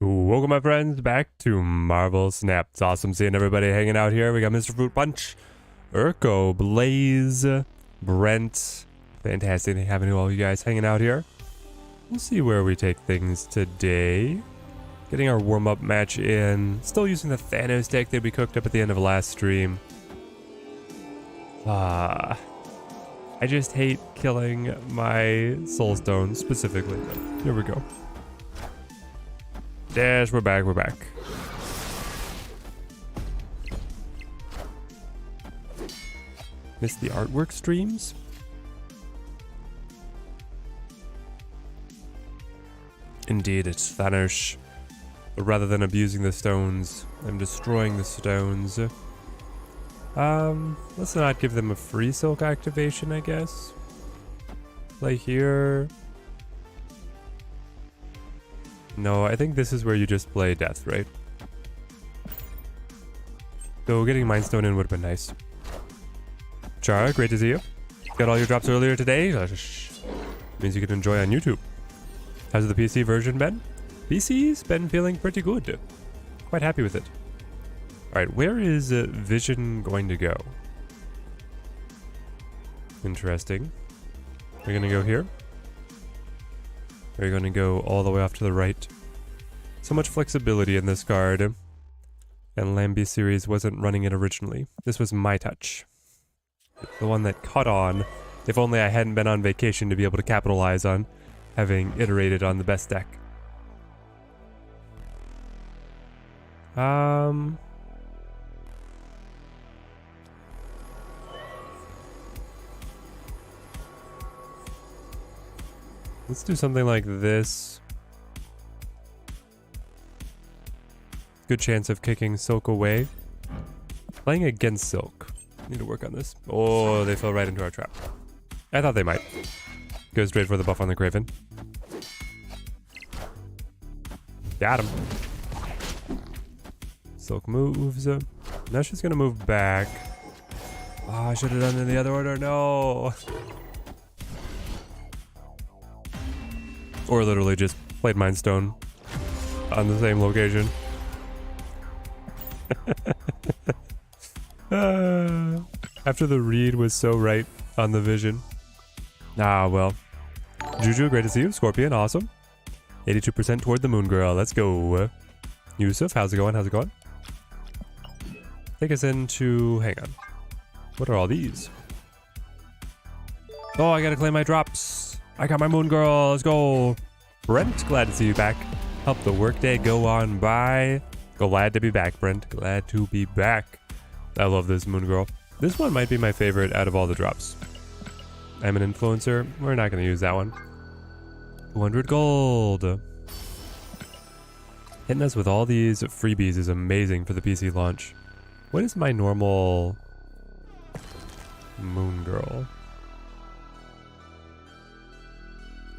Welcome, my friends, back to Marvel Snap. It's awesome seeing everybody hanging out here. We got Mr. Fruit Punch, Urko, Blaze, Brent. Fantastic having all you guys hanging out here. We'll see where we take things today. Getting our warm-up match in. Still using the Thanos deck that we cooked up at the end of last stream. I just hate killing my Soul Stone specifically. But here we go. Dash, we're back. Missed the artwork streams? Indeed, it's Thanos. But rather than abusing the stones, I'm destroying the stones. Let's not give them a free silk activation, I guess. Play here. No, I think this is where you just play death, right? So getting Mind Stone in would have been nice. Chara, great to see you. Got all your drops earlier today. Means you can enjoy on YouTube. How's the PC version been? PC's been feeling pretty good. Quite happy with it. Alright, where is Vision going to go? Interesting. We're gonna go here. Are you going to go all the way off to the right? So much flexibility in this card. And Lambie series wasn't running it originally. This was my touch. The one that caught on. If only I hadn't been on vacation to be able to capitalize on having iterated on the best deck. Let's do something like this. Good chance of kicking Silk away. Playing against Silk. Need to work on this. Oh, they fell right into our trap. I thought they might. Go straight for the buff on the Craven. Got him. Silk moves. Now she's gonna move back. Oh, I should have done it in the other order. No. Or literally just played Mind Stone on the same location. After the read was so right on the vision. Ah, well. Juju, great to see you. Scorpion, awesome. 82% toward the Moon Girl. Let's go. Yusuf, how's it going? Take us into... Hang on. What are all these? Oh, I gotta claim my drops. I got my Moon Girl. Let's go. Brent, glad to see you back. Help the workday go on by. Glad to be back, Brent. Glad to be back. I love this Moon Girl. This one might be my favorite out of all the drops. I'm an influencer. We're not going to use that one. 200 gold. Hitting us with all these freebies is amazing for the PC launch. What is my normal Moon Girl?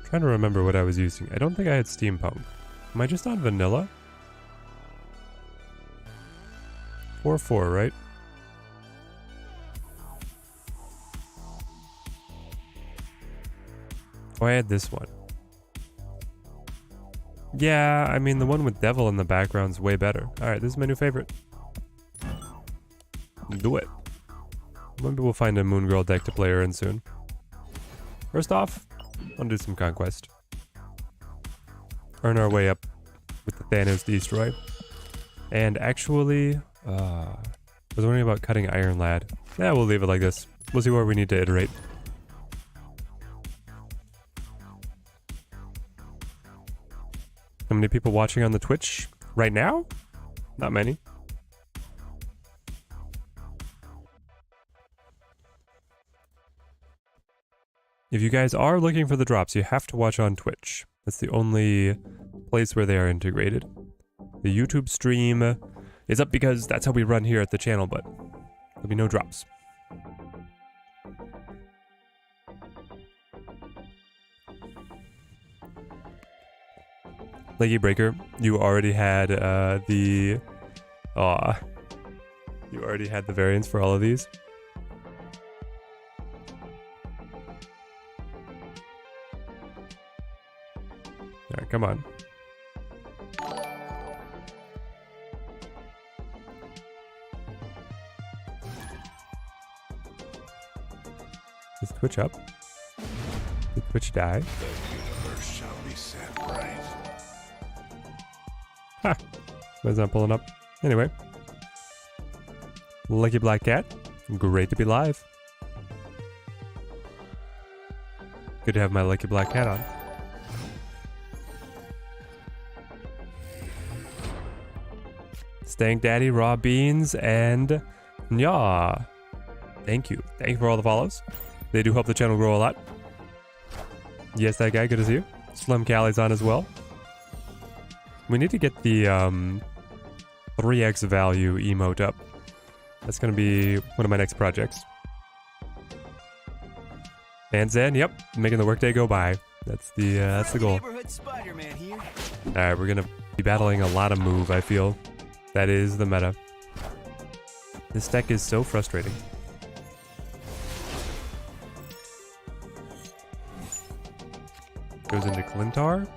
Trying to remember what I was using. I don't think I had Steampunk. Am I just on vanilla? 4-4, right? Oh, I had this one. Yeah, I mean the one with Devil in the background's way better. Alright, this is my new favorite. Do it. Maybe we'll find a Moon Girl deck to play her in soon. First off, I'll do some Conquest. Earn our way up with the Thanos Destroy. And actually, I was wondering about cutting Iron Lad. Yeah, we'll leave it like this. We'll see where we need to iterate. How many people watching on the Twitch right now? Not many. If you guys are looking for the drops, you have to watch on Twitch. That's the only place where they are integrated. The YouTube stream is up because that's how we run here at the channel, but there'll be no drops. Leggy Breaker, you already had you already had the variants for all of these. Alright, come on. Does Twitch up? Did Twitch die? The universe shall be set right. Ha! Why is that pulling up? Anyway. Lucky Black Cat. Great to be live. Good to have my Lucky Black Cat on. Stank Daddy, Raw Beans, and yeah. Thank you. Thank you for all the follows. They do help the channel grow a lot. Yes, that guy, good to see you. Slim Callie's on as well. We need to get the 3x value emote up. That's going to be one of my next projects. And Zen, yep, making the workday go by. That's the goal. Alright, we're going to be battling a lot of move, I feel. That is the meta. This deck is so frustrating. Goes into Clintar?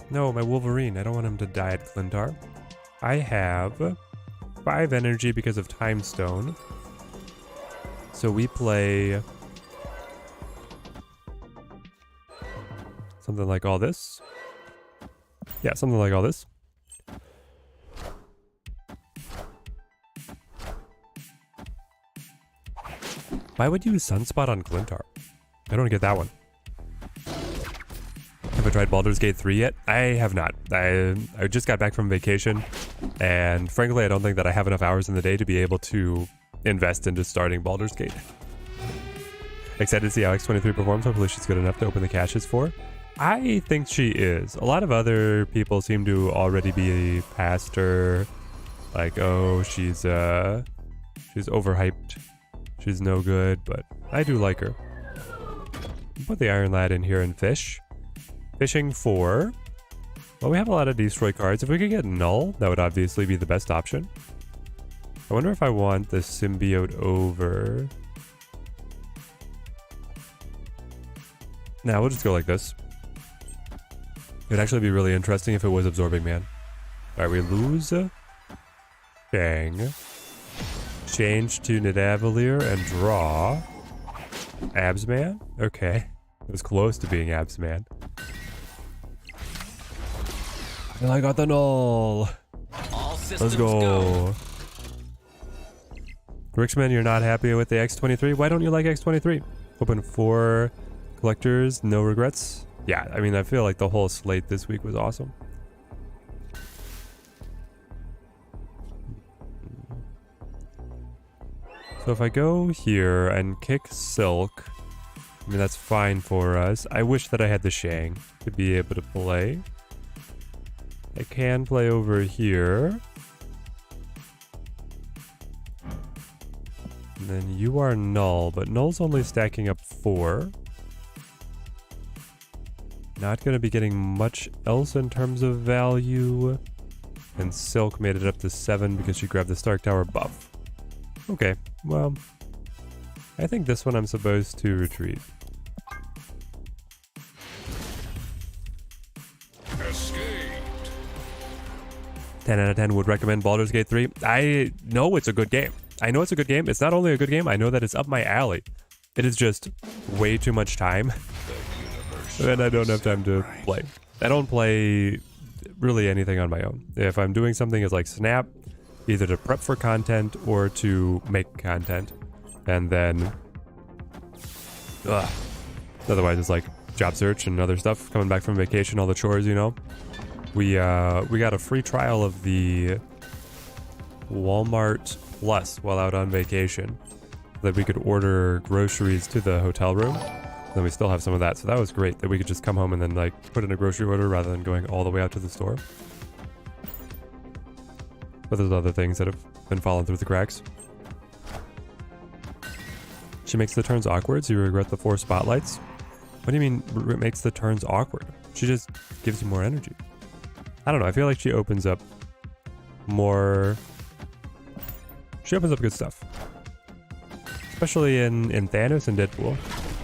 No, my Wolverine. I don't want him to die at Clintar. I have 5 energy because of Time Stone. So we play something like all this. Yeah, something like all this. Why would you use Sunspot on Clintar? I don't get that one. Have I tried Baldur's Gate 3 yet? I have not. I just got back from vacation, and frankly, I don't think that I have enough hours in the day to be able to invest into starting Baldur's Gate. Excited to see how X23 performs. Hopefully she's good enough to open the caches for. I think she is. A lot of other people seem to already be past her. Like, oh, she's overhyped. She's no good, but I do like her. Put the Iron Lad in here and fish. Fishing for... Well, we have a lot of destroy cards. If we could get Null, that would obviously be the best option. I wonder if I want the Symbiote over... Nah, we'll just go like this. It would actually be really interesting if it was Absorbing Man. Alright, we lose... Shang. Change to Nidavellir and draw. Absman? Okay. It was close to being Absman. And I got the null. Let's go. Ricksman, you're not happy with the X23? Why don't you like X23? Open 4 collectors, no regrets. Yeah, I mean, I feel like the whole slate this week was awesome. So if I go here and kick Silk, I mean, that's fine for us. I wish that I had the Shang to be able to play. I can play over here. And then you are Null, but Null's only stacking up 4. Not going to be getting much else in terms of value. And Silk made it up to 7 because she grabbed the Stark Tower buff. Okay, well, I think this one I'm supposed to retreat. Escaped. 10 out of 10 would recommend Baldur's Gate 3. I know it's a good game. I know it's a good game. It's not only a good game, I know that it's up my alley. It is just way too much time. And I don't have time to play. I don't play really anything on my own. If I'm doing something as like Snap, either to prep for content or to make content. And then... Otherwise it's like job search and other stuff. Coming back from vacation, all the chores, you know. We got a free trial of the Walmart Plus while out on vacation. That we could order groceries to the hotel room. Then we still have some of that. So that was great that we could just come home and then like put in a grocery order rather than going all the way out to the store. But there's other things that have been falling through the cracks. She makes the turns awkward, so you regret the 4 spotlights. What do you mean it makes the turns awkward? She just gives you more energy. I don't know, I feel like she opens up more... She opens up good stuff. Especially in Thanos and Deadpool.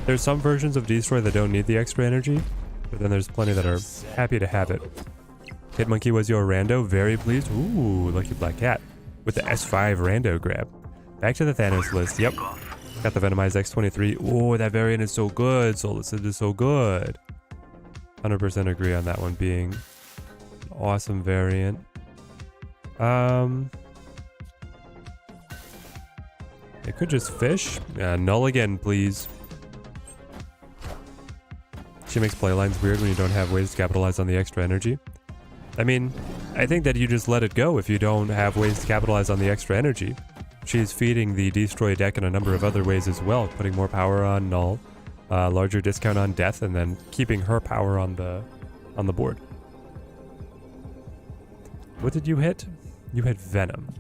There's some versions of Destroy that don't need the extra energy, but then there's plenty that are happy to have it. Hitmonkey was your rando, very pleased. Ooh, lucky Black Cat with the S5 rando grab. Back to the Thanos list, yep. Got the Venomized X23. Oh, that variant is so good. Solicit is so good. 100% agree on that one being an awesome variant. It could just fish. Null again, please. She makes playlines weird when you don't have ways to capitalize on the extra energy. I mean, I think that you just let it go if you don't have ways to capitalize on the extra energy. She's feeding the Destroy deck in a number of other ways as well, putting more power on Null, larger discount on Death, and then keeping her power on the board. What did you hit? You hit Venom.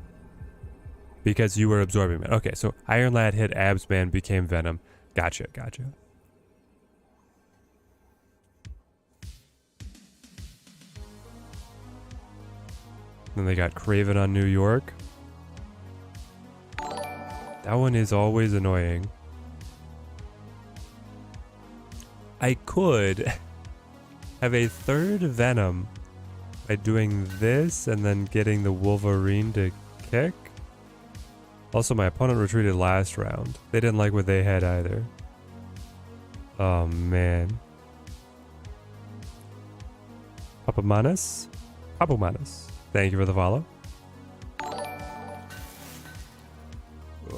Because you were absorbing it. Okay, so Iron Lad hit Absman, became Venom. Gotcha, gotcha. Then they got Craven on New York. That one is always annoying. I could have a third Venom by doing this and then getting the Wolverine to kick. Also, my opponent retreated last round. They didn't like what they had either. Oh, man. Papamanus? Papamanus. Thank you for the follow.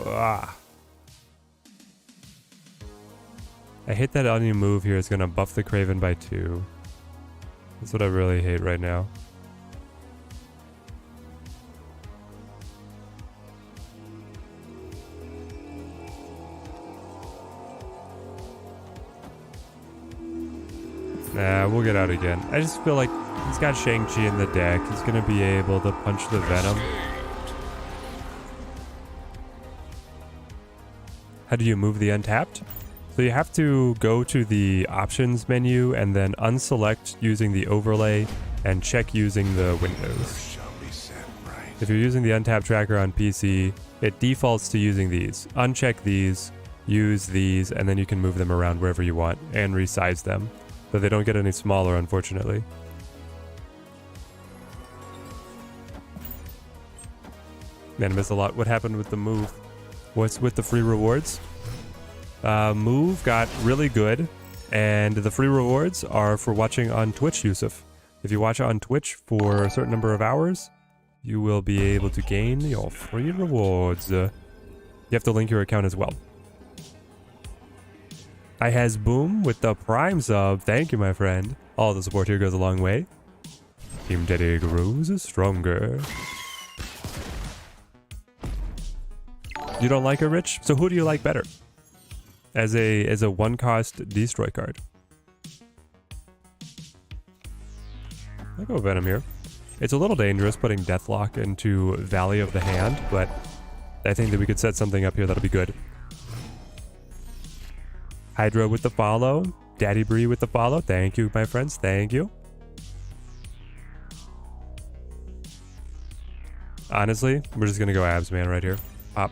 Ah. I hate that onion move here is going to buff the Craven by 2. That's what I really hate right now. Nah, we'll get out again. I just feel like he's got Shang-Chi in the deck. He's going to be able to punch the Venom. How do you move the untapped? So you have to go to the options menu and then unselect using the overlay and check using the windows. If you're using the untapped tracker on PC, it defaults to using these. Uncheck these, use these, and then you can move them around wherever you want and resize them. But they don't get any smaller, unfortunately. Man, I missed a lot. What happened with the move? What's with the free rewards? Move got really good, and the free rewards are for watching on Twitch, Yusuf. If you watch on Twitch for a certain number of hours, you will be able to gain your free rewards. You have to link your account as well. I has Boom with the Prime sub. Thank you, my friend. All the support here goes a long way. Team Teddy grows stronger. You don't like her, Rich? So who do you like better? As a one-cost destroy card. I'll go Venom here. It's a little dangerous putting Deathlock into Valley of the Hand, but I think that we could set something up here that'll be good. Hydra with the follow. Daddy Bree with the follow. Thank you, my friends. Thank you. Honestly, we're just gonna go Abs, man, right here. Pop.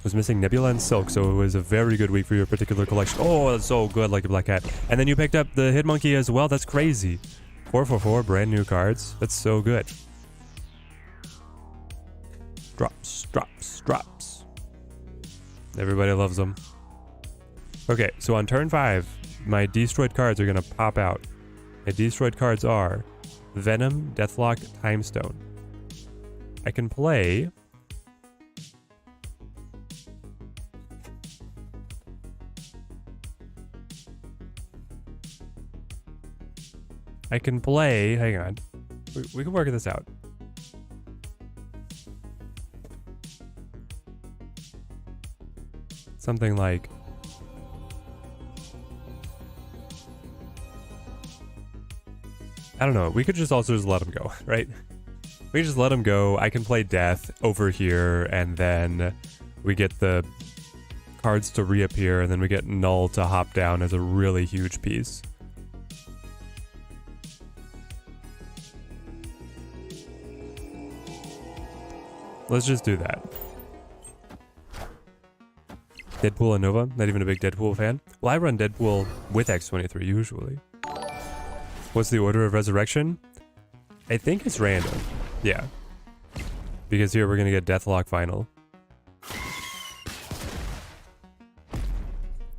Was missing Nebula and Silk, so it was a very good week for your particular collection. Oh, that's so good, like a Black Cat. And then you picked up the Hitmonkey as well. That's crazy. 444 brand new cards. That's so good. Drops, drops, drops. Everybody loves them. Okay, so on turn 5, my destroyed cards are going to pop out. My destroyed cards are Venom, Deathlock, Time Stone. I can play... hang on. We can work this out. Something like... I don't know. We could just also just let him go, right? We just let him go. I can play Death over here, and then we get the cards to reappear, and then we get Null to hop down as a really huge piece. Let's just do that. Deadpool and Nova? Not even a big Deadpool fan? Well, I run Deadpool with X23 usually. What's the order of resurrection? I think it's random. Yeah. Because here we're going to get Deathlock final.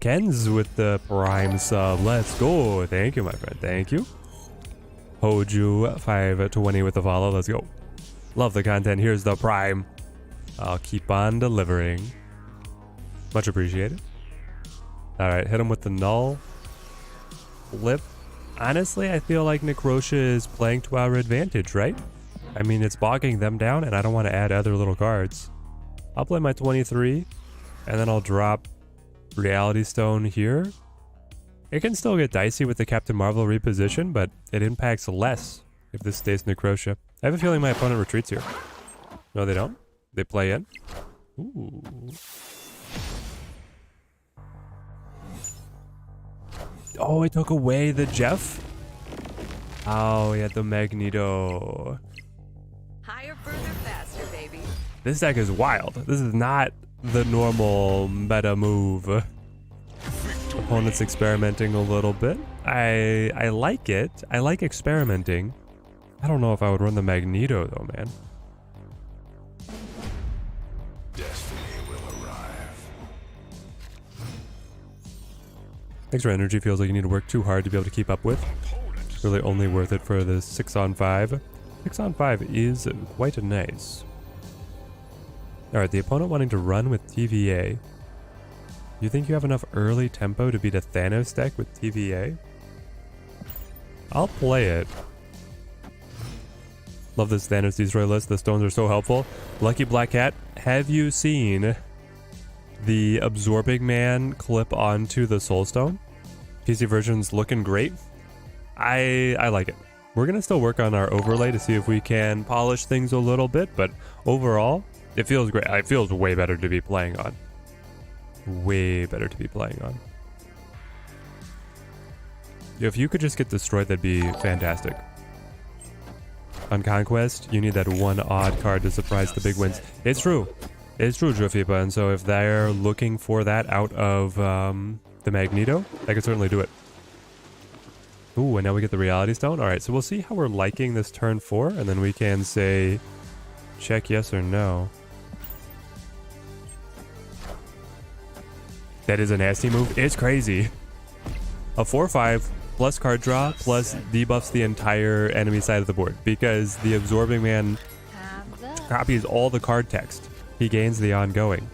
Ken's with the Prime sub. Let's go. Thank you, my friend. Thank you. Hoju520 with the follow. Let's go. Love the content. Here's the Prime. I'll keep on delivering. Much appreciated. Alright, hit him with the null. Flip. Honestly, I feel like Necrotia is playing to our advantage, right? I mean, it's bogging them down, and I don't want to add other little cards. I'll play my 23, and then I'll drop Reality Stone here. It can still get dicey with the Captain Marvel reposition, but it impacts less if this stays Necrotia. I have a feeling my opponent retreats here. No, they don't. They play in. Ooh. Oh, it took away the Jeff? Oh, he had the Magneto. Higher, further, faster, baby. This deck is wild. This is not the normal meta move. Opponent's experimenting a little bit. I like it. I like experimenting. I don't know if I would run the Magneto though, man. Destiny will arrive. Extra energy feels like you need to work too hard to be able to keep up with. It's really only worth it for the 6-on-5. 6-on-5 is quite nice. Alright, the opponent wanting to run with TVA. You think you have enough early tempo to beat a Thanos deck with TVA? I'll play it. Love this Thanos Destroy list. The stones are so helpful. Lucky Black Cat, have you seen the Absorbing Man clip onto the Soul Stone? PC version's looking great. I like it. We're going to still work on our overlay to see if we can polish things a little bit, but overall, it feels great. It feels way better to be playing on. Way better to be playing on. If you could just get destroyed, that'd be fantastic. On Conquest, you need that one odd card to surprise the big wins. It's true. It's true, Jofipa, and so if they're looking for that out of the Magneto, I could certainly do it. Ooh, and now we get the Reality Stone. Alright, so we'll see how we're liking this turn 4, and then we can say check yes or no. That is a nasty move. It's crazy. A 4/5 plus card draw plus debuffs the entire enemy side of the board because the Absorbing Man copies all the card text. He gains the ongoing.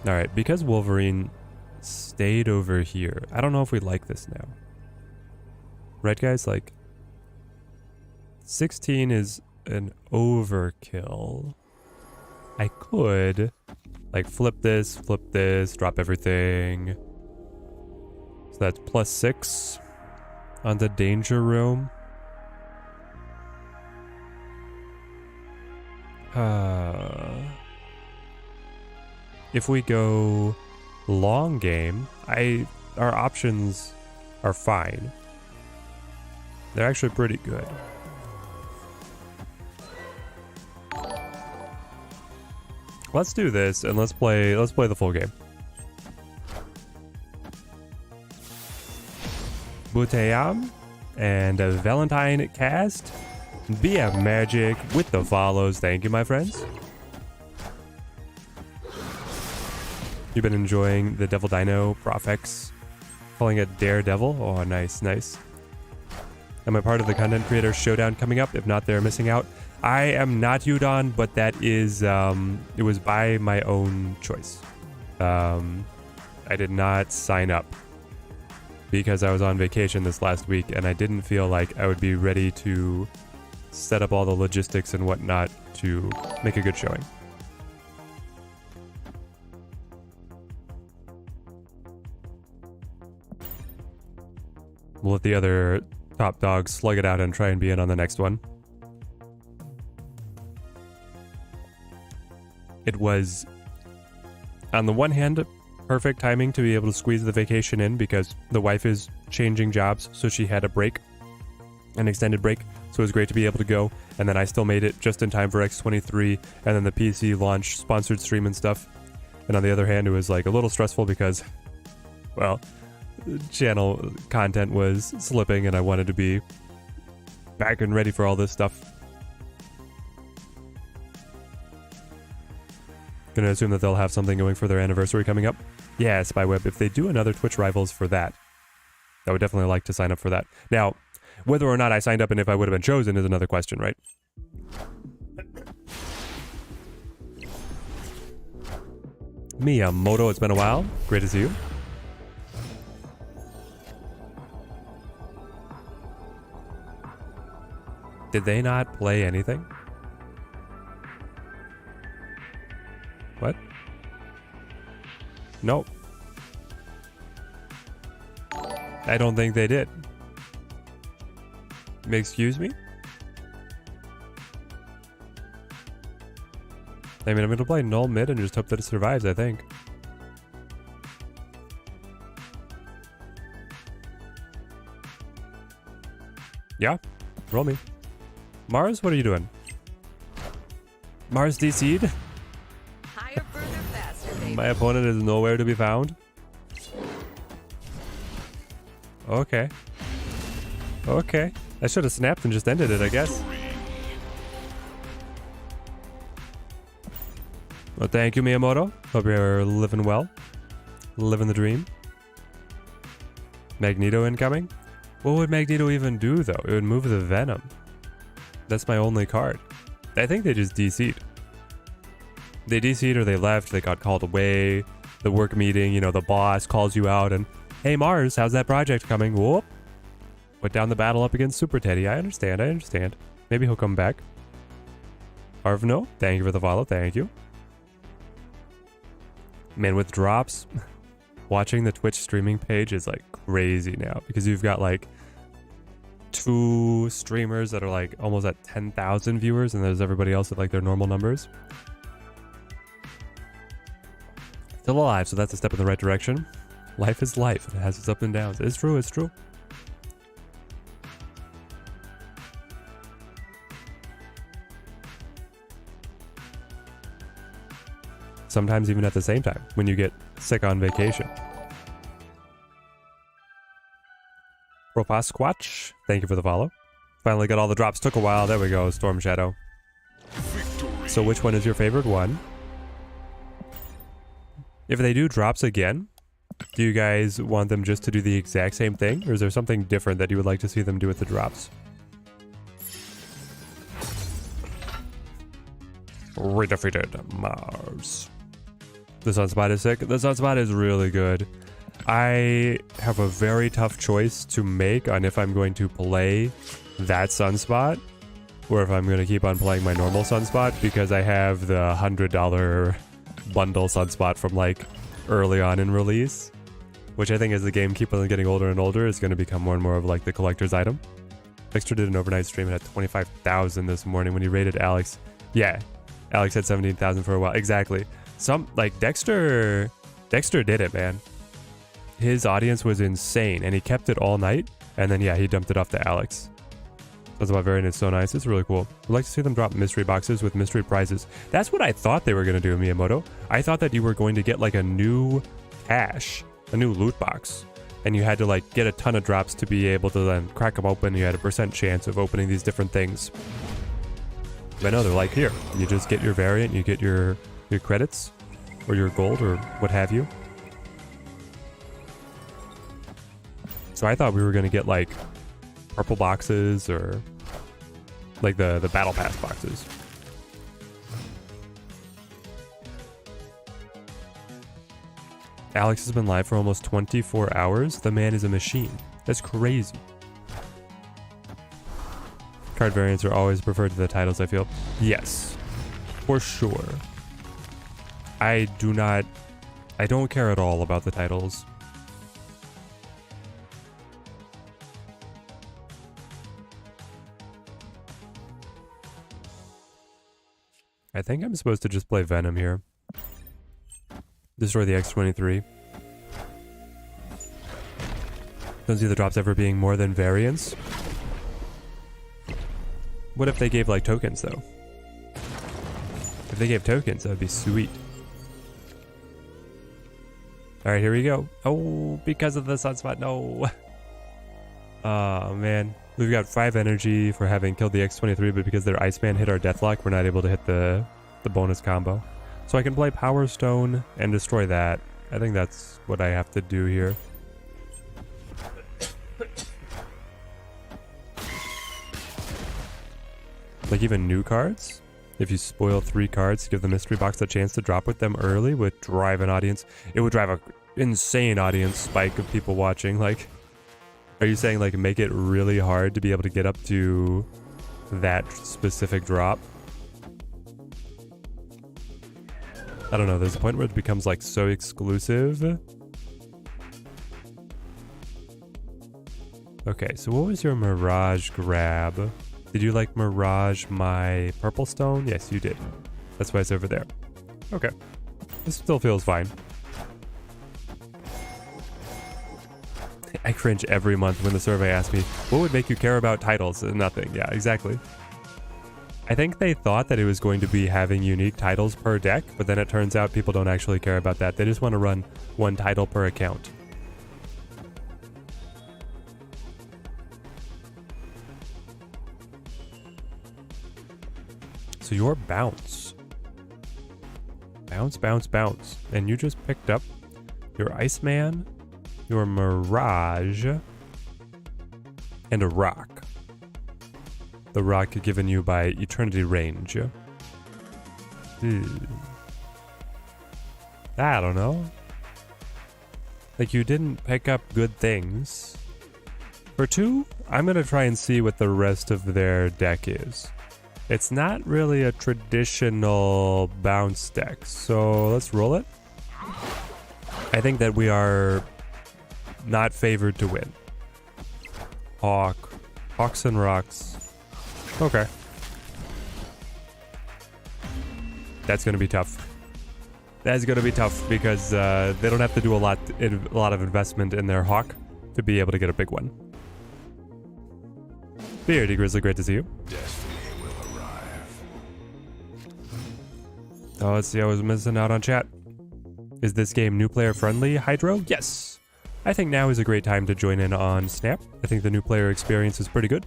Alright, because Wolverine stayed over here, I don't know if we like this now. Right, guys? Like, 16 is an overkill. I could, like, flip this, drop everything. So that's +6 on the Danger Room. If we go long game, our options are fine. They're actually pretty good. Let's do this and let's play the full game. Buteyam and a Valentine cast. BF Magic with the follows. Thank you, my friends. You've been enjoying the Devil Dino Profex, calling it Daredevil. Oh, nice, nice. Am I part of the Content Creator Showdown coming up? If not, they're missing out. I am not Udon, but that is, it was by my own choice. I did not sign up because I was on vacation this last week and I didn't feel like I would be ready to set up all the logistics and whatnot to make a good showing. We'll let the other top dogs slug it out and try and be in on the next one. It was, on the one hand, perfect timing to be able to squeeze the vacation in because the wife is changing jobs, so she had a break, an extended break, so it was great to be able to go. And then I still made it just in time for X23 and then the PC launch sponsored stream and stuff. And on the other hand, it was like a little stressful because, well, channel content was slipping and I wanted to be back and ready for all this stuff. Gonna assume that they'll have something going for their anniversary coming up. Yeah, Spyweb. If they do another Twitch Rivals for that, I would definitely like to sign up for that. Now, whether or not I signed up and if I would have been chosen is another question, right? Miyamoto, it's been a while. Great to see you. Did they not play anything? What? Nope. I don't think they did. Excuse me? I mean, I'm going to play null mid and just hope that it survives, I think. Yeah, roll me. Mars, what are you doing? Mars DC'd? Higher, further, faster, baby. My opponent is nowhere to be found. Okay. Okay. I should have snapped and just ended it, I guess. Well, thank you, Miyamoto. Hope you're living well. Living the dream. Magneto incoming? What would Magneto even do, though? It would move the Venom. That's my only card. I think they just DC'd. They DC'd or they left, they got called away. The work meeting, you know, the boss calls you out and, hey Mars, how's that project coming? Whoop. Put down the battle up against Super Teddy. I understand. Maybe he'll come back. Arvno, thank you for the follow, thank you. Man, with drops, watching the Twitch streaming page is like crazy now because you've got like 2 streamers that are like almost at 10,000 viewers and there's everybody else at like their normal numbers. Still alive, so that's a step in the right direction. Life is life. It has its ups and downs. It's true, it's true. Sometimes even at the same time when you get sick on vacation. Propasquatch, thank you for the follow. Finally got all the drops. Took a while. There we go. Storm Shadow. Victory. So which one is your favorite one? If they do drops again, do you guys want them just to do the exact same thing? Or is there something different that you would like to see them do with the drops? Redefeated Mars. The Sunspot is sick. The Sunspot is really good. I have a very tough choice to make on if I'm going to play that Sunspot or if I'm going to keep on playing my normal Sunspot because I have the $100 bundle Sunspot from like early on in release, which I think as the game keeps on getting older and older is going to become more and more of like the collector's item. Dexter did an overnight stream and had 25,000 this morning when he rated Alex. Yeah, Alex had 17,000 for a while. Exactly. Some like Dexter did it, man. His audience was insane and he kept it all night and then yeah, he dumped it off to Alex. That's about variant. It's so nice. It's really cool. I'd like to see them drop mystery boxes with mystery prizes. That's what I thought they were going to do, Miyamoto. I thought that you were going to get like a new cache, a new loot box, and you had to like get a ton of drops to be able to then crack them open. You had a % chance of opening these different things. But no, they're like here. You just get your variant, you get your credits or your gold or what have you. So I thought we were going to get like purple boxes or like the battle pass boxes. Alex has been live for almost 24 hours. The man is a machine. That's crazy. Card variants are always preferred to the titles, I feel. Yes, for sure. I don't care at all about the titles. I think I'm supposed to just play Venom here. Destroy the X-23. Don't see the drops ever being more than variants. What if they gave like tokens though? If they gave tokens, that would be sweet. Alright, here we go. Oh, because of the Sunspot, no. Oh man. We've got 5 energy for having killed the X-23, but because their Iceman hit our Deathlock, we're not able to hit the bonus combo. So I can play Power Stone and destroy that. I think that's what I have to do here. Like even new cards? If you spoil 3 cards, give the mystery box a chance to drop with them early would drive an audience. It would drive a insane audience spike of people watching. Like, are you saying like make it really hard to be able to get up to that specific drop? I don't know, there's a point where it becomes like so exclusive. Okay, so what was your Mirage grab? Did you like Mirage my purple stone? Yes, you did. That's why it's over there. Okay. This still feels fine. I cringe every month when the survey asks me, what would make you care about titles? Nothing. Yeah, exactly. I think they thought that it was going to be having unique titles per deck, but then it turns out people don't actually care about that. They just want to run 1 title per account. So your bounce. Bounce, bounce, bounce. And you just picked up your Iceman, your Mirage, and a rock. The rock given you by Eternity Range. I don't know. Like, you didn't pick up good things. For 2, I'm going to try and see what the rest of their deck is. It's not really a traditional bounce deck, so let's roll it. I think that we are not favored to win. Hawks and rocks. Okay. That's going to be tough. That's going to be tough because they don't have to do a lot of investment in their Hawk to be able to get a big one. Beardy Grizzly, great to see you. Destiny will arrive. Oh, let's see, I was missing out on chat. Is this game new player friendly, Hydro? Yes. I think now is a great time to join in on Snap. I think the new player experience is pretty good.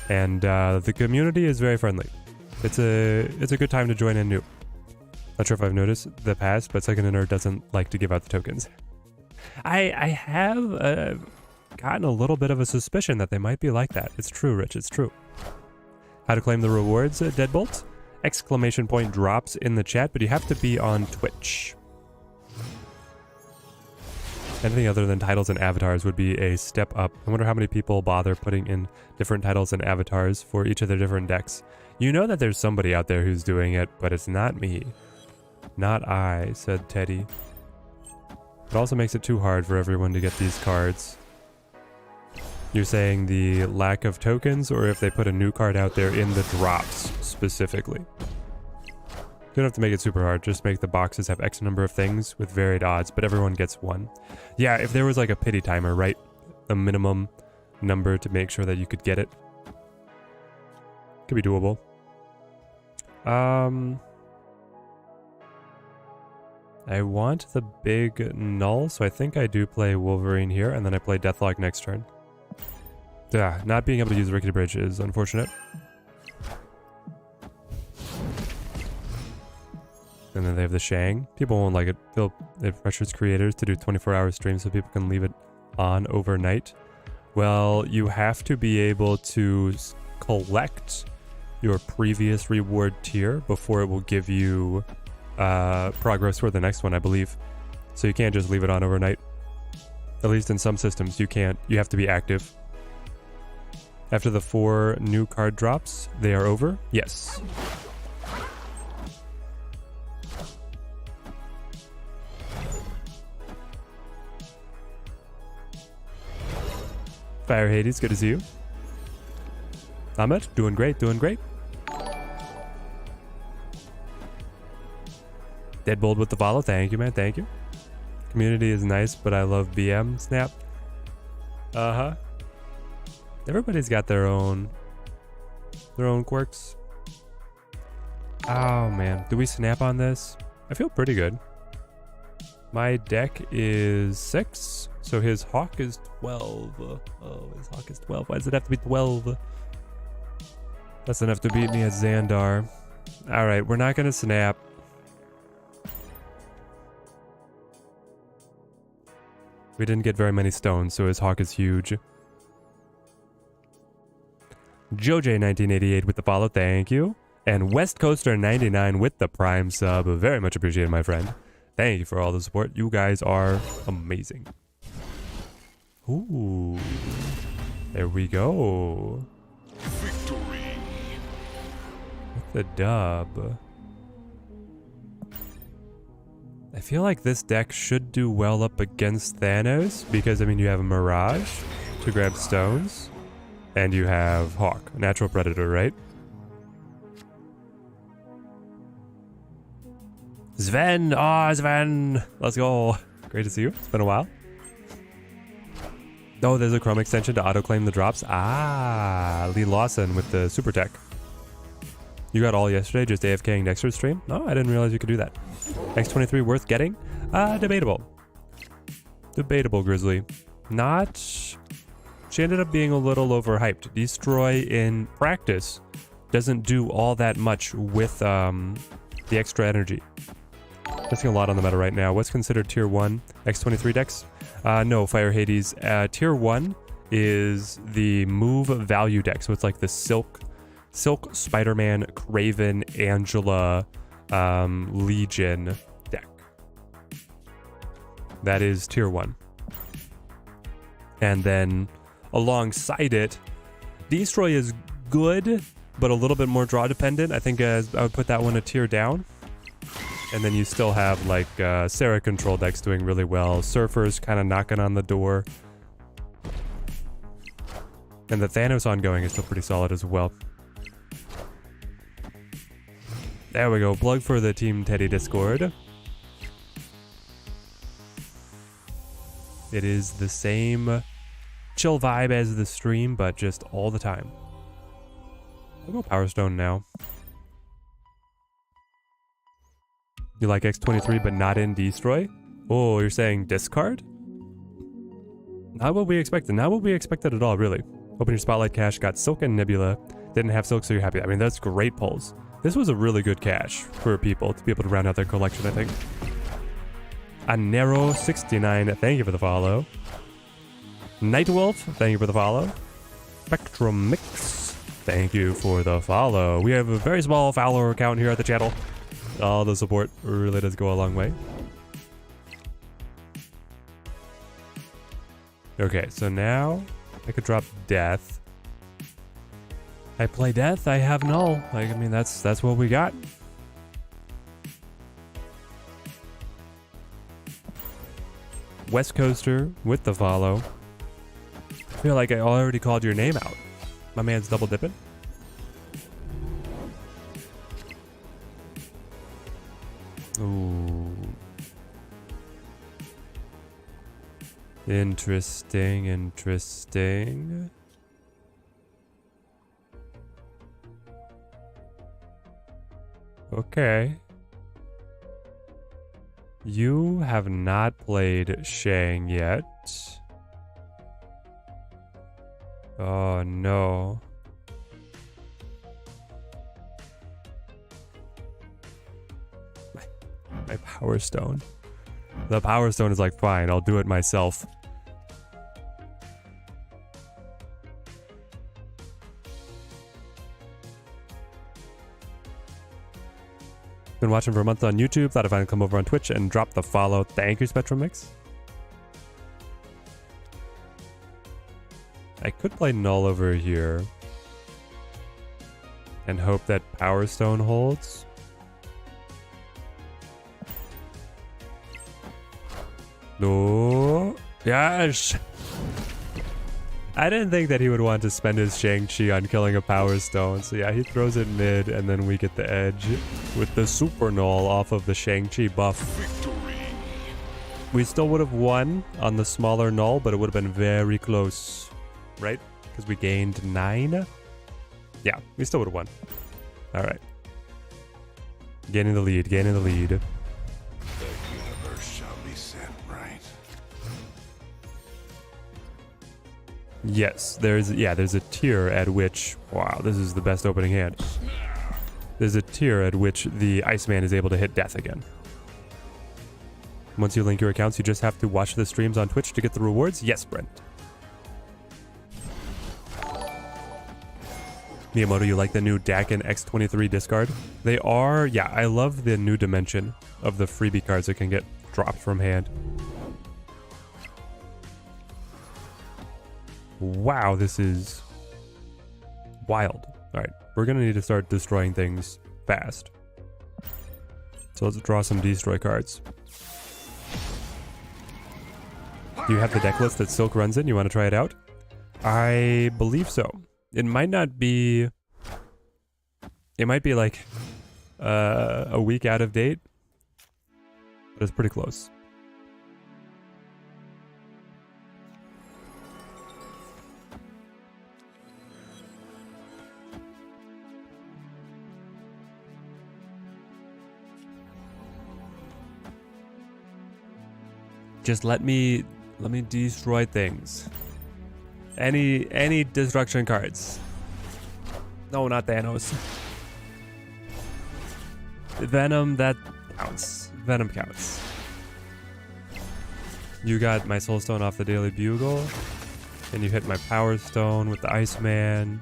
And the community is very friendly. It's a good time to join in new. Not sure if I've noticed the past, but Second Inner doesn't like to give out the tokens. I have gotten a little bit of a suspicion that they might be like that. It's true, Rich, it's true. How to claim the rewards, Deadbolt? Exclamation point drops in the chat, but you have to be on Twitch. Anything other than titles and avatars would be a step up. I wonder how many people bother putting in different titles and avatars for each of their different decks. You know that there's somebody out there who's doing it, but it's not me. Not I, said Teddy. It also makes it too hard for everyone to get these cards. You're saying the lack of tokens, or if they put a new card out there in the drops specifically? You don't have to make it super hard, just make the boxes have X number of things with varied odds, but everyone gets one. Yeah, if there was like a pity timer, right? A minimum number to make sure that you could get it. Could be doable. I want the big null, so I think I do play Wolverine here, and then I play Deathlock next turn. Yeah, not being able to use Rickety Bridge is unfortunate. And then they have the Shang. People won't like it. It pressures creators to do 24-hour streams so people can leave it on overnight. Well, you have to be able to collect your previous reward tier before it will give you progress for the next one, I believe. So you can't just leave it on overnight. At least in some systems, you can't. You have to be active. After the 4 new card drops, they are over? Yes. Fire Hades, good to see you. Ahmed, doing great, doing great. Deadbolt with the follow, thank you, man, thank you. Community is nice, but I love BM. Snap. Uh-huh. Everybody's got their own quirks. Oh, man. Do we snap on this? I feel pretty good. My deck is 6, so his Hawk is 12. Oh, his Hawk is 12. Why does it have to be 12? That's enough to beat me at Xandar. Alright, we're not going to snap. We didn't get very many stones, so his hawk is huge. JoJ1988 with the follow, thank you. And West Coaster 99 with the Prime sub, very much appreciated, my friend. Thank you for all the support. You guys are amazing. Ooh, there we go. Victory. With the dub. I feel like this deck should do well up against Thanos because, I mean, you have a Mirage to grab stones, and you have Hawk, natural predator, right? Sven! Ah, Sven! Let's go. Great to see you. It's been a while. Oh, there's a Chrome extension to auto-claim the drops. Ah, Lee Lawson with the super tech. You got all yesterday just AFKing Dexter's stream? No, I didn't realize you could do that. X23 worth getting? Debatable. Debatable, Grizzly. Not... She ended up being a little overhyped. Destroy in practice doesn't do all that much with the extra energy. Missing a lot on the meta right now. What's considered tier 1 X23 decks? No, Fire Hades. Tier 1 is the move value deck. So it's like the Silk, Spider-Man, Craven, Angela, Legion deck. That is tier 1. And then alongside it, Destroy is good, but a little bit more draw dependent. I think I would put that one a tier down. And then you still have like Sarah control decks doing really well. Surfers kind of knocking on the door. And the Thanos ongoing is still pretty solid as well. There we go. Plug for the Team Teddy Discord. It is the same chill vibe as the stream, but just all the time. I'll go Power Stone now. You like X23 but not in Destroy? Oh, you're saying discard? Not what we expected. Not what we expected at all, really. Open your Spotlight cache, got Silk and Nebula. Didn't have Silk, so you're happy. I mean, that's great pulls. This was a really good cache for people to be able to round out their collection, I think. Anero69, thank you for the follow. Nightwolf, thank you for the follow. Spectrum Mix, thank you for the follow. We have a very small follower count here at the channel. All the support really does go a long way. Okay, so now I could drop Death. I play Death, I have Null. Like, I mean, that's what we got. West Coaster with the follow. I feel like I already called your name out. My man's double dipping. Ooh. Interesting, interesting. Okay. You have not played Shang yet. Oh no. My Power Stone. The Power Stone is like, fine, I'll do it myself. Been watching for a month on YouTube. Thought if I'd come over on Twitch and drop the follow. Thank you, Spectrum Mix. I could play Null over here and hope that Power Stone holds. No. Yes. I didn't think that he would want to spend his Shang-Chi on killing a Power Stone. So yeah, he throws it mid and then we get the edge with the Super Null off of the Shang-Chi buff. Victory. We still would have won on the smaller Null, but it would have been very close, right? Because we gained 9. Yeah, we still would have won. All right. Gaining the lead, gaining the lead. The universe shall be set right. Yes, there's a tier at which, wow, this is the best opening hand. There's a tier at which the Iceman is able to hit death again. Once you link your accounts, you just have to watch the streams on Twitch to get the rewards. Yes, Brent. Miyamoto, you like the new DAC and X23 discard? They are, yeah, I love the new dimension of the freebie cards that can get dropped from hand. Wow, this is wild. All right, we're gonna need to start destroying things fast. So let's draw some destroy cards. Do you have the deck list that Silk runs in? You want to try it out? I believe so. It might not be... It might be like a week out of date, but it's pretty close. Just let me destroy things. Any destruction cards. No, not Thanos. Venom, that counts. Venom counts. You got my Soul Stone off the Daily Bugle. And you hit my Power Stone with the Iceman.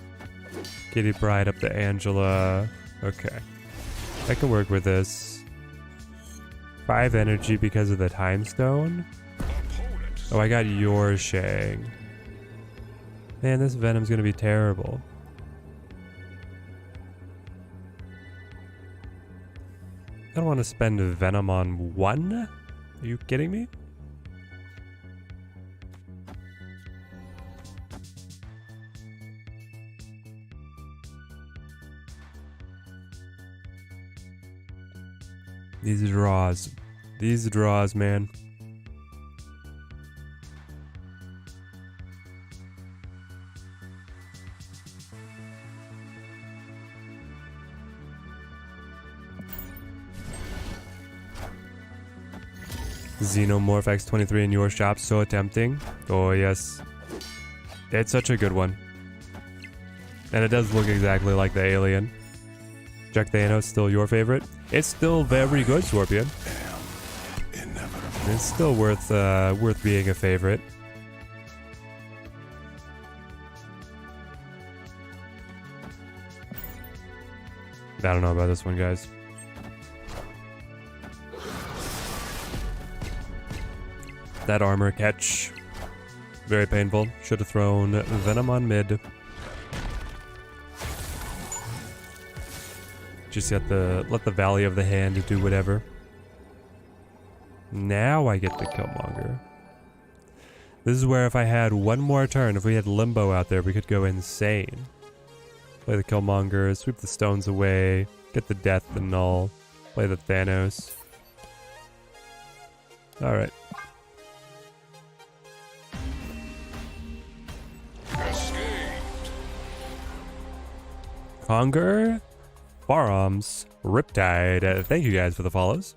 Kitty Pryde up to Angela. Okay. I can work with this. 5 energy because of the Time Stone. Oh, I got your Shang. Man, this Venom's gonna be terrible. I don't want to spend Venom on 1. Are you kidding me? These draws, man. Xenomorph X23 in your shop, so tempting. Oh yes. It's such a good one. And it does look exactly like the alien. Jack Thanos, still your favorite? It's still very good, Scorpion. It's still worth being a favorite. I don't know about this one, guys. That armor catch. Very painful. Should have thrown Venom on mid. Just let the Valley of the Hand do whatever. Now I get the Killmonger. This is where if I had one more turn, if we had Limbo out there, we could go insane. Play the Killmonger, sweep the stones away, get the Death, the Null, play the Thanos. Alright. Conger, Forearms, Riptide. Thank you guys for the follows.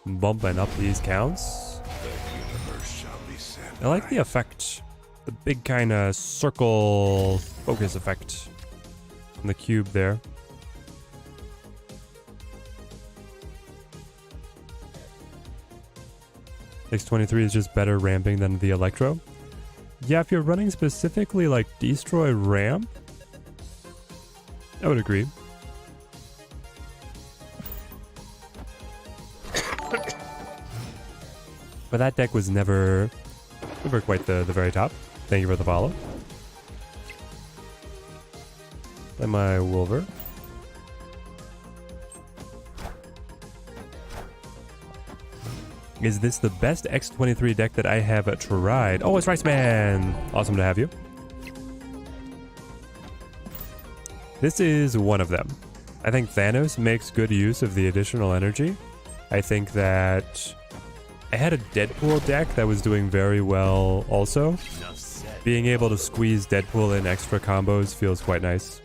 Bumping up these counts. I like the effect. The big kind of circle focus effect on the cube there. X23 is just better ramping than the Electro. Yeah, if you're running specifically like Destroy Ramp, I would agree. But that deck was never quite the very top. Thank you for the follow. And my Wolver. Is this the best X23 deck that I have tried? Oh, it's Rice Man! Awesome to have you. This is one of them. I think Thanos makes good use of the additional energy. I think that I had a Deadpool deck that was doing very well also. Being able to squeeze Deadpool in extra combos feels quite nice.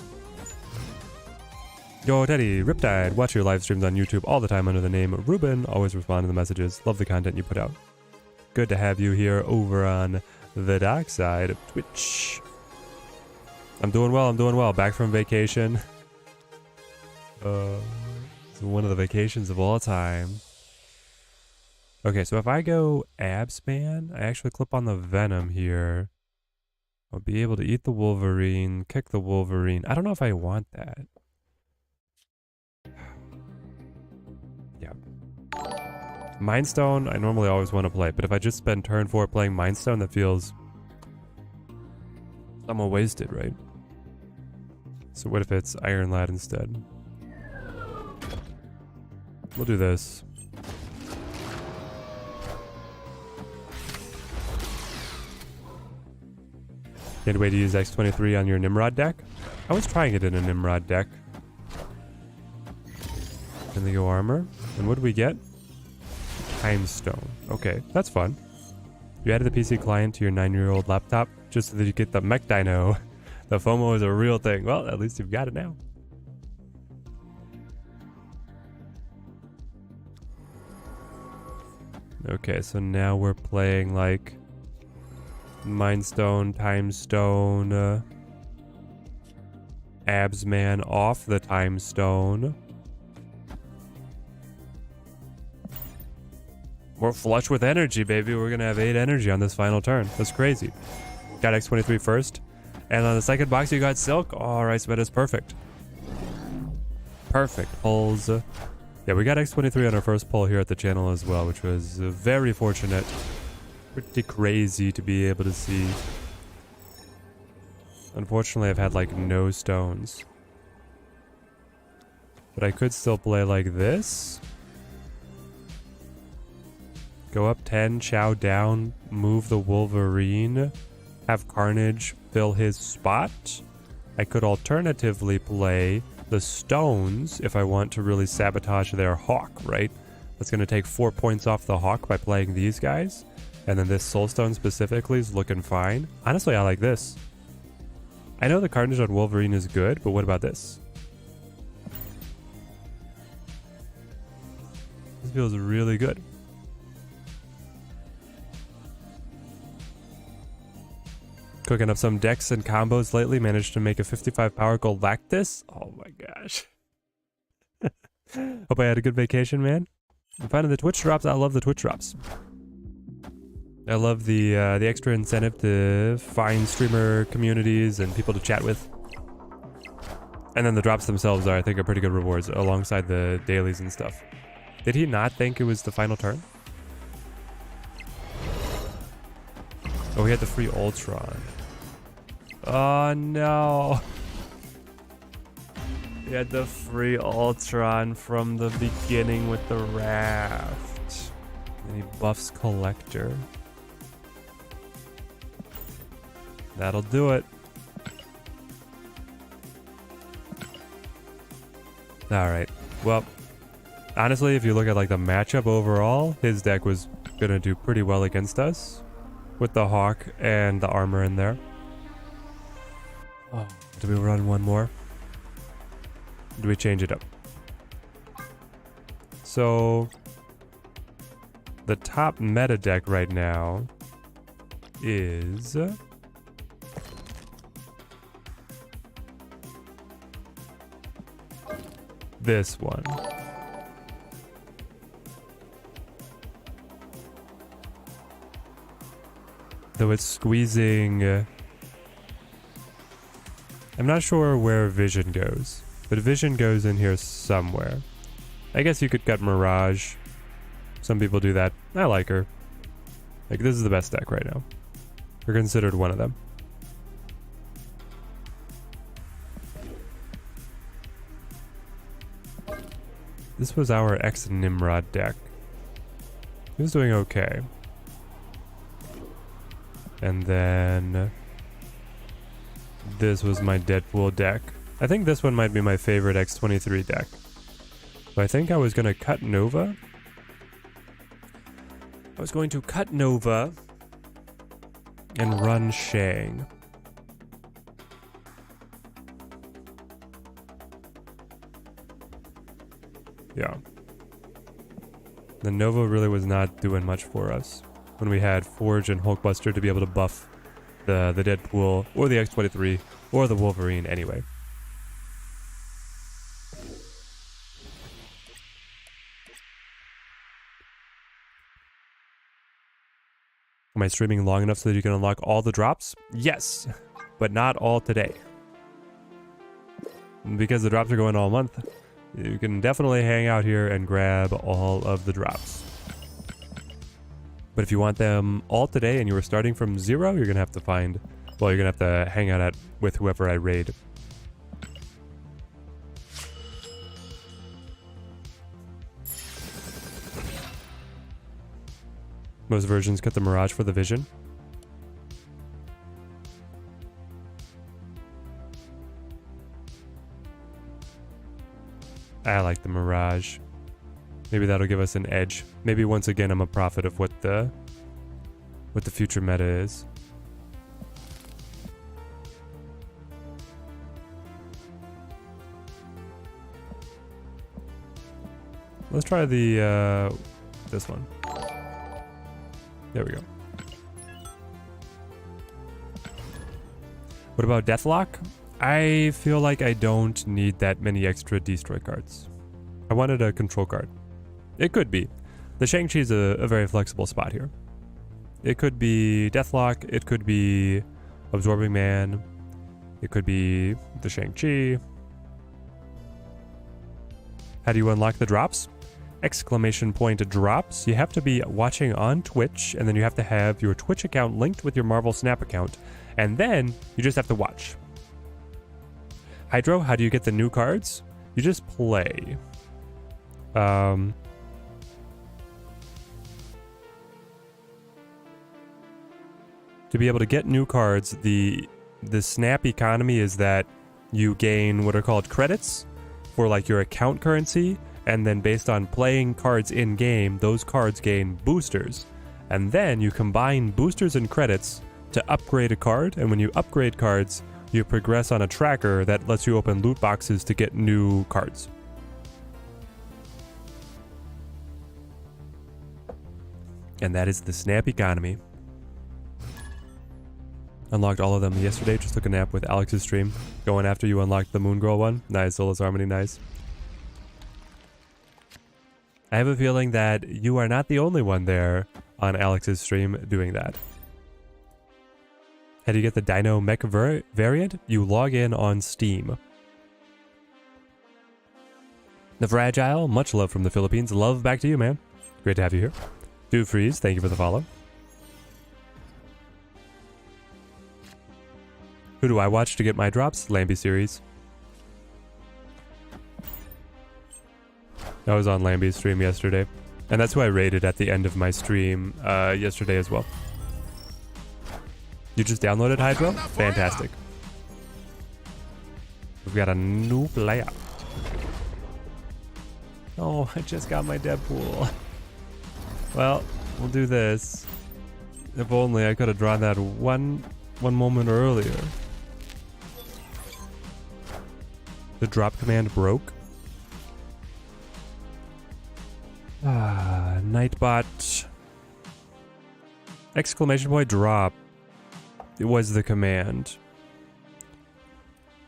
Yo, Teddy, Riptide, watch your live streams on YouTube all the time under the name Ruben. Always respond to the messages. Love the content you put out. Good to have you here over on the dark side of Twitch. I'm doing well. Back from vacation. It's one of the vacations of all time. Okay, so if I go Absman, I actually clip on the Venom here. I'll be able to eat the Wolverine, kick the Wolverine. I don't know if I want that. Yeah. Mind Stone, I normally always want to play, but if I just spend turn 4 playing Mind Stone, that feels somewhat wasted, right? So what if it's Iron Lad instead? We'll do this. Can't wait to use X23 on your Nimrod deck? I was trying it in a Nimrod deck. And they go armor. And what do we get? Time Stone. Okay, that's fun. You added the PC client to your 9-year-old laptop just so that you get the Mech Dino. The FOMO is a real thing. Well, at least you've got it now. Okay, so now we're playing like Mind Stone, Time Stone, Absman off the Time Stone. We're flush with energy, baby. We're gonna have 8 energy on this final turn. That's crazy. Got X23 first. And on the second box you got Silk. Oh, Rice Bed is perfect. Perfect pulls. Yeah, we got X23 on our first pull here at the channel as well, which was very fortunate. Pretty crazy to be able to see. Unfortunately, I've had like no stones. But I could still play like this. Go up 10, chow down, move the Wolverine, have Carnage fill his spot. I could alternatively play the stones if I want to really sabotage their Hawk, right? That's going to take 4 points off the Hawk by playing these guys. And then this Soulstone specifically is looking fine. Honestly, I like this. I know the Carnage on Wolverine is good, but what about this? This feels really good. Cooking up some decks and combos lately. Managed to make a 55 power Galactus. Oh my gosh. Hope I had a good vacation, man. I'm finding the Twitch drops. I love the Twitch drops. I love the extra incentive to find streamer communities and people to chat with. And then the drops themselves are, I think, are pretty good rewards alongside the dailies and stuff. Did he not think it was the final turn? Oh, we had the free Ultron. Oh no. We had the free Ultron from the beginning with the raft. And he buffs Collector. That'll do it. Alright. Well, honestly, if you look at like the matchup overall, his deck was gonna do pretty well against us. With the Hawk and the armor in there. Oh, do we run one more? Do we change it up? So, the top meta deck right now is this one. Though it's squeezing... I'm not sure where Vision goes, but Vision goes in here somewhere. I guess you could cut Mirage. Some people do that. I like her. Like, this is the best deck right now. We're considered one of them. This was our ex-Nimrod deck. He was doing okay. And then this was my Deadpool deck. I think this one might be my favorite X23 deck. But I think I was going to cut Nova. I was going to cut Nova and run Shang. Yeah. The Nova really was not doing much for us when we had Forge and Hulkbuster to be able to buff the Deadpool or the X23 or the Wolverine anyway. Am I streaming long enough so that you can unlock all the drops? Yes, but not all today. Because the drops are going all month, you can definitely hang out here and grab all of the drops. But if you want them all today and you were starting from 0, you're gonna have to find, well, you're gonna have to hang out with whoever I raid. Most versions cut the Mirage for the Vision. I like the Mirage. Maybe that'll give us an edge. Maybe once again I'm a prophet of what the future meta is. Let's try the this one. There we go. What about Deathlock? I feel like I don't need that many extra destroy cards. I wanted a control card. It could be. The Shang-Chi's a very flexible spot here. It could be Deathlock, it could be Absorbing Man, it could be the Shang-Chi. How do you unlock the drops? Exclamation point drops. You have to be watching on Twitch, and then you have to have your Twitch account linked with your Marvel Snap account, and then you just have to watch. Hydro, how do you get the new cards? You just play. To be able to get new cards, the Snap economy is that you gain what are called credits for like your account currency, and then based on playing cards in game, those cards gain boosters, and then you combine boosters and credits to upgrade a card, and when you upgrade cards, you progress on a tracker that lets you open loot boxes to get new cards. And that is the Snap economy. Unlocked all of them yesterday, just took a nap with Alex's stream. Going after you unlocked the Moon Girl one. Nice, Zola's Harmony, nice. I have a feeling that you are not the only one there on Alex's stream doing that. How do you get the Dino Mech variant? You log in on Steam. The Fragile, much love from the Philippines. Love back to you, man. Great to have you here. Dude Freeze, thank you for the follow. Who do I watch to get my drops? Lambie series. I was on Lambie's stream yesterday. And that's who I rated at the end of my stream yesterday as well. You just downloaded Hydro? Fantastic. We've got a new player. Oh, I just got my Deadpool. Well, we'll do this. If only I could have drawn that one moment earlier. The drop command broke. Nightbot. Exclamation point drop. It was the command.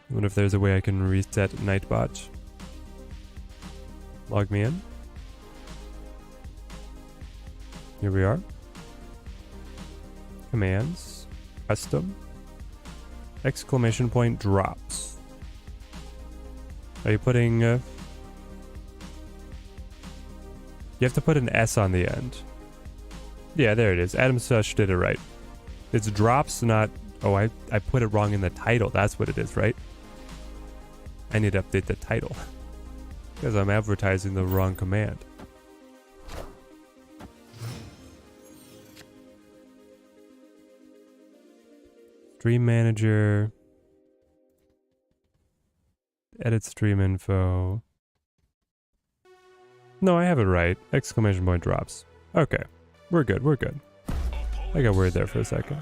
I wonder if there's a way I can reset Nightbot. Log me in. Here we are. Commands. Custom. Exclamation point drops. Are you putting... you have to put an S on the end. Yeah, there it is. Adam Sush did it right. It's drops, not... Oh, I put it wrong in the title. That's what it is, right? I need to update the title. Because I'm advertising the wrong command. Stream manager. Edit stream info. No, I have it right. Exclamation point drops. Okay. We're good, we're good. I got worried there for a second.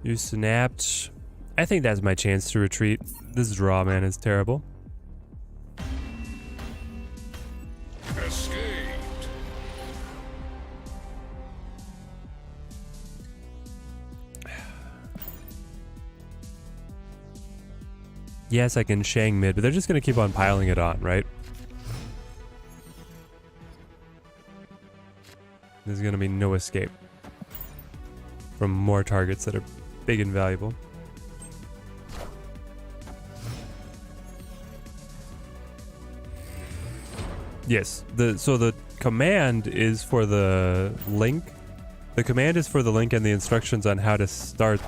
You snapped. I think that's my chance to retreat. This draw, man, is terrible. Escaped. Yes, I can Shang mid, but they're just going to keep on piling it on, right? There's going to be no escape from more targets that are big and valuable. Yes, so the command is for the link. The command is for the link and the instructions on how to start,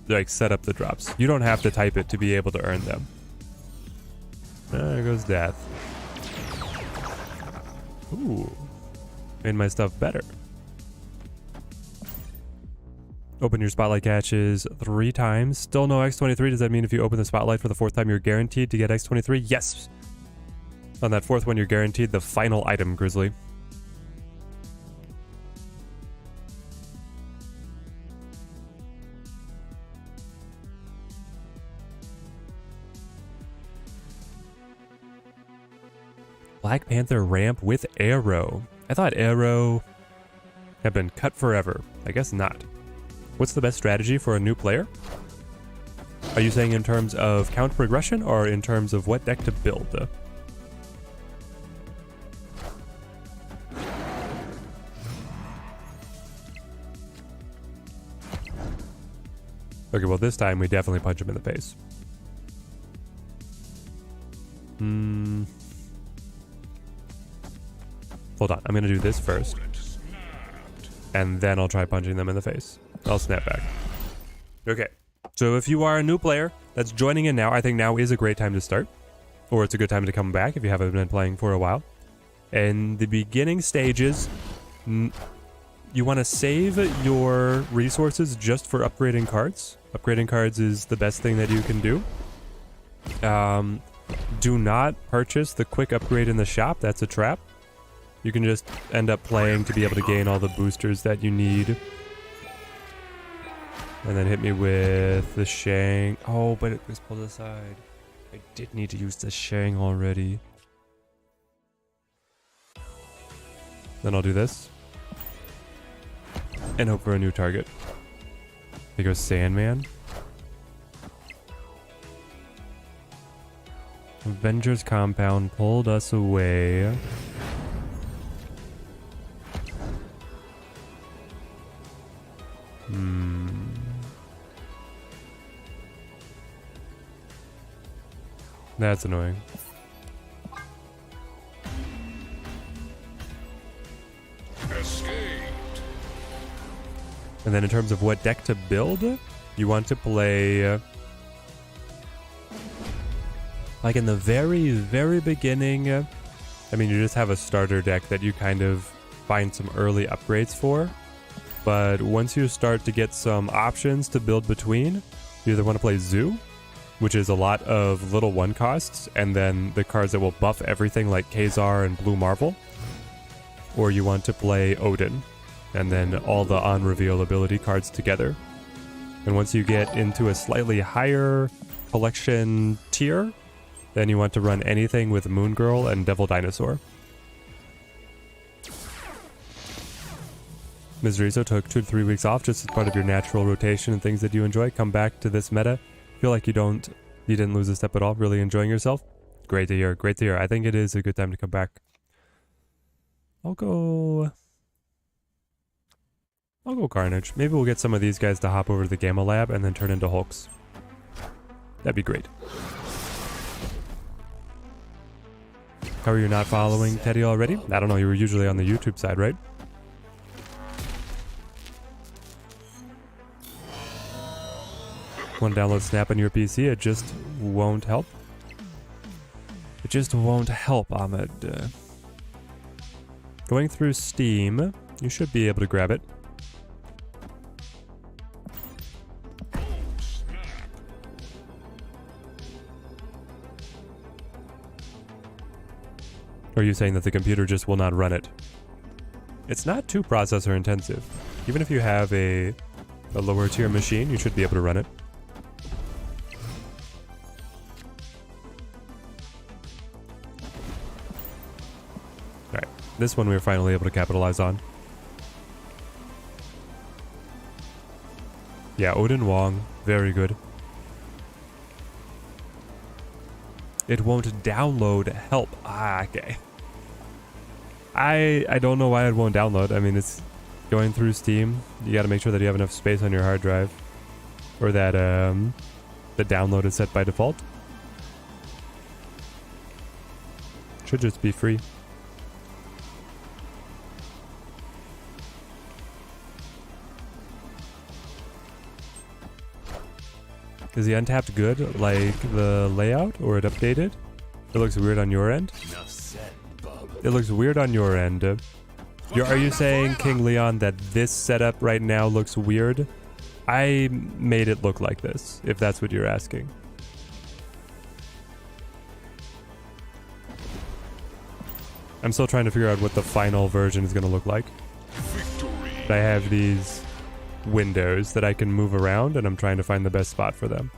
like, set up the drops. You don't have to type it to be able to earn them. There goes death. Ooh, made my stuff better. Open your spotlight catches 3 times. Still no X23. Does that mean if you open the spotlight for the 4th time, you're guaranteed to get X23? Yes. On that 4th one, you're guaranteed the final item, Grizzly. Black Panther ramp with arrow. I thought arrow had been cut forever. I guess not. What's the best strategy for a new player? Are you saying in terms of count progression or in terms of what deck to build? Okay, well this time we definitely punch him in the face. Hold on, I'm gonna do this first. And then I'll try punching them in the face. I'll snap back. Okay, so if you are a new player that's joining in now, I think now is a great time to start. Or it's a good time to come back if you haven't been playing for a while. In the beginning stages, you want to save your resources just for upgrading cards. Upgrading cards is the best thing that you can do. Do not purchase the quick upgrade in the shop. That's a trap. You can just end up playing to be able to gain all the boosters that you need. And then hit me with the Shang. Oh, but it was pulled aside. I did need to use the Shang already. Then I'll do this. And hope for a new target. There goes Sandman. Avengers Compound pulled us away. That's annoying. Escaped. And then in terms of what deck to build, you want to play like in the very, very beginning. I mean, you just have a starter deck that you kind of find some early upgrades for. But once you start to get some options to build between, you either want to play Zoo, which is a lot of little 1 costs, and then the cards that will buff everything like Kazar and Blue Marvel, or you want to play Odin, and then all the on-reveal ability cards together. And once you get into a slightly higher collection tier, then you want to run anything with Moon Girl and Devil Dinosaur. Ms. Rizzo took 2 to 3 weeks off just as part of your natural rotation and things that you enjoy. Come back to this meta. Feel like you didn't lose a step at all. Really enjoying yourself. Great to hear. Great to hear. I think it is a good time to come back. I'll go Carnage. Maybe we'll get some of these guys to hop over to the Gamma Lab and then turn into Hulks. That'd be great. How are you not following Teddy already? I don't know. You were usually on the YouTube side, right? Want to download Snap on your PC? It just won't help. It just won't help, Ahmed. Going through Steam, you should be able to grab it. Or are you saying that the computer just will not run it? It's not too processor intensive. Even if you have a lower tier machine, you should be able to run it. Alright, this one we were finally able to capitalize on. Yeah, Odin Wong, very good. It won't download help. Ah, okay. I don't know why it won't download. I mean, it's going through Steam. You got to make sure that you have enough space on your hard drive, or that the download is set by default. Should just be free. Is the untapped good, like the layout, or it updated? It looks weird on your end. Enough said, bub. It looks weird on your end. Are you saying, King Leon, that this setup right now looks weird? I made it look like this, if that's what you're asking. I'm still trying to figure out what the final version is going to look like. Victory. I have these windows that I can move around, and I'm trying to find the best spot for them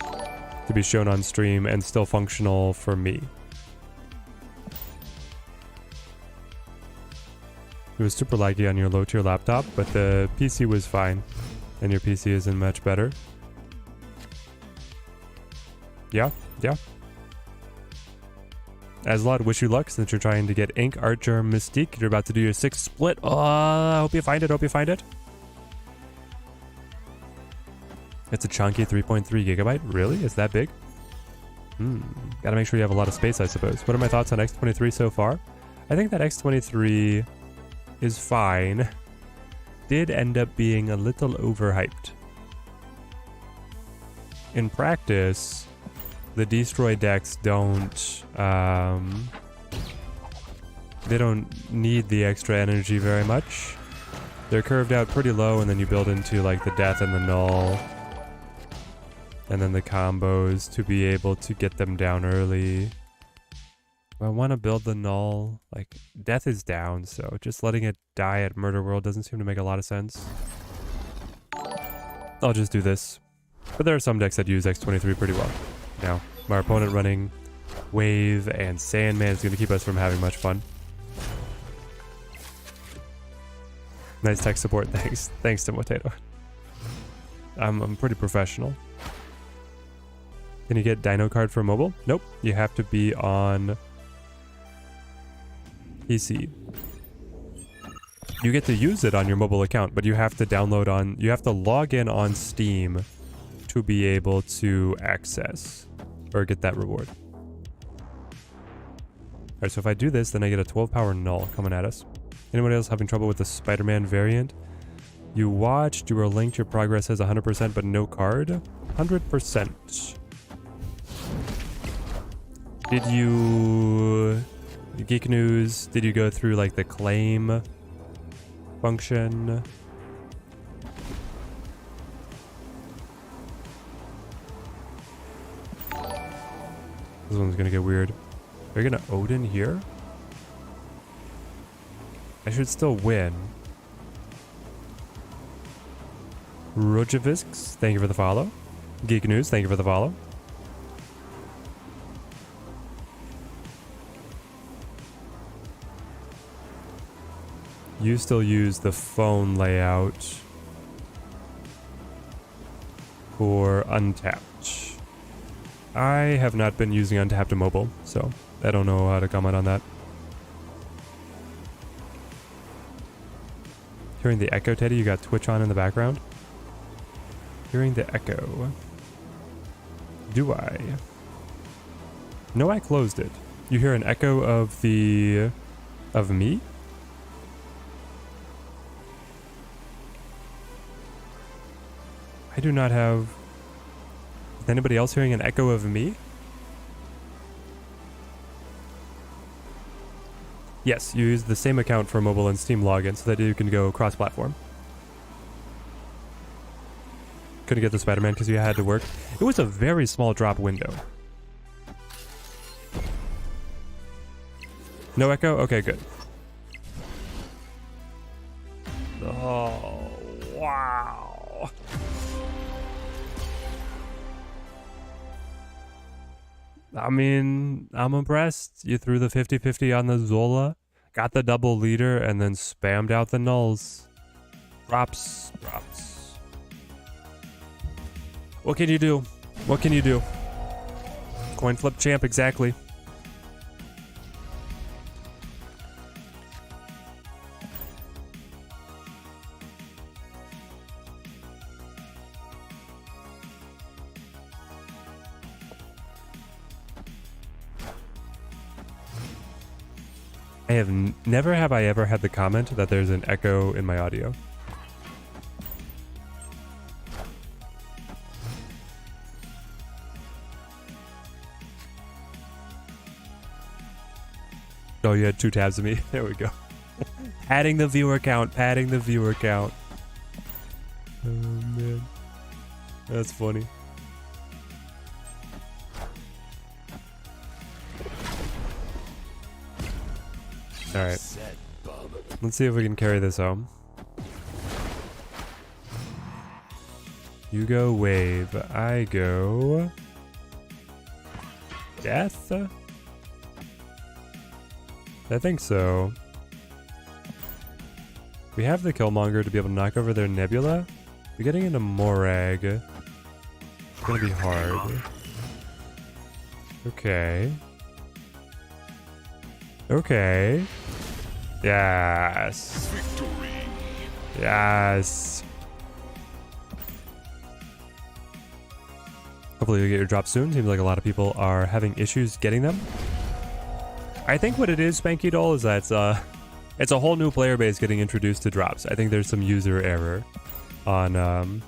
to be shown on stream and still functional for me. It was super laggy on your low tier laptop, but the PC was fine, and your PC isn't much better. Yeah. Aslot, wish you luck since you're trying to get Ink, Archer, Mystique. You're about to do your 6th split. Oh, I hope you find it. It's a chunky 3.3 gigabyte. Really? Is that big? Gotta make sure you have a lot of space, I suppose. What are my thoughts on X23 so far? I think that X23 is fine. Did end up being a little overhyped. In practice, the Destroy decks don't they don't need the extra energy very much. They're curved out pretty low, and then you build into like the death and the null, and then the combos to be able to get them down early. I want to build the null. Like, death is down, so just letting it die at Murder World doesn't seem to make a lot of sense. I'll just do this. But there are some decks that use X23 pretty well. Now, my opponent running Wave and Sandman is going to keep us from having much fun. Nice tech support, thanks. Thanks, Timotato. I'm pretty professional. Can you get Dino card for mobile? Nope. You have to be on PC. You get to use it on your mobile account, but you have to download on... You have to log in on Steam to be able to access or get that reward. Alright, so if I do this, then I get a 12 power null coming at us. Anyone else having trouble with the Spider-Man variant? You watched, you were linked, your progress says 100% but no card? 100%. Did you... Geek News, did you go through like the claim function? This one's gonna get weird. Are you gonna Odin here? I should still win. Rojovisks, thank you for the follow. Geek News, thank you for the follow. You still use the phone layout for Untapped. I have not been using Untapped to mobile, so I don't know how to comment on that. Hearing the echo, Teddy? You got Twitch on in the background? Hearing the echo. Do I? No, I closed it. You hear an echo of the... of me? I do not have... Is anybody else hearing an echo of me? Yes, you use the same account for mobile and Steam login so that you can go cross-platform. Couldn't get the Spider-Man because you had to work. It was a very small drop window. No echo? Okay, good. Oh, wow. I mean, I'm impressed. You threw the 50-50 on the Zola, got the double leader, and then spammed out the nulls. Props. What can you do? What can you do? Coin flip champ, exactly. I have never have I ever had the comment that there's an echo in my audio. Oh, you had 2 tabs of me. There we go. Padding the viewer count. Padding the viewer count. Oh, man. That's funny. Alright. Let's see if we can carry this home. You go wave. I go... death? I think so. We have the Killmonger to be able to knock over their Nebula. We're getting into Morag. It's gonna be hard. Okay. Okay. Yes. Victory. Yes. Hopefully you'll get your drop soon. Seems like a lot of people are having issues getting them. I think what it is, Spanky Doll, is that it's a whole new player base getting introduced to drops. I think there's some user error on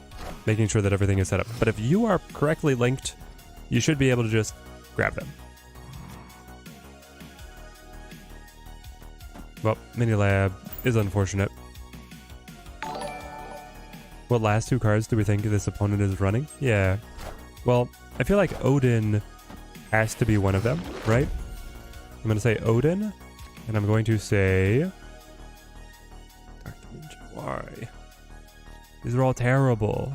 making sure that everything is set up. But if you are correctly linked, you should be able to just grab them. Well, Mini Lab is unfortunate. What last 2 cards do we think this opponent is running? Yeah. Well, I feel like Odin has to be one of them, right? I'm going to say Odin, and I'm going to say... Dark Dimension. Why? These are all terrible.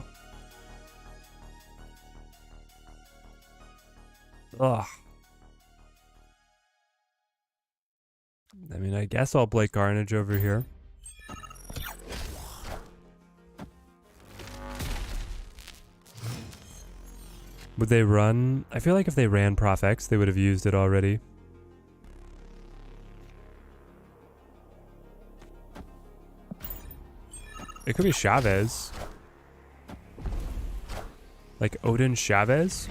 Ugh. I mean, I guess I'll play Carnage over here. Would they run? I feel like if they ran Prof X, they would have used it already. It could be Chavez. Like Odin Chavez.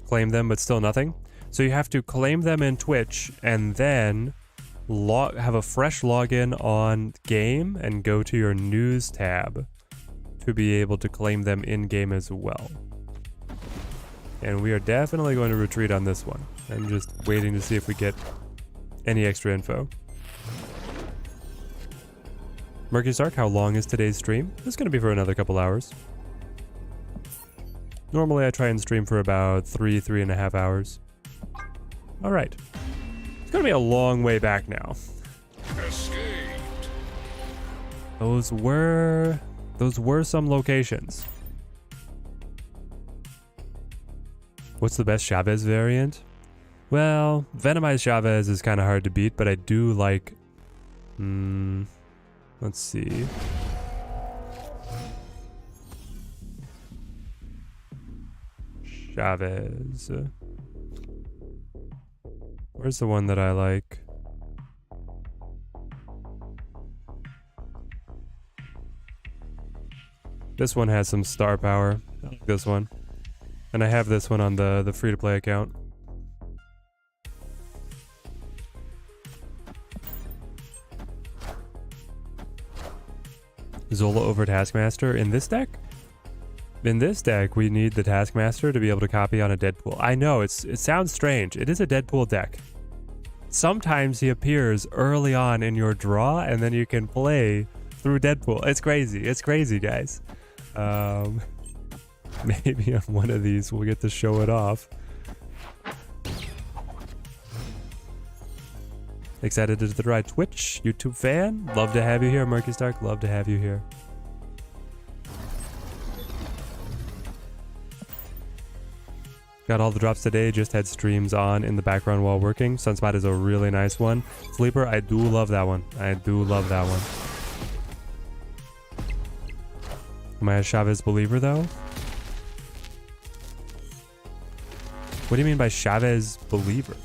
Claim them, but still nothing. So you have to claim them in Twitch and then have a fresh login on game and go to your news tab to be able to claim them in game as well. And we are definitely going to retreat on this one. I'm just waiting to see if we get any extra info. Murky Stark, how long is today's stream? It's going to be for another couple hours. Normally I try and stream for about 3.5 hours. Alright. It's going to be a long way back now. Escaped. Those were some locations. What's the best Chavez variant? Well, Venomized Chavez is kind of hard to beat, but I do like... let's see. Chavez. Where's the one that I like? This one has some star power. I like this one. And I have this one on the free-to-play account. Zola over Taskmaster in this deck? In this deck, we need the Taskmaster to be able to copy on a Deadpool. I know, it sounds strange. It is a Deadpool deck. Sometimes he appears early on in your draw, and then you can play through Deadpool. It's crazy. It's crazy, guys. Maybe on one of these we'll get to show it off. Excited to try Twitch, YouTube fan. Love to have you here, Murky Stark. Love to have you here. Got all the drops today, just had streams on in the background while working. Sunspot is a really nice one. Sleeper, I do love that one. I do love that one. Am I a Chavez believer though? What do you mean by Chavez believer?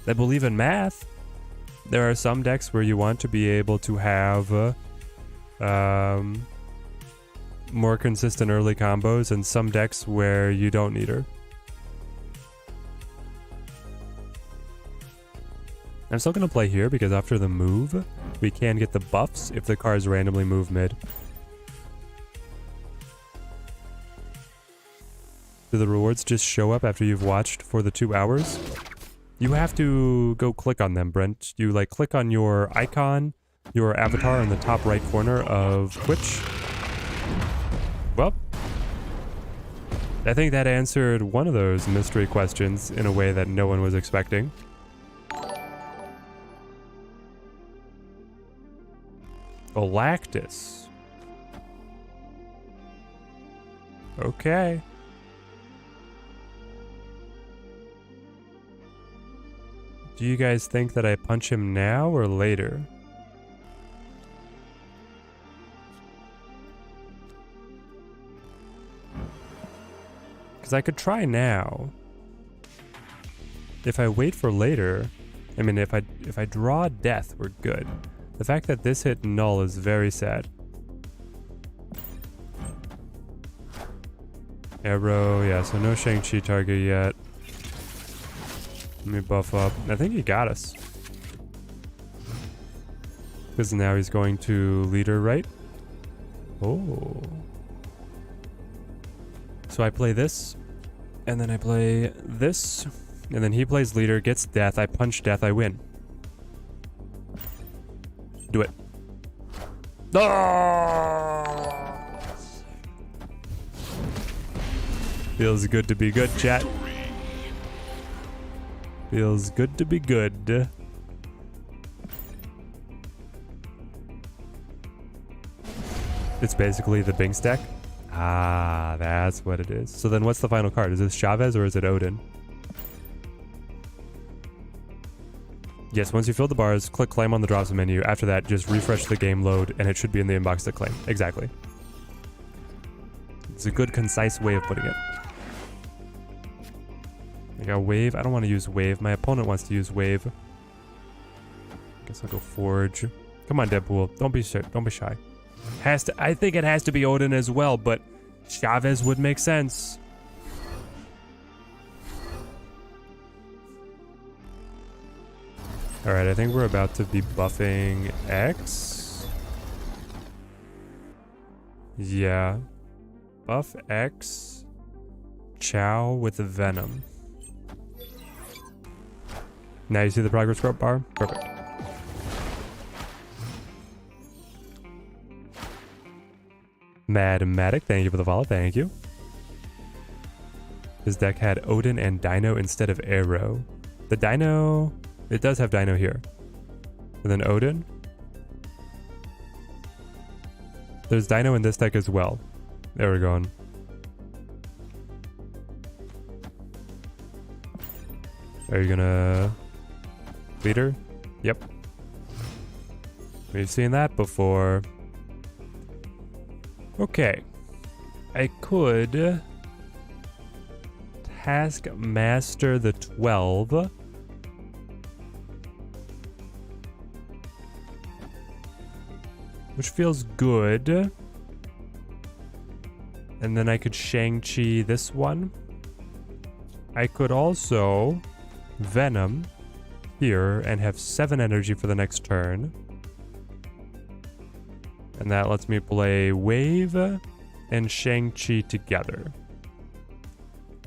They believe in math. There are some decks where you want to be able to have more consistent early combos, and some decks where you don't need her. I'm still going to play here because after the move, we can get the buffs if the cards randomly move mid. Do the rewards just show up after you've watched for the 2 hours? You have to go click on them, Brent. You like click on your icon, your avatar in the top right corner of Twitch. Well, I think that answered one of those mystery questions in a way that no one was expecting. Galactus. Okay. Do you guys think that I punch him now or later? Because I could try now. If I wait for later, I mean, if I draw death, we're good. The fact that this hit null is very sad. Arrow, yeah, so no Shang-Chi target yet. Let me buff up. I think he got us. Because now he's going to leader, right? Oh. So I play this, and then I play this, and then he plays leader, gets death, I punch death, I win. Do it. Oh! Feels good to be good, chat. Feels good to be good. It's basically the Binks deck. Ah, that's what it is. So then what's the final card? Is this Chavez or is it Odin? Yes, once you fill the bars, click claim on the drops menu. After that, just refresh the game load and it should be in the inbox to claim. Exactly. It's a good, concise way of putting it. I got wave. I don't want to use wave. My opponent wants to use wave. Guess I'll go forge. Come on, Deadpool. Don't be shy. Don't be shy. I think it has to be Odin as well, but Chavez would make sense. Alright, I think we're about to be buffing X. Yeah. Buff X. Chow with Venom. Now you see the progress bar? Perfect. Mathematic, thank you for the follow, thank you. This deck had Odin and Dino instead of Arrow. The Dino, it does have Dino here. And then Odin. There's Dino in this deck as well. There we're going. Are you gonna... leader? Yep. We've seen that before. Okay. I could... Taskmaster the 12. Which feels good. And then I could Shang-Chi this one. I could also Venom here and have 7 energy for the next turn. And that lets me play Wave and Shang-Chi together.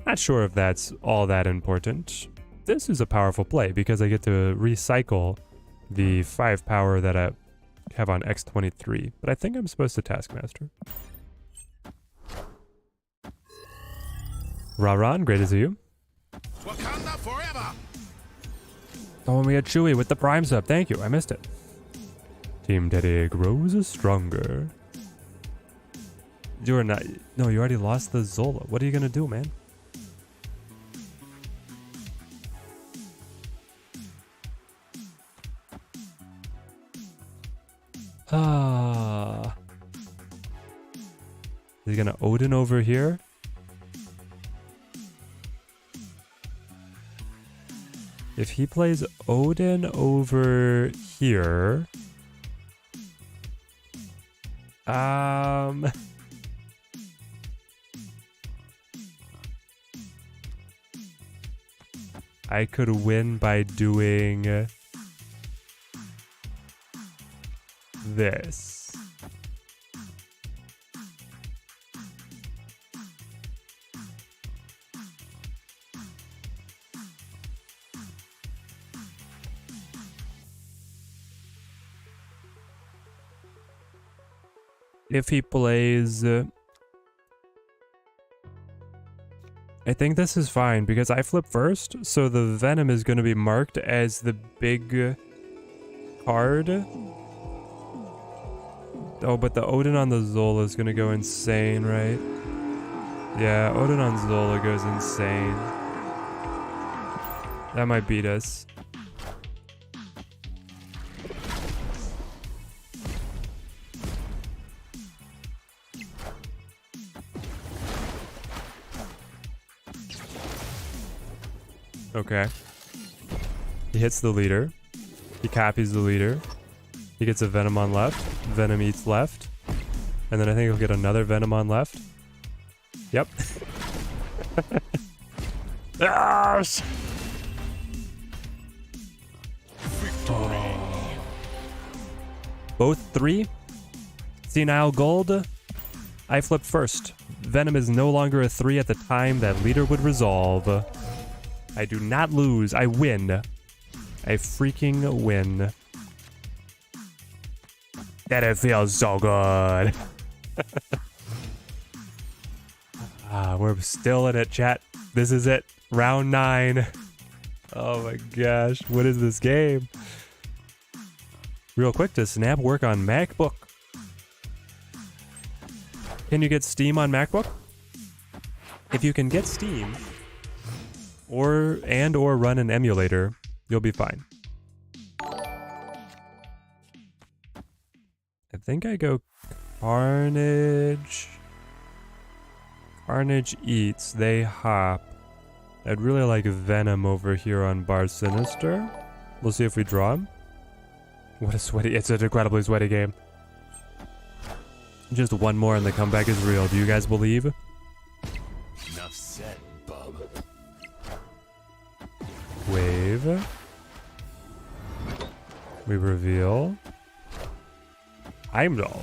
Not sure if that's all that important. This is a powerful play because I get to recycle the 5 power that I have on X23. But I think I'm supposed to Taskmaster. Raran, great to see you. Wakanda forever. Oh, and we had Chewie with the Prime sub. Thank you. I missed it. Team Teddy grows stronger. You're not... No, you already lost the Zola. What are you going to do, man? Ah. Is he going to Odin over here? If he plays Odin over here... I could win by doing this. If he plays... I think this is fine because I flip first, so the Venom is going to be marked as the big card. Oh, but the Odin on the Zola is going to go insane, right? Yeah, Odin on Zola goes insane. That might beat us. Okay. He hits the leader. He copies the leader. He gets a Venom on left. Venom eats left. And then I think he'll get another Venom on left. Yep. Oh. Both 3. Senile Gold. I flipped first. Venom is no longer a 3 at the time that leader would resolve. I do not lose. I win. I freaking win. That it feels so good. We're still in it, chat. This is it. Round 9. Oh my gosh. What is this game? Real quick, does Snap work on MacBook? Can you get Steam on MacBook? If you can get Steam... or run an emulator, you'll be fine. I think I go Carnage. Carnage eats, they hop. I'd really like Venom over here on Bar Sinister. We'll see if we draw him. What a sweaty, it's an incredibly sweaty game. Just one more and the comeback is real. Do you guys believe? Enough said, bub. Wave. We reveal. Heimdall.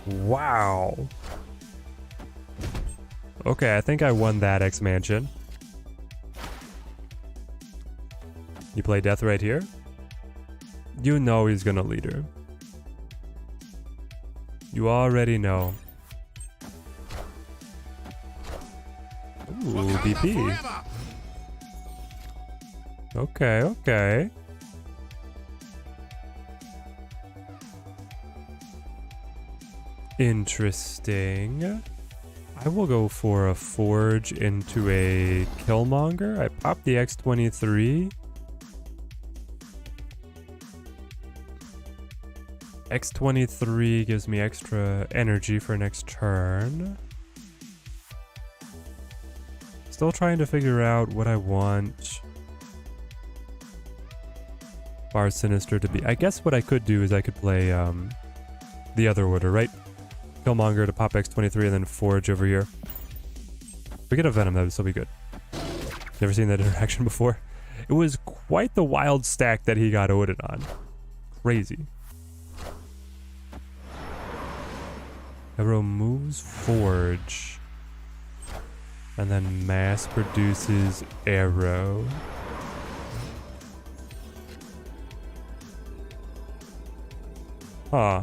Wow. Okay, I think I won that X-Mansion. You play Death right here? You know he's gonna lead her. You already know. Ooh, BP. Okay, okay. Interesting. I will go for a Forge into a Killmonger. I pop the X-23. X-23 gives me extra energy for next turn. Still trying to figure out what I want Bar Sinister to be. I guess what I could do is I could play the other order, right? Killmonger to pop X-23 and then Forge over here. If we get a Venom, that would still be good. Never seen that interaction before. It was quite the wild stack that he got Odin on. Crazy. Arrow moves Forge. And then mass produces Arrow. Huh.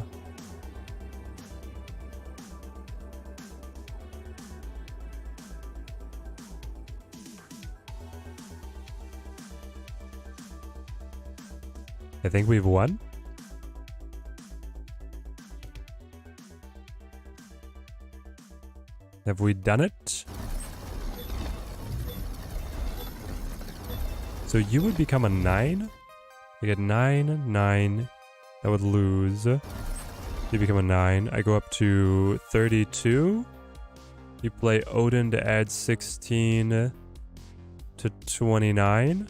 I think we've won. Have we done it? So you would become a 9? I get 9, 9. That would lose. You become a 9. I go up to 32. You play Odin to add 16. to 29.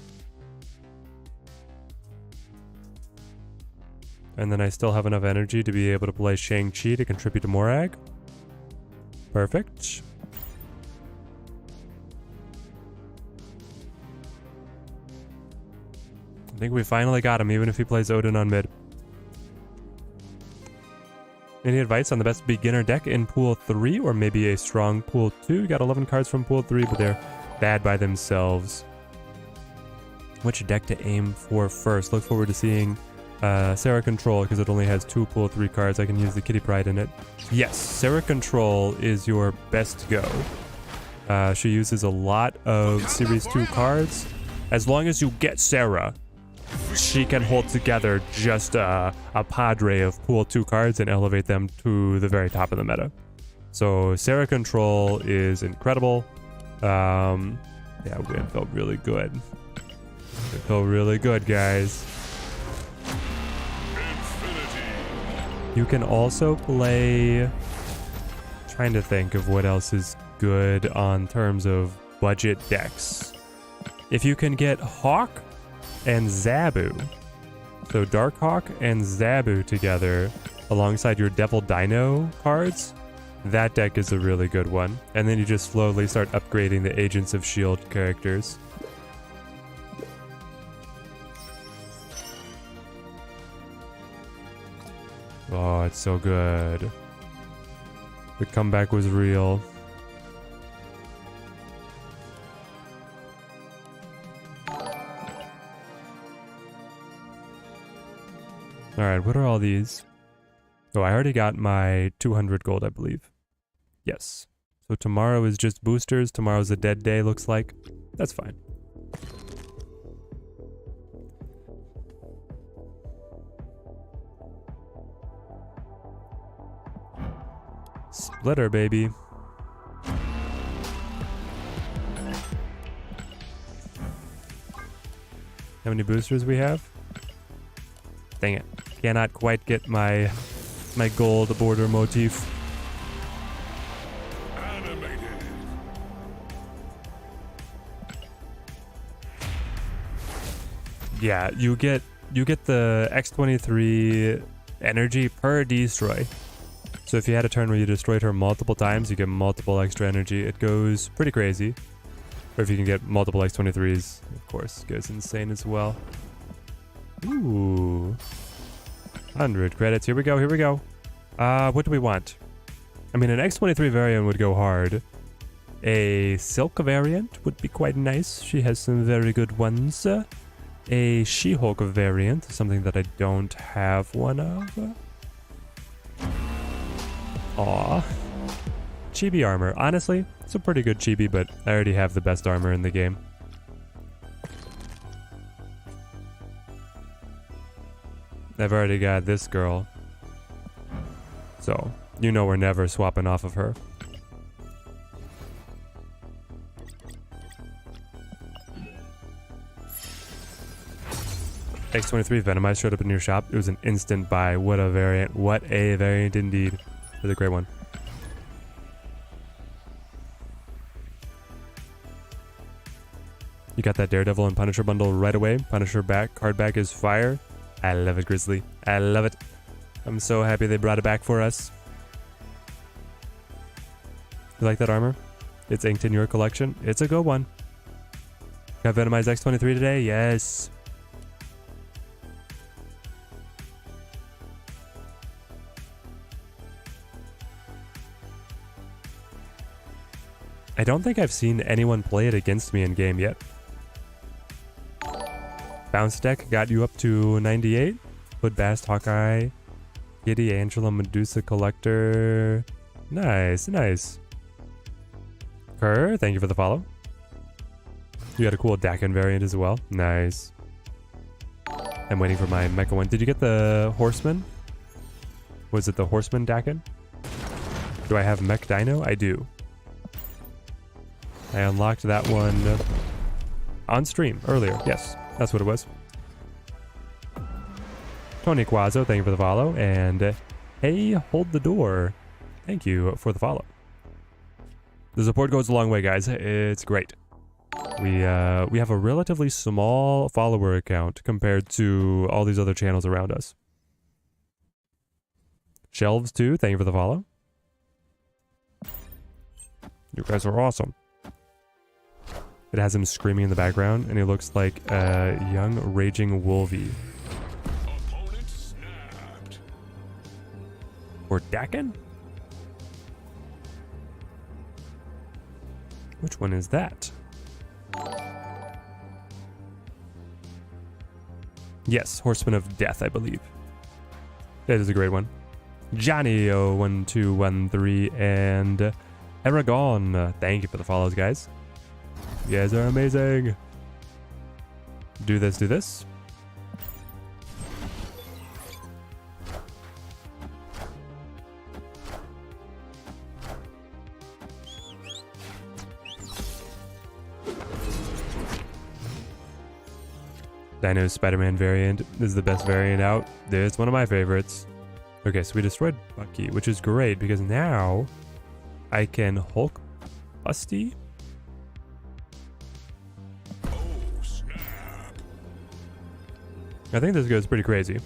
And then I still have enough energy to be able to play Shang-Chi to contribute to more ag. Perfect. I think we finally got him, even if he plays Odin on mid. Any advice on the best beginner deck in Pool 3 or maybe a strong Pool 2? You got 11 cards from Pool 3, but they're bad by themselves. Which deck to aim for first? Look forward to seeing Sarah Control because it only has 2 Pool 3 cards. I can use the Kitty Pryde in it. Yes, Sarah Control is your best go. She uses a lot of Series 2 cards. As long as you get Sarah, she can hold together just a padre of Pool 2 cards and elevate them to the very top of the meta. So Sarah Control is incredible. Yeah, it felt really good. It felt really good, guys. You can also play... Trying to think of what else is good on terms of budget decks. If you can get Hawk and Zabu, so Darkhawk and Zabu together alongside your Devil Dino cards, that deck is a really good one. And then you just slowly start upgrading the Agents of S.H.I.E.L.D. characters. Oh, it's so good. The comeback was real. Alright, what are all these? Oh, I already got my 200 gold, I believe. Yes. So tomorrow is just boosters. Tomorrow's a dead day, looks like. That's fine. Splitter, baby. How many boosters we have? Dang it. Cannot quite get my gold border motif. Animated. Yeah, you get the X23 energy per destroy. So if you had a turn where you destroyed her multiple times, you get multiple extra energy. It goes pretty crazy. Or if you can get multiple X23s, of course, it goes insane as well. Ooh. 100 credits. Here we go, here we go. What do we want? I mean, an X23 variant would go hard. A Silk variant would be quite nice. She has some very good ones. A She-Hulk variant, something that I don't have one of. Aw. Chibi armor. Honestly, it's a pretty good chibi, but I already have the best armor in the game. I've already got this girl. So, you know we're never swapping off of her. X23 Venomized showed up in your shop. It was an instant buy. What a variant. What a variant indeed. It's a great one. You got that Daredevil and Punisher bundle right away. Punisher back. Card back is fire. I love it, Grizzly. I love it. I'm so happy they brought it back for us. You like that armor? It's inked in your collection. It's a good one. Got Venomized X23 today? Yes. I don't think I've seen anyone play it against me in game yet. Bounce deck got you up to 98. Hood Bast, Hawkeye, Kitty, Angela, Medusa, Collector. Nice, nice. Kerr, thank you for the follow. You got a cool Dakin variant as well. Nice. I'm waiting for my mecha one. Did you get the Horseman? Was it the Horseman Dakin? Do I have Mech Dino? I do. I unlocked that one on stream earlier. Yes, that's what it was. Tony Quazzo, thank you for the follow. And hey, hold the door. Thank you for the follow. The support goes a long way, guys. It's great. We have a relatively small follower account compared to all these other channels around us. Shelves too, thank you for the follow. You guys are awesome. It has him screaming in the background, and he looks like a young raging wolvie. Opponent snapped. Or Dakin? Which one is that? Yes, Horseman of Death, I believe. That is a great one. Johnny 01213 and Aragon. Thank you for the follows, guys. You guys are amazing. Do this, do this. Dino Spider-Man variant is the best variant out. It's one of my favorites. Okay, so we destroyed Bucky, which is great because now I can Hulk Busty. Oh, snap. I think this goes pretty crazy.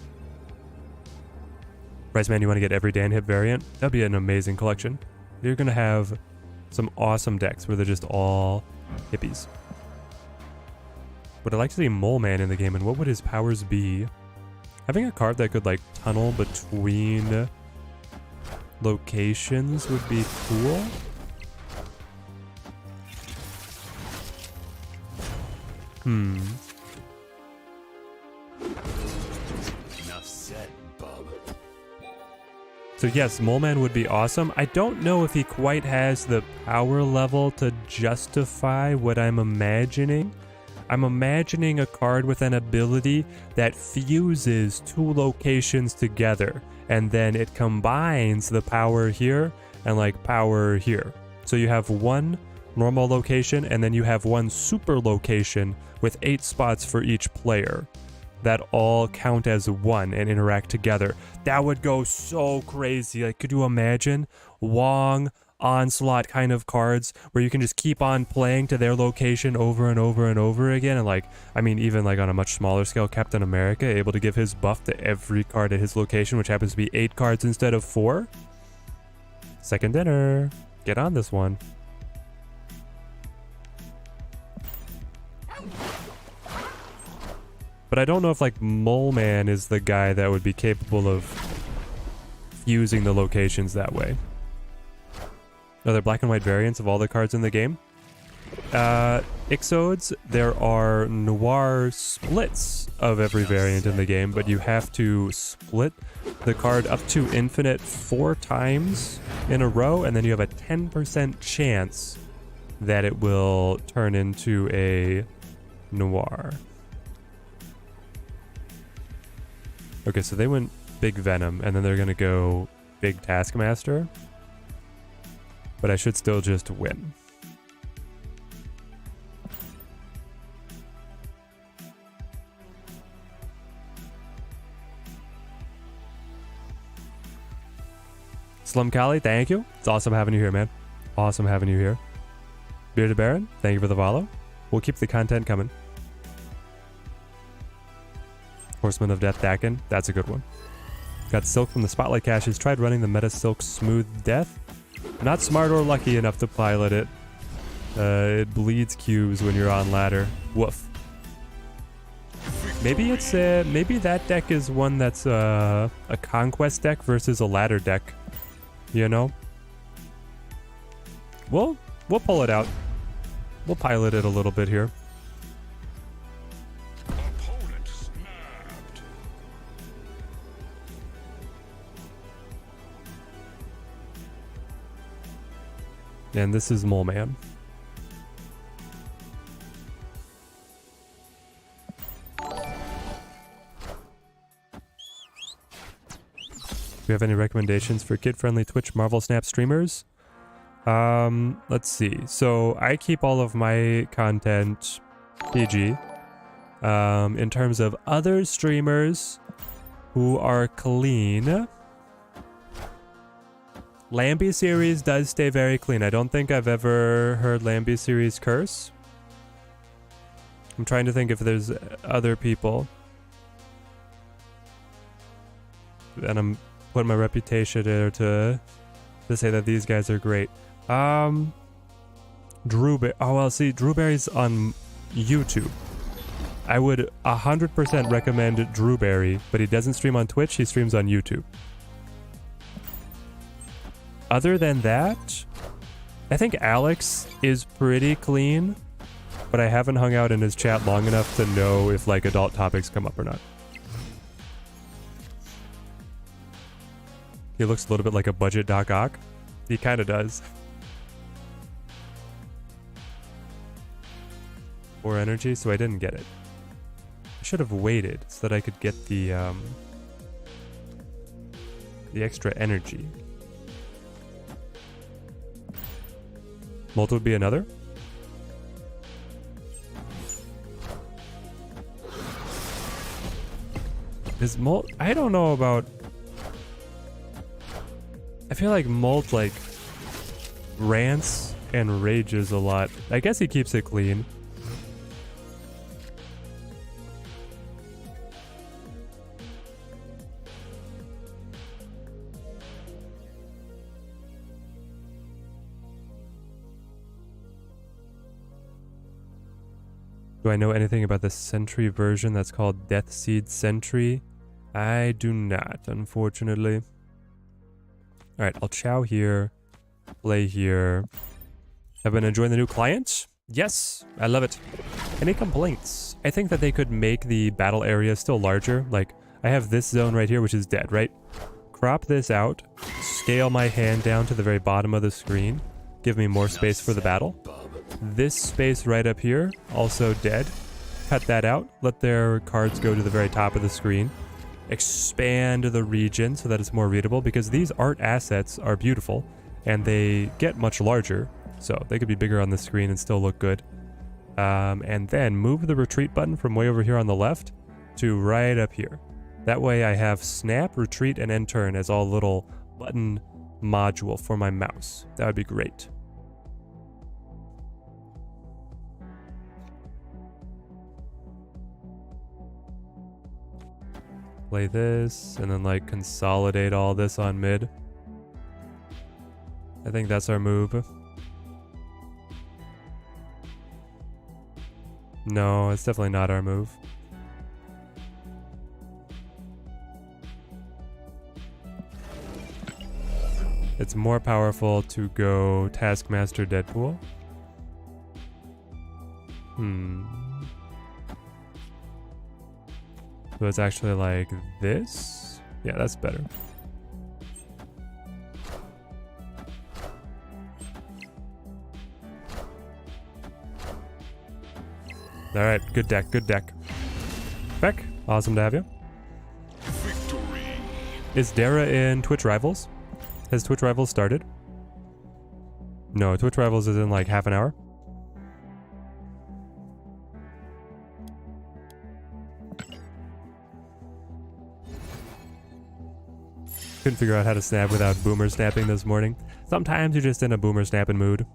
Rice Man, you want to get every Dan Hip variant? That'd be an amazing collection. You're going to have some awesome decks where they're just all hippies. Would I like to see Mole Man in the game, and what would his powers be? Having a card that could like tunnel between locations would be cool. Enough said, bub. So yes, Mole Man would be awesome. I don't know if he quite has the power level to justify what I'm imagining. I'm imagining a card with an ability that fuses two locations together, and then it combines the power here and like power here. So you have one normal location, and then you have one super location with 8 spots for each player that all count as one and interact together. That would go so crazy. Like, could you imagine Wong Onslaught kind of cards where you can just keep on playing to their location over and over and over again? And like, I mean, even like on a much smaller scale, Captain America able to give his buff to every card at his location, which happens to be 8 cards instead of 4. Second dinner. Get on this one. But I don't know if like Mole Man is the guy that would be capable of fusing the locations that way. Are there black and white variants of all the cards in the game? Ixodes, there are noir splits of every variant in the game, but you have to split the card up to infinite 4 times in a row, and then you have a 10% chance that it will turn into a noir. Okay, so they went Big Venom, and then they're gonna go Big Taskmaster. But I should still just win. Slum Kali, thank you. It's awesome having you here, man. Awesome having you here. Bearded Baron, thank you for the follow. We'll keep the content coming. Horseman of Death Dakin, that's a good one. Got Silk from the Spotlight Caches. Tried running the Meta Silk Smooth Death. Not smart or lucky enough to pilot it. It bleeds cubes when you're on ladder. Woof. Maybe it's maybe that deck is one that's a Conquest deck versus a ladder deck. You know? We'll pull it out. We'll pilot it a little bit here. Opponent snapped. And this is Mole Man. Do you have any recommendations for kid-friendly Twitch Marvel Snap streamers? Let's see. So I keep all of my content PG. In terms of other streamers who are clean, Lambie series does stay very clean. I don't think I've ever heard Lambie series curse. I'm trying to think if there's other people. And I'm putting my reputation there to say that these guys are great. Drewberry. Oh, well, see, Drewberry's on YouTube. I would 100% recommend Drewberry, but he doesn't stream on Twitch, he streams on YouTube. Other than that, I think Alex is pretty clean, but I haven't hung out in his chat long enough to know if, like, adult topics come up or not. He looks a little bit like a budget Doc Ock. He kind of does. 4 energy, so I didn't get it. I should have waited so that I could get the extra energy. Molt would be another. Is Molt... I don't know about... I feel like Molt, like, rants and rages a lot. I guess he keeps it clean. Do I know anything about the Sentry version that's called Death Seed Sentry? I do not, unfortunately. Alright, I'll chow here, play here. Have been enjoying the new client? Yes, I love it. Any complaints? I think that they could make the battle area still larger. Like, I have this zone right here, which is dead, right? Crop this out, scale my hand down to the very bottom of the screen, give me more space for the battle. This space right up here, also dead. Cut that out, let their cards go to the very top of the screen. Expand the region so that it's more readable, because these art assets are beautiful and they get much larger, so they could be bigger on the screen and still look good. And then move the retreat button from way over here on the left to right up here. That way I have snap, retreat, and end turn as all little button module for my mouse. That would be great. Play this, and then, like, consolidate all this on mid. I think that's our move. No, it's definitely not our move. It's more powerful to go Taskmaster Deadpool. So it's actually like this? Yeah, that's better. Alright, good deck, good deck. Beck, awesome to have you. Victory. Is Dara in Twitch Rivals? Has Twitch Rivals started? No, Twitch Rivals is in like half an hour. Couldn't figure out how to snap without boomer snapping this morning. Sometimes you're just in a boomer snapping mood.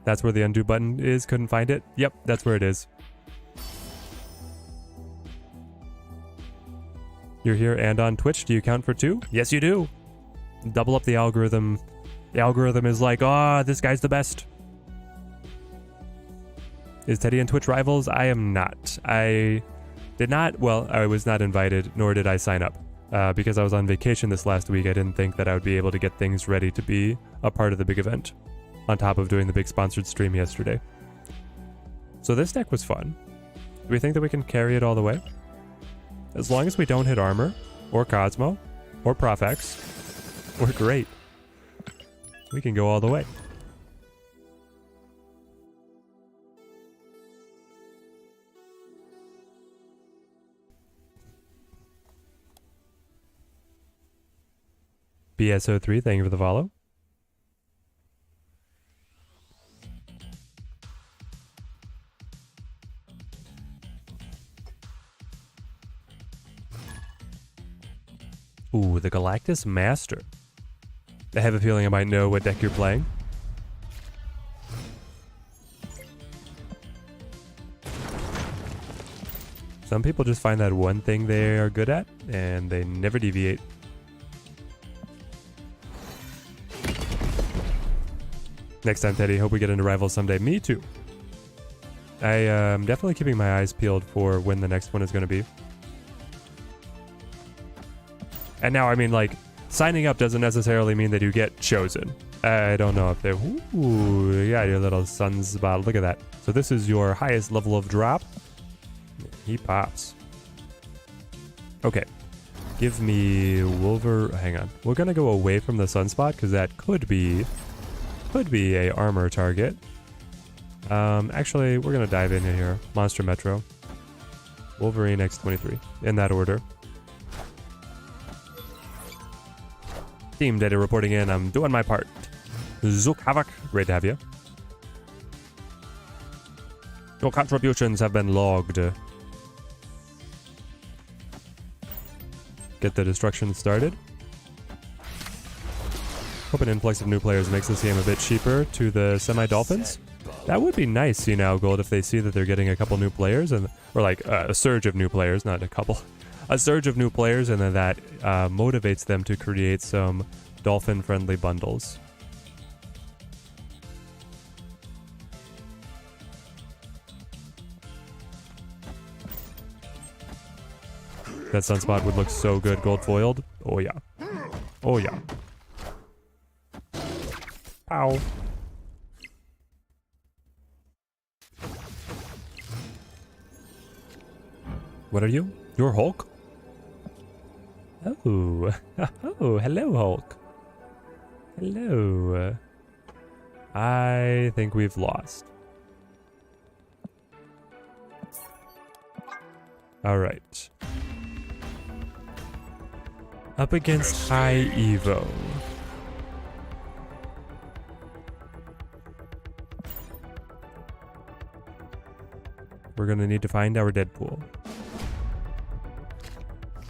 That's where the undo button is. Couldn't find it. Yep, that's where it is. You're here and on Twitch. Do you count for 2? Yes, you do. Double up the algorithm. The algorithm is like, oh, this guy's the best. Is Teddy in Twitch Rivals? I am not. I did not, well, I was not invited, nor did I sign up. Because I was on vacation this last week, I didn't think that I would be able to get things ready to be a part of the big event, on top of doing the big sponsored stream yesterday. So this deck was fun. Do we think that we can carry it all the way? As long as we don't hit armor, or Cosmo, or Profex, we're great. We can go all the way. BSO3, thank you for the follow. Ooh, the Galactus Master. I have a feeling I might know what deck you're playing. Some people just find that one thing they are good at, and they never deviate. Next time, Teddy. Hope we get into Rivals someday. Me too. I am definitely keeping my eyes peeled for when the next one is going to be. And now, I mean, like, signing up doesn't necessarily mean that you get chosen. I don't know if they're... Ooh, yeah, your little sunspot. Look at that. So this is your highest level of drop. He pops. Okay. Give me Wolver... Hang on. We're going to go away from the sunspot because that could be a armor target. Actually, we're going to dive in here. Monster Metro. Wolverine X23. In that order. Team data reporting in. I'm doing my part. Zook Havoc. Great to have you. Your contributions have been logged. Get the destruction started. Hope an influx of new players makes this game a bit cheaper to the semi-dolphins. That would be nice, you know, Gold, if they see that they're getting a couple new players, or like a surge of new players, not a couple. A surge of new players, and then that motivates them to create some dolphin-friendly bundles. That sunspot would look so good gold foiled. Oh yeah. Oh yeah. Ow. What are you? You're Hulk? Oh. Oh, hello, Hulk. Hello. I think we've lost. Alright. Up against High Evo. We're gonna need to find our Deadpool.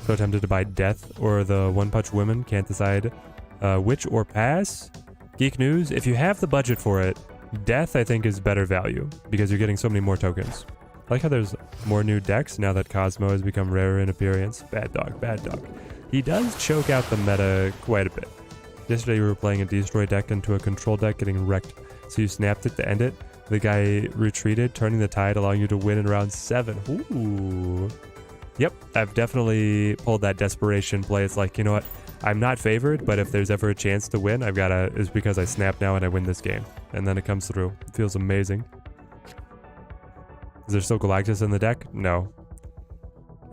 So tempted to buy Death or the One Punch Women. Can't decide which or pass. Geek News, if you have the budget for it, Death I think is better value because you're getting so many more tokens. I like how there's more new decks now that Cosmo has become rarer in appearance. Bad dog, bad dog. He does choke out the meta quite a bit. Yesterday you were playing a Destroy deck into a Control deck getting wrecked, so you snapped it to end it. The guy retreated, turning the tide, allowing you to win in round 7. Ooh. Yep, I've definitely pulled that desperation play. It's like, you know what? I'm not favored, but if there's ever a chance to win, it's because I snap now and I win this game. And then it comes through. It feels amazing. Is there still Galactus in the deck? No.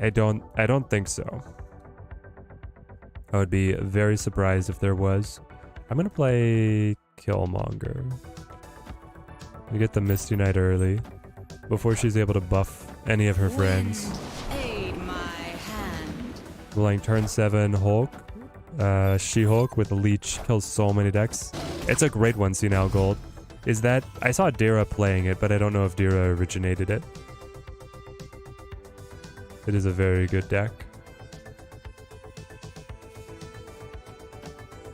I don't think so. I would be very surprised if there was. I'm gonna play Killmonger. We get the Misty Knight early, before she's able to buff any of her friends. Aid my hand. Playing turn 7 Hulk. She-Hulk with a leech kills so many decks. It's a great one, see now, Gold. Is that... I saw Dira playing it, but I don't know if Dira originated it. It is a very good deck.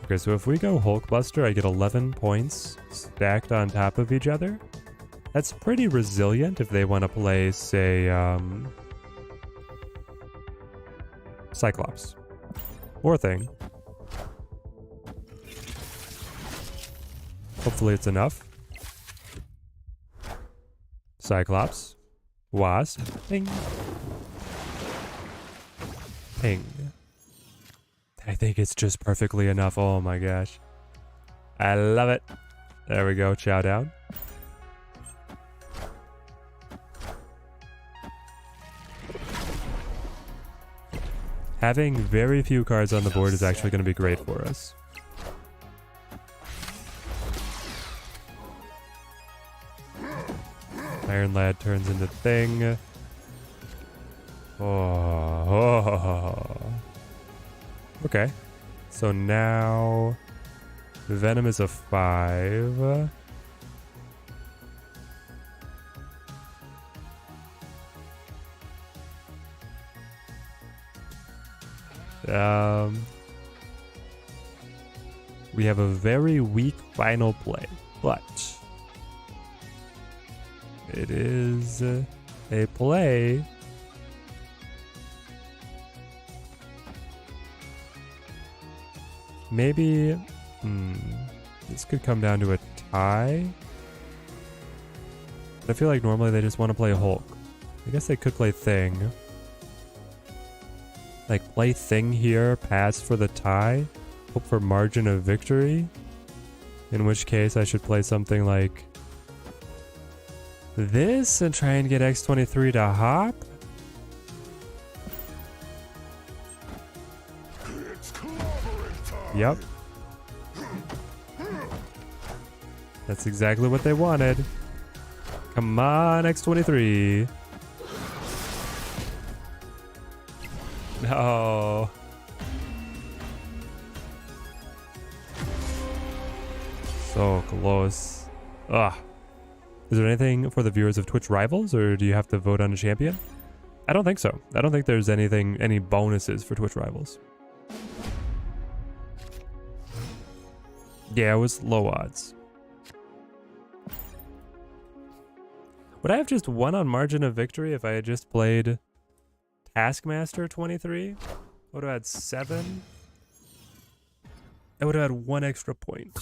Okay, so if we go Hulkbuster, I get 11 points stacked on top of each other. That's pretty resilient if they want to play, say, Cyclops. Or Thing. Hopefully it's enough. Cyclops. Wasp. Ping. Ping. I think it's just perfectly enough. Oh my gosh. I love it. There we go. Chow down. Having very few cards on the board is actually going to be great for us. Iron Lad turns into Thing. Oh. Okay. So now Venom is a 5. We have a very weak final play, but it is a play Maybe... this could come down to a tie. I feel like normally they just want to play Hulk. I guess they could play Thing. Like, play Thing here, pass for the tie, hope for margin of victory. In which case I should play something like this and try and get X23 to hop. Yep. That's exactly what they wanted. Come on, X23. No. So close. Ugh. Is there anything for the viewers of Twitch Rivals, or do you have to vote on a champion? I don't think so. I don't think there's any bonuses for Twitch Rivals. Yeah, it was low odds. Would I have just won on margin of victory if I had just played Taskmaster 23? I would have had 7. I would have had 1 extra point.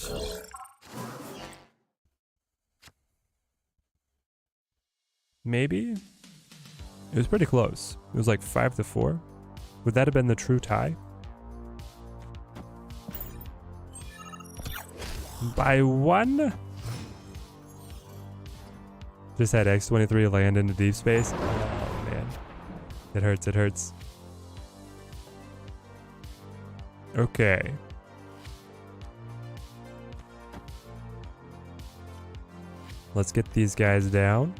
Maybe? It was pretty close. It was like 5-4. Would that have been the true tie? By 1? Just had X23 land into deep space. Oh man. It hurts, it hurts. Okay. Let's get these guys down.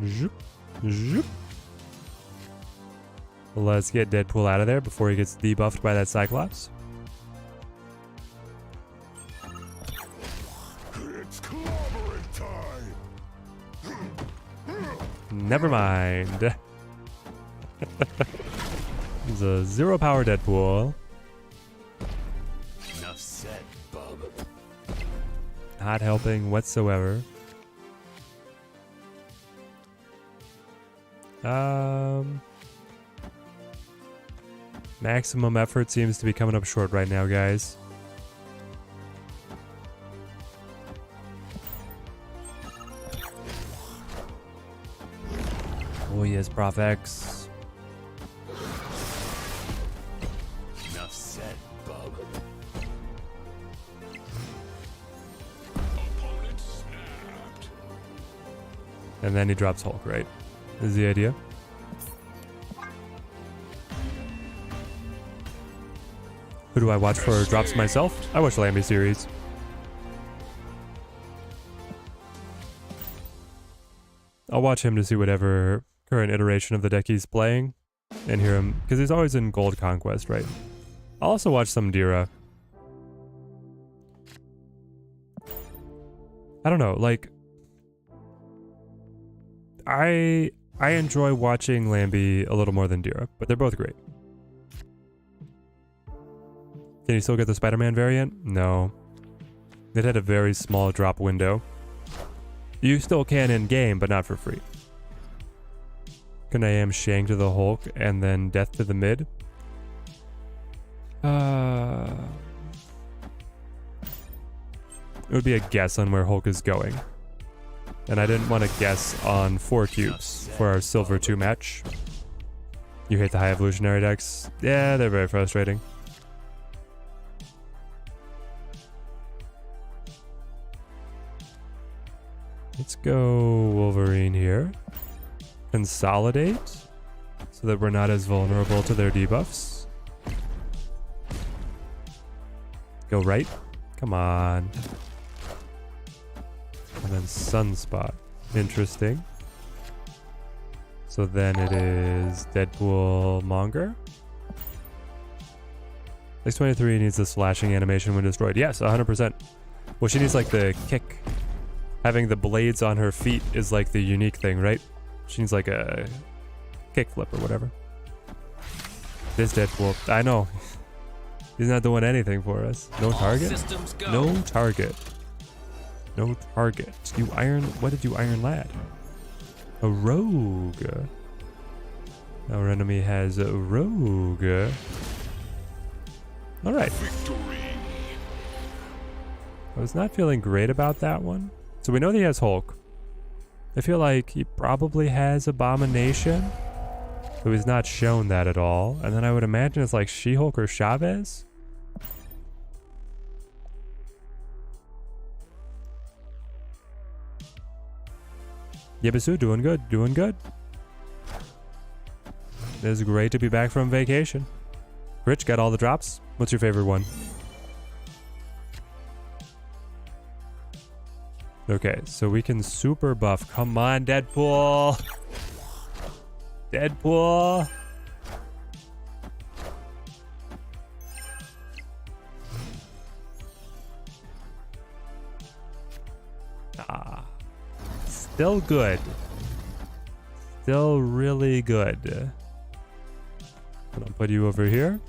Zoop, zoop. Let's get Deadpool out of there before he gets debuffed by that Cyclops. It's clobbering time. Never mind. He's a 0 power Deadpool. Enough said, bub. Not helping whatsoever. Maximum effort seems to be coming up short right now, guys. Oh yes, Prof X. Enough said, bub. Opponent snapped. And then he drops Hulk, right? Is the idea. Who do I watch for drops myself? I watch Lamby series. I'll watch him to see whatever current iteration of the deck he's playing and hear him, because he's always in Gold Conquest, right? I'll also watch some Dira. I don't know, like I enjoy watching Lamby a little more than Dira, but they're both great. Can you still get the Spider-Man variant? No. It had a very small drop window. You still can in-game, but not for free. Can I am Shang to the Hulk and then Death to the mid? It would be a guess on where Hulk is going. And I didn't want to guess on 4 cubes for our Silver 2 match. You hate the high evolutionary decks? Yeah, they're very frustrating. Let's go Wolverine here. Consolidate so that we're not as vulnerable to their debuffs. Go right. Come on. And then Sunspot. Interesting. So then it is Deadpool Monger. X23 needs the slashing animation when destroyed. Yes, 100%. Well, she needs like the kick. Having the blades on her feet is like the unique thing, right? She needs like a kickflip or whatever. This Deadpool, I know. He's not doing anything for us. No target? No target. No target. You iron, what did you Iron Lad? A rogue. Our enemy has a rogue. Alright. I was not feeling great about that one. So we know that he has Hulk. I feel like he probably has Abomination. But he's not shown that at all. And then I would imagine it's like She-Hulk or Chavez. Yebisu, doing good, doing good. It is great to be back from vacation. Rich, got all the drops? What's your favorite one? Okay, so we can super buff. Come on, Deadpool. Deadpool. Ah. Still good. Still really good. I'll put you over here.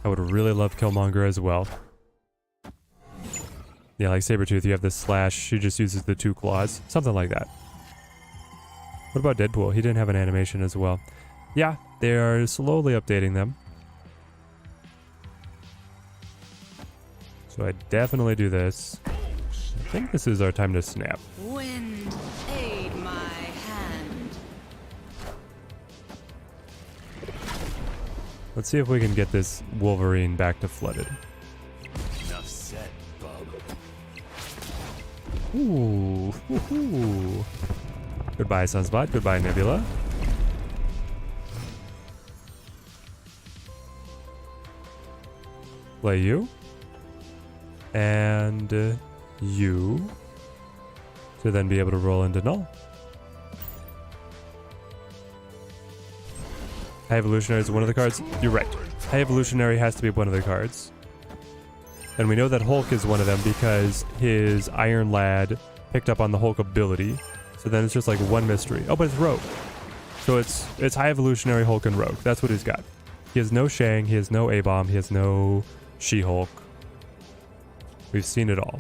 I would really love Killmonger as well. Yeah, like Sabretooth, you have this slash. She just uses the 2 claws. Something like that. What about Deadpool? He didn't have an animation as well. Yeah, they are slowly updating them. So I definitely do this. I think this is our time to snap. Wind, aid my hand. Let's see if we can get this Wolverine back to flooded. Enough said, bub. Ooh. Ooh. Goodbye, Sunspot. Goodbye, Nebula. Play you. And you. To then be able to roll into null. High Evolutionary is one of the cards. You're right. High Evolutionary has to be one of the cards. And we know that Hulk is one of them because his Iron Lad picked up on the Hulk ability. So then it's just like one mystery. Oh, but it's Rogue. So it's High Evolutionary Hulk and Rogue. That's what he's got. He has no Shang. He has no A-Bomb. He has no She-Hulk. We've seen it all.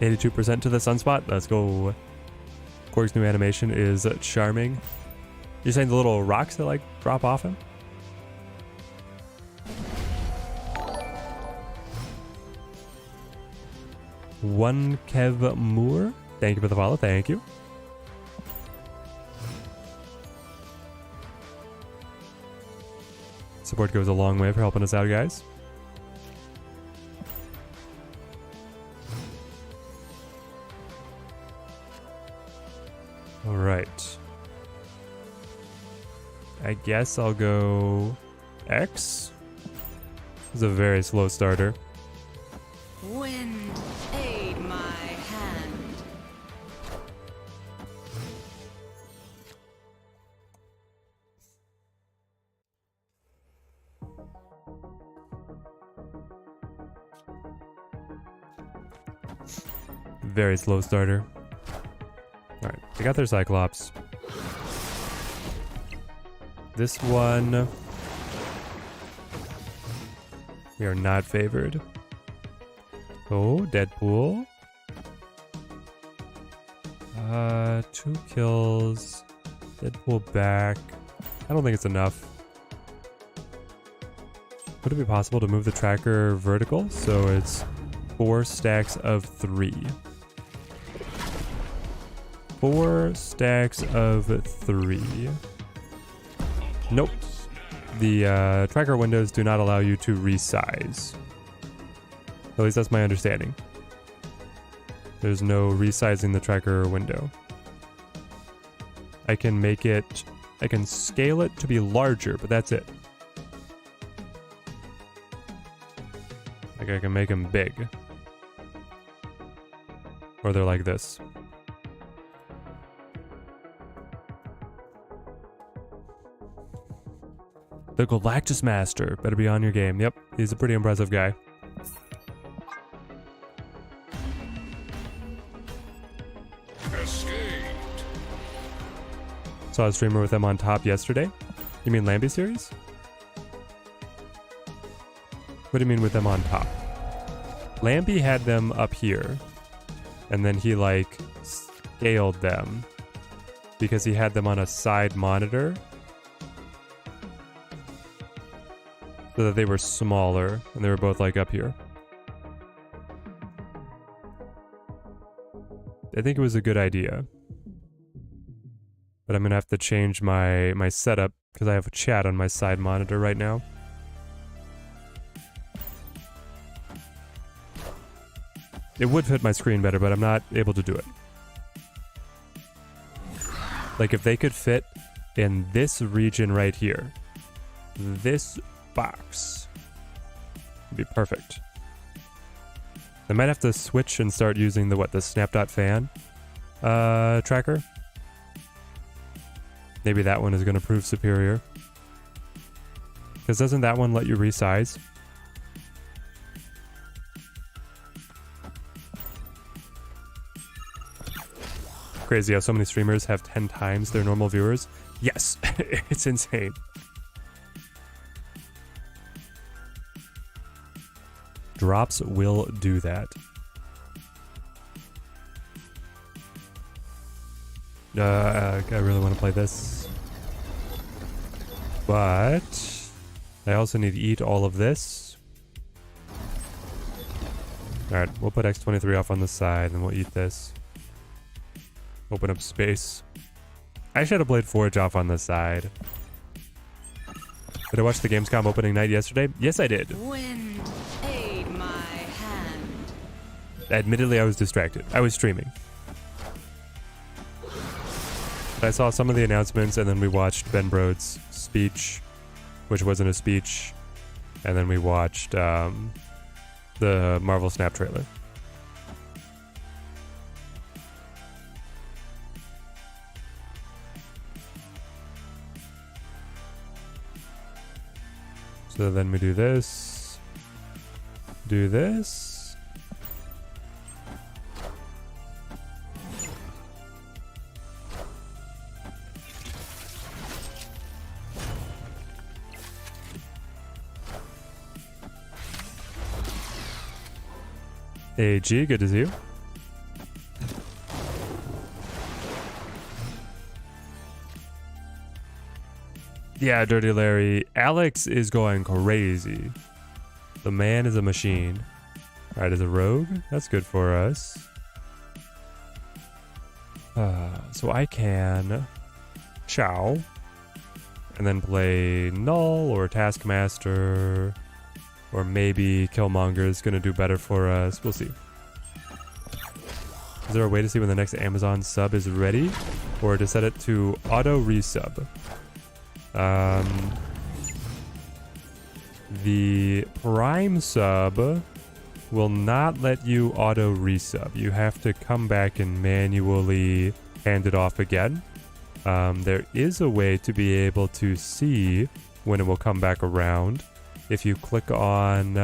82% to the Sunspot. Let's go. Korg's new animation is charming. You're saying the little rocks that like drop off him? One Kev Moore. Thank you for the follow. Thank you. Support goes a long way for helping us out, guys. All right. I guess I'll go X. This is a very slow starter. Wind, aid my hand. Very slow starter. Alright, they got their Cyclops. This one... we are not favored. Oh, Deadpool. 2 kills. Deadpool back. I don't think it's enough. Would it be possible to move the tracker vertical? So it's 4 stacks of 3. 4 stacks of 3. Nope. The tracker windows do not allow you to resize. At least that's my understanding. There's no resizing the tracker window. I can make it... I can scale it to be larger, but that's it. Like I can make them big. Or they're like this. The Galactus Master. Better be on your game. Yep, he's a pretty impressive guy. Escaped. Saw a streamer with them on top yesterday. You mean Lambie series? What do you mean with them on top? Lambie had them up here, and then he like scaled them because he had them on a side monitor so that they were smaller and they were both like up here. I think it was a good idea, but I'm gonna have to change my setup because I have a chat on my side monitor right now. It would fit my screen better, but I'm not able to do it. Like if they could fit in this region right here, this box would be perfect. I might have to switch and start using the snap.fan tracker. Maybe that one is going to prove superior. Because doesn't that one let you resize? Crazy how so many streamers have 10 times their normal viewers. Yes, it's insane. Drops will do that. I really want to play this. But I also need to eat all of this. Alright, we'll put X23 off on the side and we'll eat this. Open up space. I should have played Forge off on the side. Did I watch the Gamescom opening night yesterday? Yes, I did. Wind, aid my hand. Admittedly, I was distracted. I was streaming. But I saw some of the announcements, and then we watched Ben Brode's speech, which wasn't a speech, and then we watched the Marvel Snap trailer. So then we do this. Do this. Hey G, good to see you. Yeah, Dirty Larry. Alex is going crazy. The man is a machine. Alright, is a rogue? That's good for us. So I can chow and then play Null or Taskmaster, or maybe Killmonger is going to do better for us. We'll see. Is there a way to see when the next Amazon sub is ready, or to set it to auto resub? The Prime sub will not let you auto resub. You have to come back and manually hand it off again. There is a way to be able to see when it will come back around. If you click on...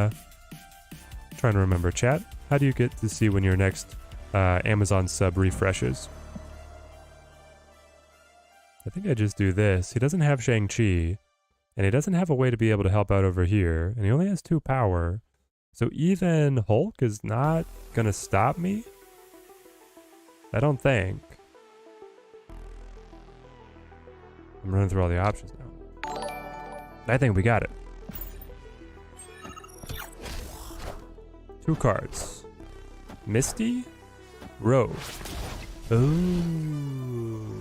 trying to remember, chat. How do you get to see when your next Amazon sub refreshes? I think I just do this. He doesn't have Shang-Chi, and he doesn't have a way to be able to help out over here, and he only has 2 power. So even Hulk is not gonna stop me? I don't think. I'm running through all the options now. I think we got it. 2 cards. Misty? Rogue. Ooh.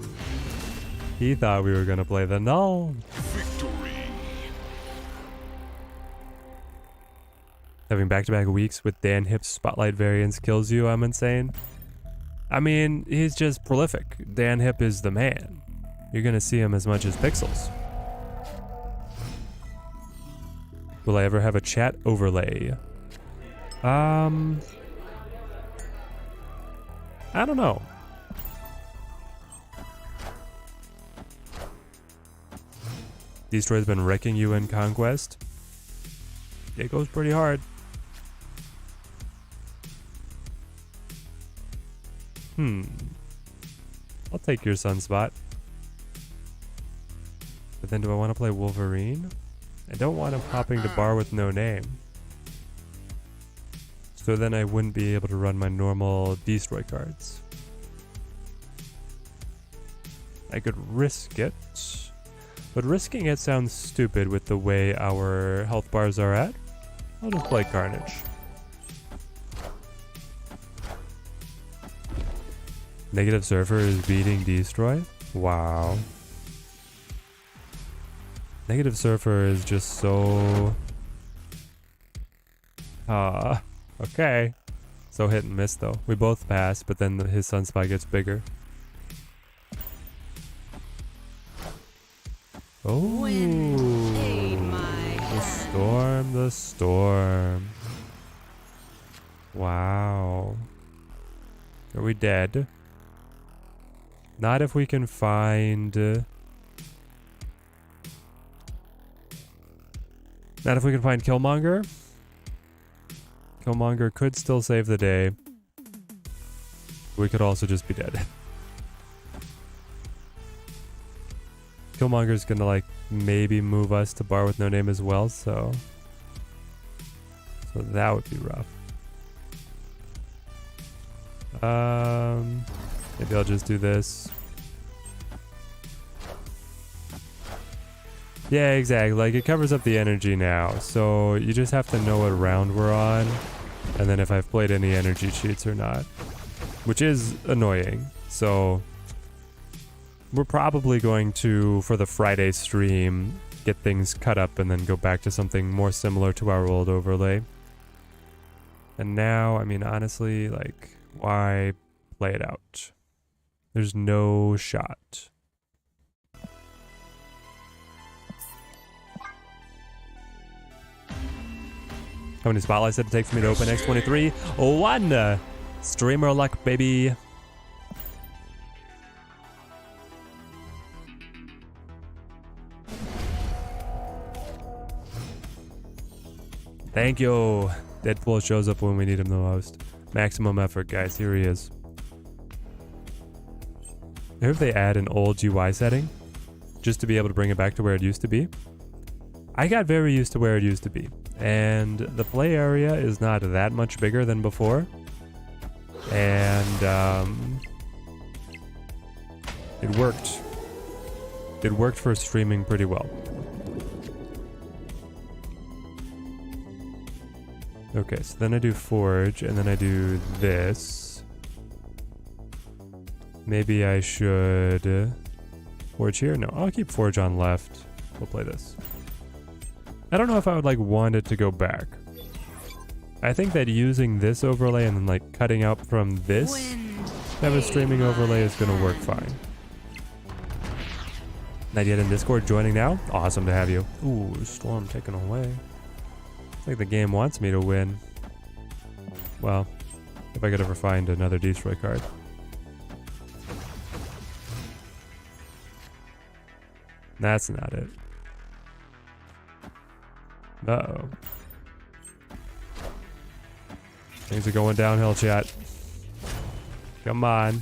He thought we were gonna play the Null. Victory. Having back-to-back weeks with Dan Hip's Spotlight variants kills you, I'm insane. I mean, he's just prolific. Dan Hip is the man. You're gonna see him as much as Pixels. Will I ever have a chat overlay? I don't know. Destroy's been wrecking you in Conquest. It goes pretty hard. I'll take your sunspot. But then do I want to play Wolverine? I don't want him popping to bar with no name. So then I wouldn't be able to run my normal destroy cards. I could risk it, but risking it sounds stupid with the way our health bars are at. I'll just play Carnage. Negative Surfer is beating Destroy? Wow. Negative Surfer is just so... okay. So hit and miss though. We both pass, but then his Sunspot gets bigger. Oh, Wind, aid my the hand. storm, the storm. Wow. Are we dead? Not if we can find... not if we can find Killmonger. Killmonger could still save the day. We could also just be dead. Killmonger's gonna like maybe move us to bar with no name as well, so that would be rough. Maybe I'll just do this. Yeah, exactly. Like it covers up the energy now, so you just have to know what round we're on, and then if I've played any energy cheats or not, which is annoying. So we're probably going to, for the Friday stream, get things cut up and then go back to something more similar to our old overlay. And now, I mean, honestly, like, why play it out? There's no shot. How many spotlights did it take for me to open X23? 1! Streamer luck, baby. Thank you. Deadpool shows up when we need him the most. Maximum effort, guys. Here he is. I hope if they add an old GUI setting just to be able to bring it back to where it used to be. I got very used to where it used to be, and the play area is not that much bigger than before, and it worked. It worked for streaming pretty well. Okay, so then I do Forge, and then I do this. Maybe I should Forge here? No, I'll keep Forge on left. We'll play this. I don't know if I would like want it to go back. I think that using this overlay and then like cutting out from this type of streaming overlay is gonna work fine. Not yet in Discord, joining now? Awesome to have you. Ooh, Storm taken away. It's like the game wants me to win. Well, if I could ever find another destroy card. That's not it. Uh-oh. Things are going downhill, chat. Come on.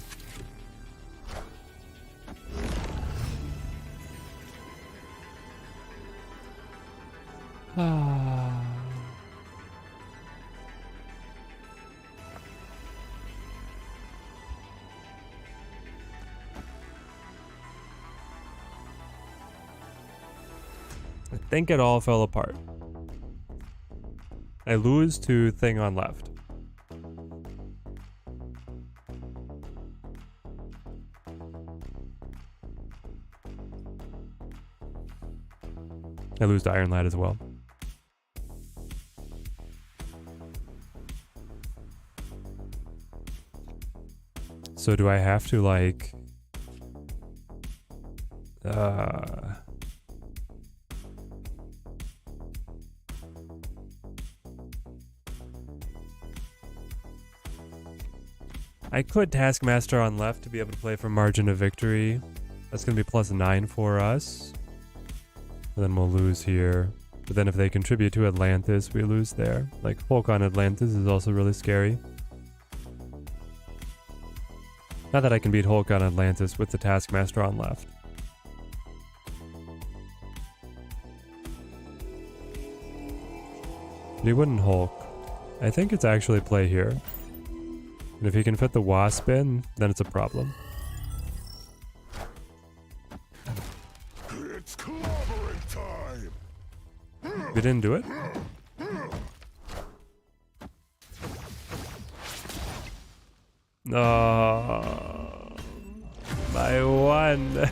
I think it all fell apart. I lose to thing on left. I lose to Iron Lad as well. So do I have to like I could Taskmaster on left to be able to play for margin of victory. That's going to be +9 for us. And then we'll lose here. But then if they contribute to Atlantis, we lose there. Like Hulk on Atlantis is also really scary. Not that I can beat Hulk on Atlantis with the Taskmaster on left. But he wouldn't Hulk. I think it's actually play here. And if he can fit the wasp in, then it's a problem. It's clobbering time. They didn't do it? No. My one.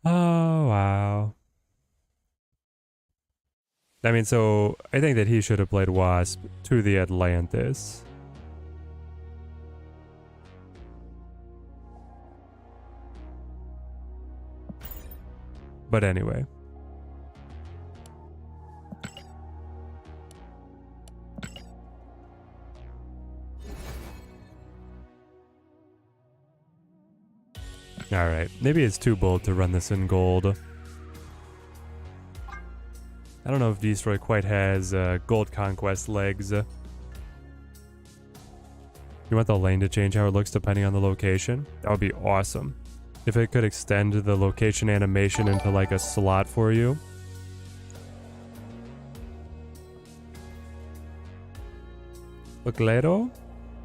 Oh, wow. I mean, so I think that he should have played Wasp to the Atlantis. But anyway. Alright, maybe it's too bold to run this in gold. I don't know if Destroy quite has gold conquest legs. You want the lane to change how it looks depending on the location? That would be awesome. If it could extend the location animation into like a slot for you. Loclero,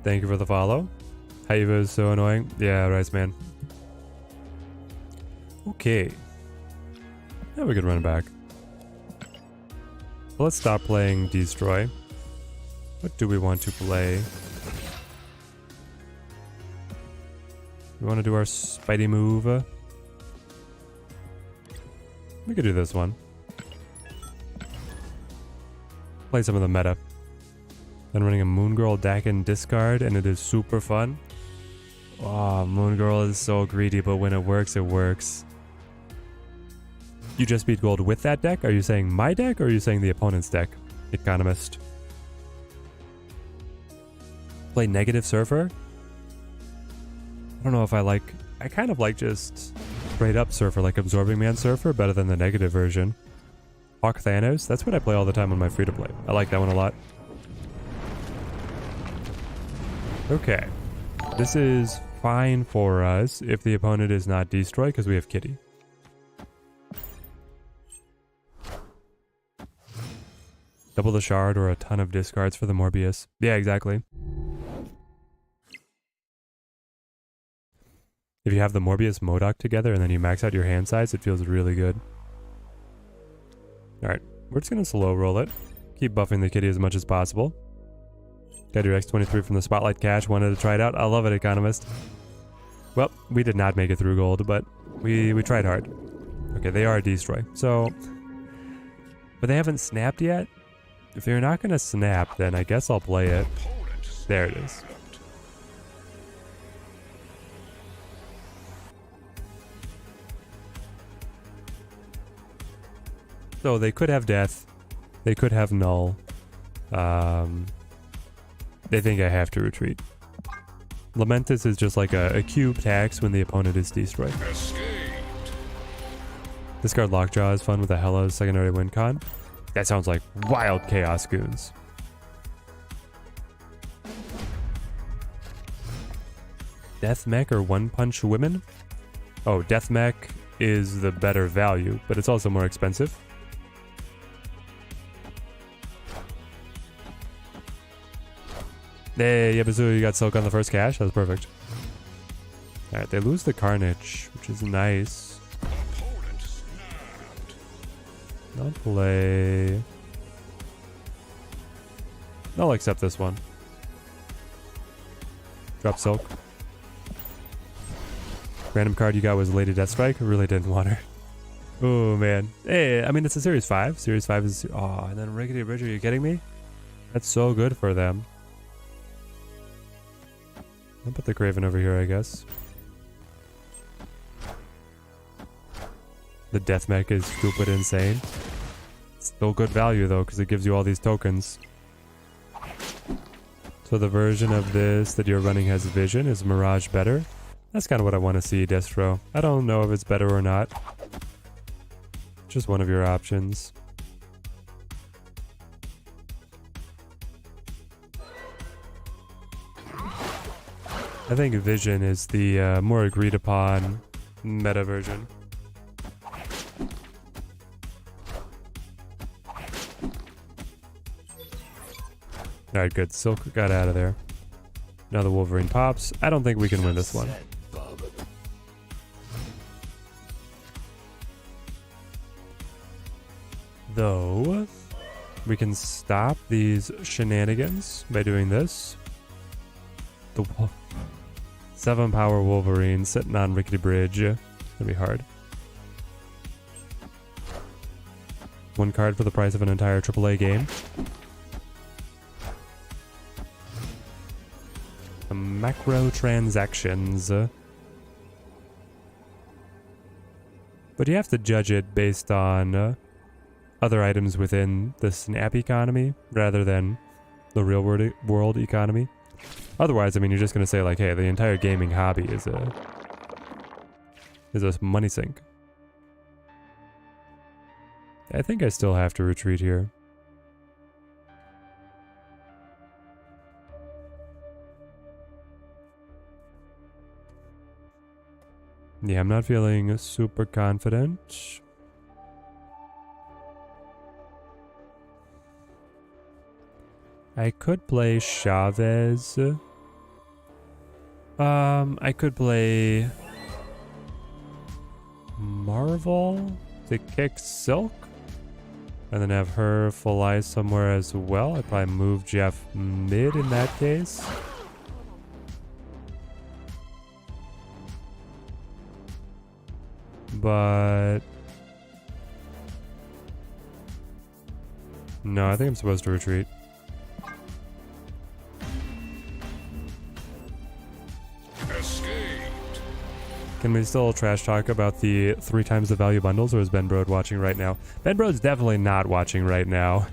thank you for the follow. Haiva is so annoying. Yeah, Rice Man. Okay. Now we can run back. Let's stop playing Destroy. What do we want to play? We want to do our Spidey move. We could do this one. Play some of the meta. Then running a Moon Girl deck and discard, and it is super fun. Oh, Moon Girl is so greedy, but when it works, it works. You just beat gold with that deck? Are you saying my deck, or are you saying the opponent's deck? Economist. Play negative Surfer? I don't know if I like... I kind of like just straight up Surfer, like Absorbing Man Surfer, better than the negative version. Hawk Thanos? That's what I play all the time on my free-to-play. I like that one a lot. Okay. This is fine for us if the opponent is not Destroy, because we have Kitty. Double the shard or a ton of discards for the Morbius. Yeah, exactly. If you have the Morbius MODOK together and then you max out your hand size, it feels really good. Alright, we're just going to slow roll it. Keep buffing the Kitty as much as possible. Got your X23 from the Spotlight Cache. Wanted to try it out. I love it, Economist. Well, we did not make it through gold, but we tried hard. Okay, they are Destroy. So, but they haven't snapped yet. If they're not going to snap, then I guess I'll play it. There it is. So they could have Death. They could have Null. They think I have to retreat. Lamentus is just like a cube tax when the opponent is Destroyed. Discard Lockjaw is fun with a Hela's secondary win con. That sounds like wild Chaos Goons. Death Mech or One Punch Women? Oh, Death Mech is the better value, but it's also more expensive. Hey, Yabazu, you got Silk on the first cache? That was perfect. Alright, they lose the Carnage, which is nice. I'll play... I'll accept this one. Drop Silk. Random card you got was Lady Deathstrike. I really didn't want her. Oh, man. Hey, I mean, it's a Series 5. Series 5 is... Oh, and then Rickety Bridge, are you kidding me? That's so good for them. I'll put the Craven over here, I guess. The Death Mech is stupid insane. Still good value, though, because it gives you all these tokens. So the version of this that you're running has Vision. Is Mirage better? That's kind of what I want to see, Destro. I don't know if it's better or not. Just one of your options. I think Vision is the more agreed upon meta version. Alright, good. Silk got out of there. Now the Wolverine pops. I don't think we can win this one. Though, we can stop these shenanigans by doing this. The 7 power Wolverine sitting on Rickety Bridge. Gonna be hard. 1 card for the price of an entire AAA game. The macro transactions. But you have to judge it based on other items within the snap economy rather than the real world economy. Otherwise, I mean, you're just going to say like, hey, the entire gaming hobby is a money sink. I think I still have to retreat here. Yeah, I'm not feeling super confident. I could play Chavez. I could play Marvel to kick Silk and then have her fly somewhere as well. I'd probably move Jeff mid in that case. But no, I think I'm supposed to retreat. Can we still trash talk about the 3 times the value bundles, or is Ben Brode watching right now? Ben Brode's definitely not watching right now.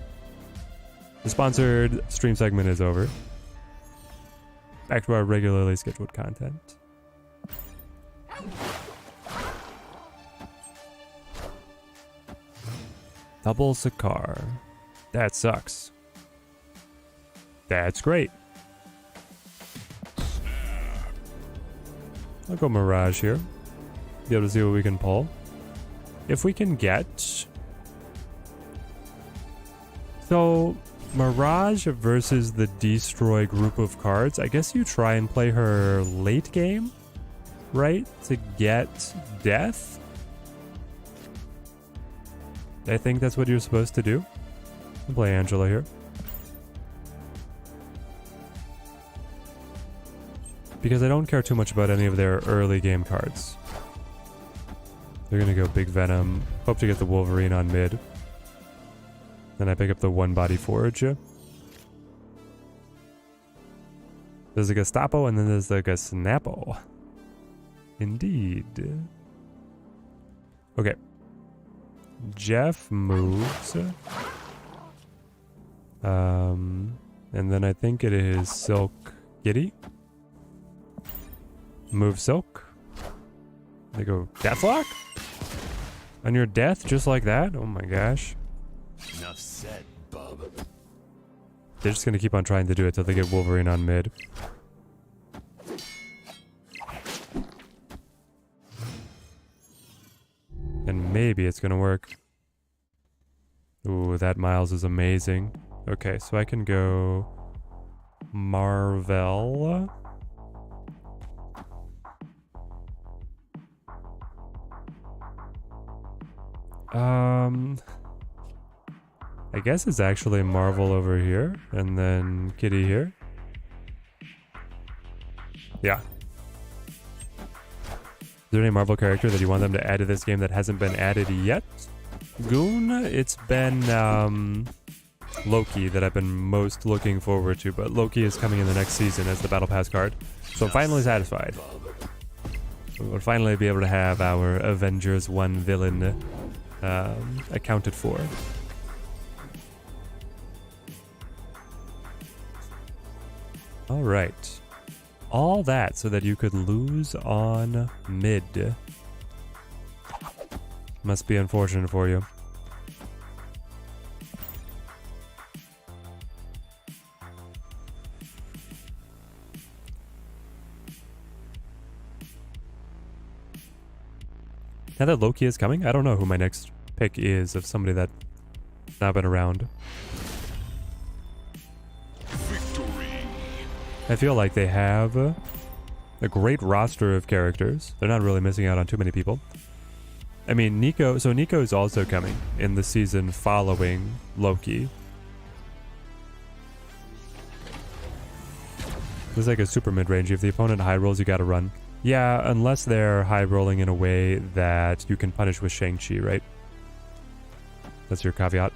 The sponsored stream segment is over. Back to our regularly scheduled content. Double Sakar. That sucks. That's great. I'll go Mirage here. Be able to see what we can pull. If we can get... So, Mirage versus the Destroy group of cards. I guess you try and play her late game, right? To get death? I think that's what you're supposed to do. I'll play Angela here. Because I don't care too much about any of their early game cards. They're gonna go Big Venom. Hope to get the Wolverine on mid. Then I pick up the One Body Forge. There's a Gestapo and then there's the Gesnapo. Indeed. Okay. Jeff moves. And then I think it is Silk Giddy. Move Silk. They go Deathlock? On your death, just like that? Oh my gosh. Enough said, bub. They're just gonna keep on trying to do it till they get Wolverine on mid. And maybe it's gonna work. Ooh, that Miles is amazing. Okay, so I can go Marvel. I guess it's actually Marvel over here, and then Kitty here. Yeah. Is there any Marvel character that you want them to add to this game that hasn't been added yet? Goon? It's been, Loki that I've been most looking forward to, but Loki is coming in the next season as the Battle Pass card. So I'm finally satisfied. We'll finally be able to have our Avengers 1 villain accounted for. Alright. All that so that you could lose on mid. Must be unfortunate for you. Now that Loki is coming, I don't know who my next pick is of somebody that's not been around. I feel like they have a great roster of characters. They're not really missing out on too many people. I mean, Nico, so Nico is also coming in the season following Loki. This is like a super mid-range. If the opponent high rolls, you gotta run. Yeah, unless they're high rolling in a way that you can punish with Shang-Chi, right? That's your caveat.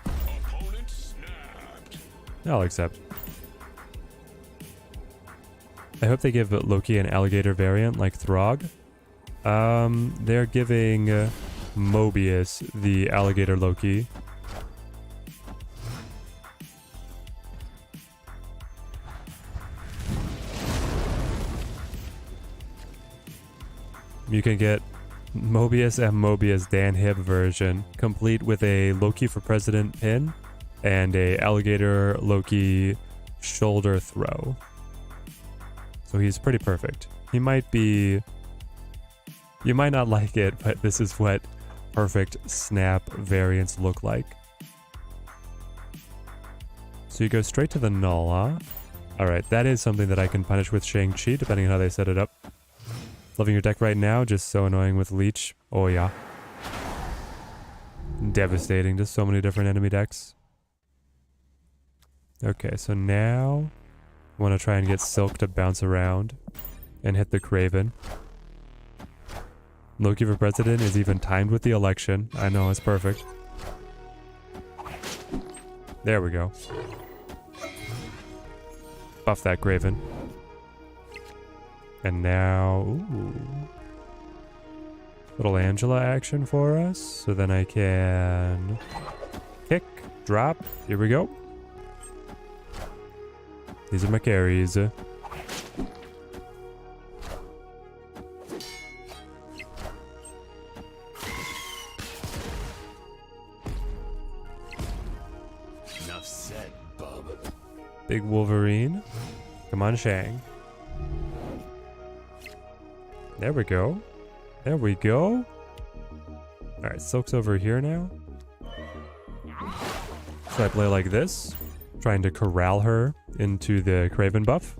Opponent snapped. I'll accept. I hope they give Loki an alligator variant like Throg. They're giving Mobius the alligator Loki. You can get Mobius and Mobius Dan Hib version, complete with a Loki for President pin and a alligator Loki shoulder throw. So he's pretty perfect. He might be... You might not like it, but this is what perfect snap variants look like. So you go straight to the null, huh? Alright, that is something that I can punish with Shang-Chi, depending on how they set it up. Loving your deck right now, just so annoying with Leech. Oh yeah. Devastating to so many different enemy decks. Okay, so now I want to try and get Silk to bounce around and hit the Kraven. Loki for President is even timed with the election. I know, it's perfect. There we go. Buff that Kraven. And now, ooh, little Angela action for us. So then I can kick, drop. Here we go. These are my carries. Enough said, bub. Big Wolverine. Come on, Shang. There we go. There we go. Alright, Silk's over here now. So I play like this, trying to corral her into the Kraven buff.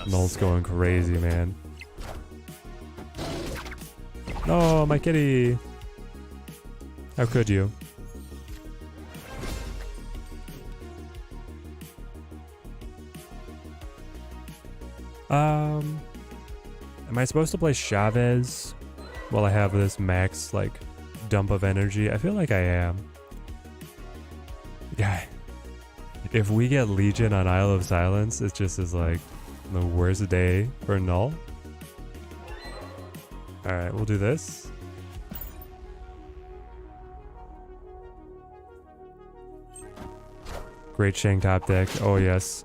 Null's going crazy, man. Oh, my kitty. How could you? Am I supposed to play Chavez while I have this max, like, dump of energy? I feel like I am. Yeah. If we get Legion on Isle of Silence, it just is, like, the worst day for Null. Alright, we'll do this. Great Shang top deck. Oh, yes.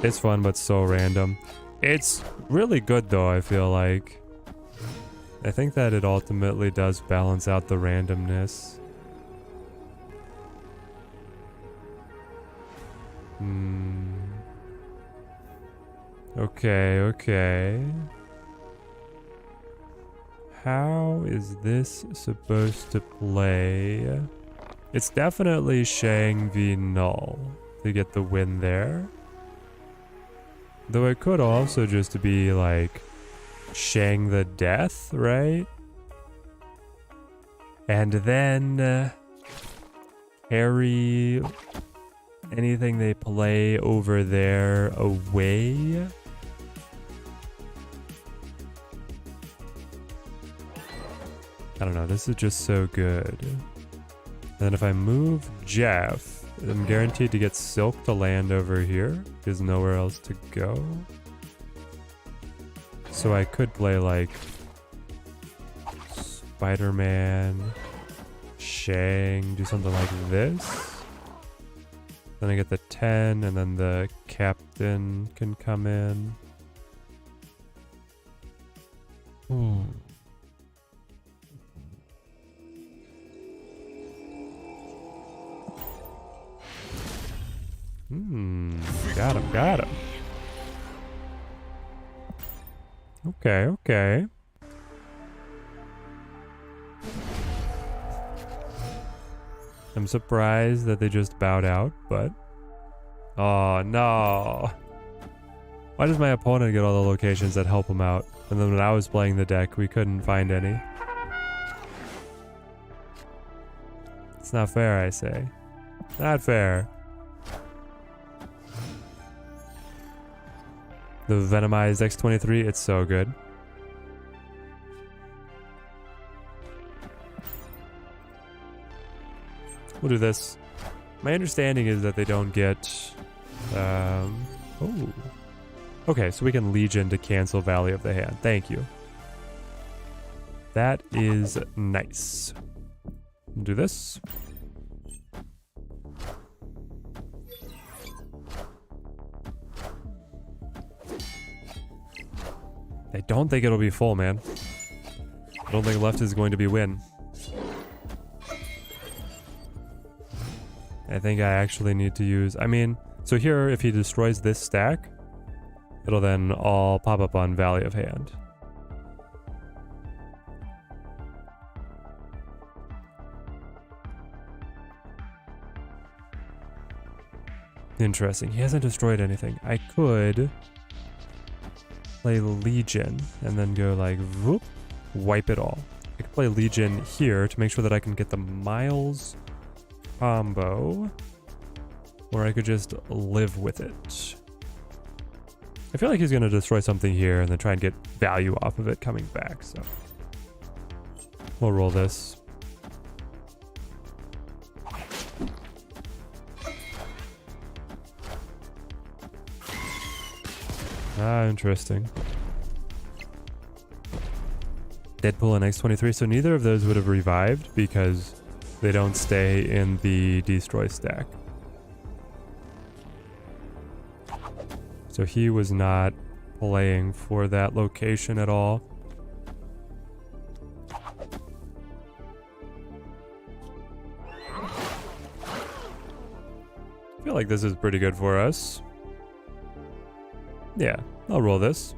It's fun, but so random. It's really good, though, I feel like. I think that it ultimately does balance out the randomness. Okay, okay. How is this supposed to play? It's definitely Shang v Null to get the win there. Though it could also just be like Shang the Death, right? And then carry anything they play over there away. I don't know, this is just so good. And then if I move Jeff, I'm guaranteed to get Silk to land over here. There's nowhere else to go. So I could play like Spider-Man, Shang, do something like this. Then I get the 10 and then the captain can come in. Got him, got him. Okay, okay. I'm surprised that they just bowed out, but... Oh, no. Why does my opponent get all the locations that help him out? And then when I was playing the deck, we couldn't find any. It's not fair, I say. Not fair. The Venomized X23, it's so good. We'll do this. My understanding is that they don't get... oh. Okay, so we can Legion to cancel Valley of the Hand. Thank you. That is nice. We'll do this. I don't think it'll be full, man. I don't think left is going to be win. I think I actually need to use... I mean, so here, if he destroys this stack, it'll then all pop up on Valley of Hand. Interesting. He hasn't destroyed anything. I could play Legion and then go like, whoop, wipe it all. I could play Legion here to make sure that I can get the Miles combo, or I could just live with it. I feel like he's going to destroy something here and then try and get value off of it coming back, so we'll roll this. Ah, interesting. Deadpool and X23, so neither of those would have revived because they don't stay in the destroy stack. So he was not playing for that location at all. I feel like this is pretty good for us. Yeah, I'll roll this.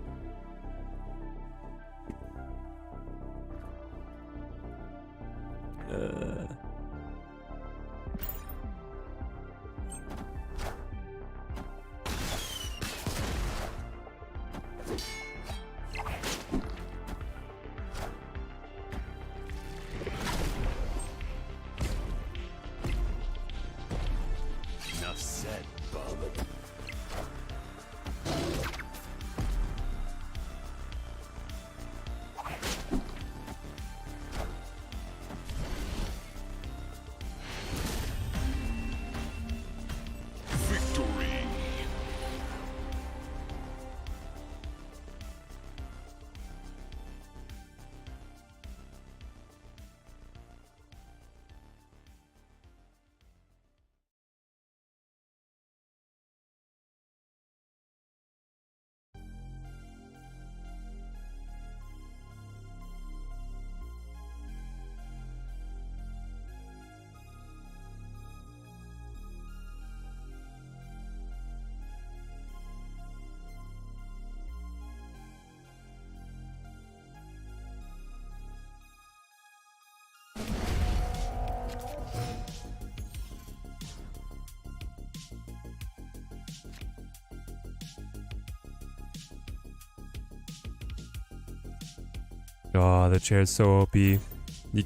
Enough said, bub. Victory. Oh, the chair's so OP. You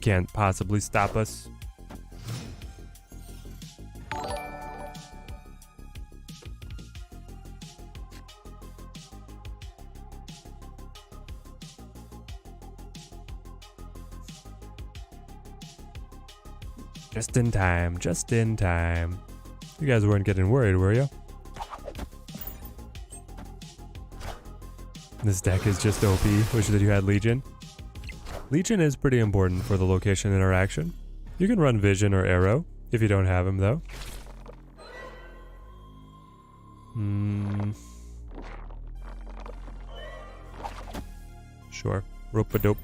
can't possibly stop us. Just in time, just in time. You guys weren't getting worried, were you? This deck is just OP. Wish that you had Legion. Legion is pretty important for the location interaction. You can run Vision or Arrow if you don't have him, though. Sure. Rope-a-dope.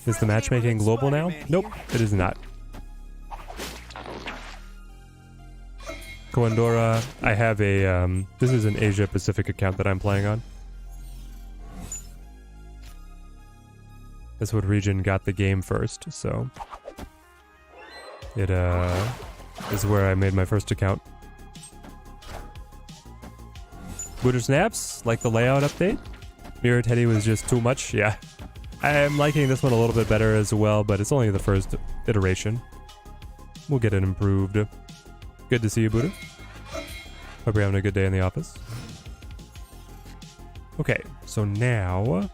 Is the matchmaking global now? Nope, it is not. Coandora, I have a, this is an Asia Pacific account that I'm playing on. This wood region got the game first, so it is where I made my first account. Booter snaps, like the layout update. Mirror Teddy was just too much, yeah. I'm liking this one a little bit better as well, but it's only the first iteration. We'll get it improved. Good to see you, Booter. Hope you're having a good day in the office. Okay, so now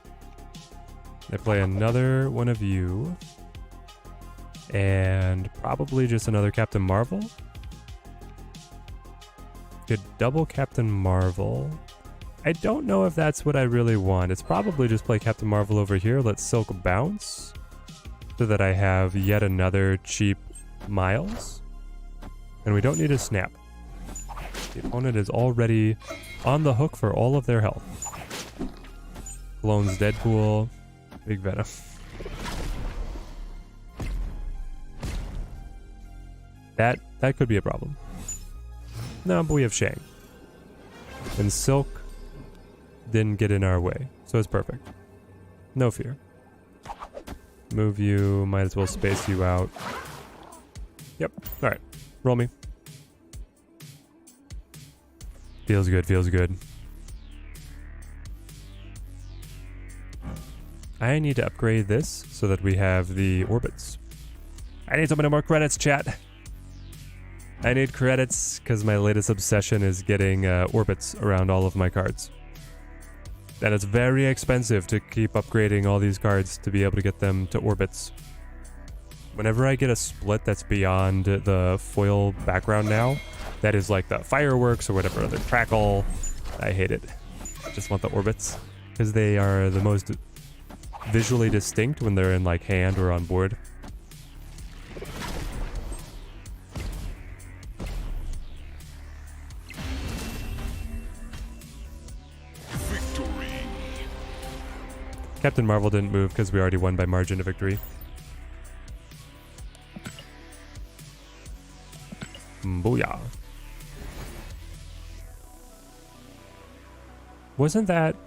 I play another one of you. And probably just another Captain Marvel. Could double Captain Marvel. I don't know if that's what I really want. It's probably just play Captain Marvel over here. Let Silk bounce. So that I have yet another cheap Miles. And we don't need a snap. The opponent is already on the hook for all of their health. Clones Deadpool. Big Venom. That could be a problem. No, but we have Shang. And Silk didn't get in our way, so it's perfect. No fear. Move you, might as well space you out. Yep, alright. Roll me. Feels good, feels good. I need to upgrade this so that we have the orbits. I need so many more credits, chat. I need credits because my latest obsession is getting orbits around all of my cards. And it's very expensive to keep upgrading all these cards to be able to get them to orbits. Whenever I get a split that's beyond the foil background now, that is like the fireworks or whatever, the crackle, I hate it. I just want the orbits because they are the most visually distinct when they're in like hand or on board. Captain Marvel didn't move because we already won by margin of victory. Booyah. Wasn't that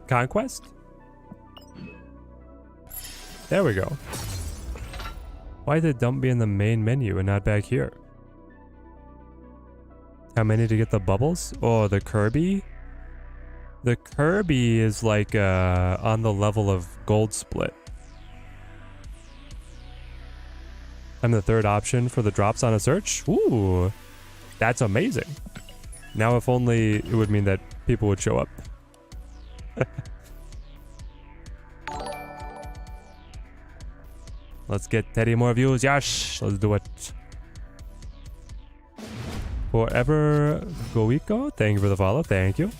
Conquest? There we go. Why did dump be in the main menu and not back here? How many to get the bubbles? Oh, the Kirby? The Kirby is like on the level of Gold Split. I'm the third option for the drops on a search. Ooh, that's amazing. Now if only it would mean that people would show up. Let's get Teddy more views. Yes, let's do it. Forever Goiko, thank you for the follow. Thank you.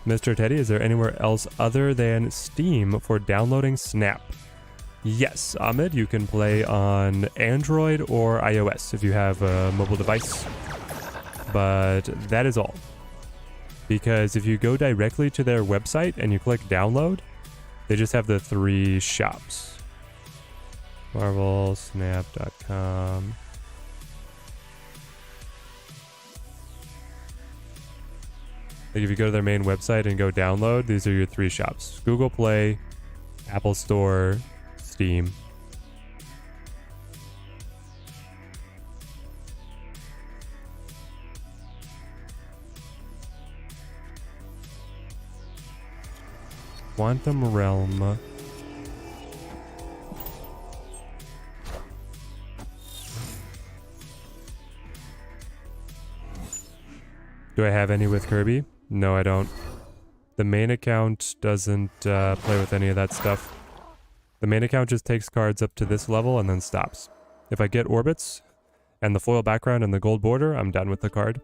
Mr. Teddy, is there anywhere else other than Steam for downloading Snap? Yes, Ahmed, you can play on Android or iOS if you have a mobile device. But that is all. Because if you go directly to their website and you click download, they just have the 3 shops. MarvelSnap.com. Like if you go to their main website and go download, these are your 3 shops. Google Play, Apple Store, Steam. Quantum Realm. Do I have any with Kirby? No, I don't. The main account doesn't play with any of that stuff. The main account just takes cards up to this level and then stops. If I get orbits and the foil background and the gold border, I'm done with the card.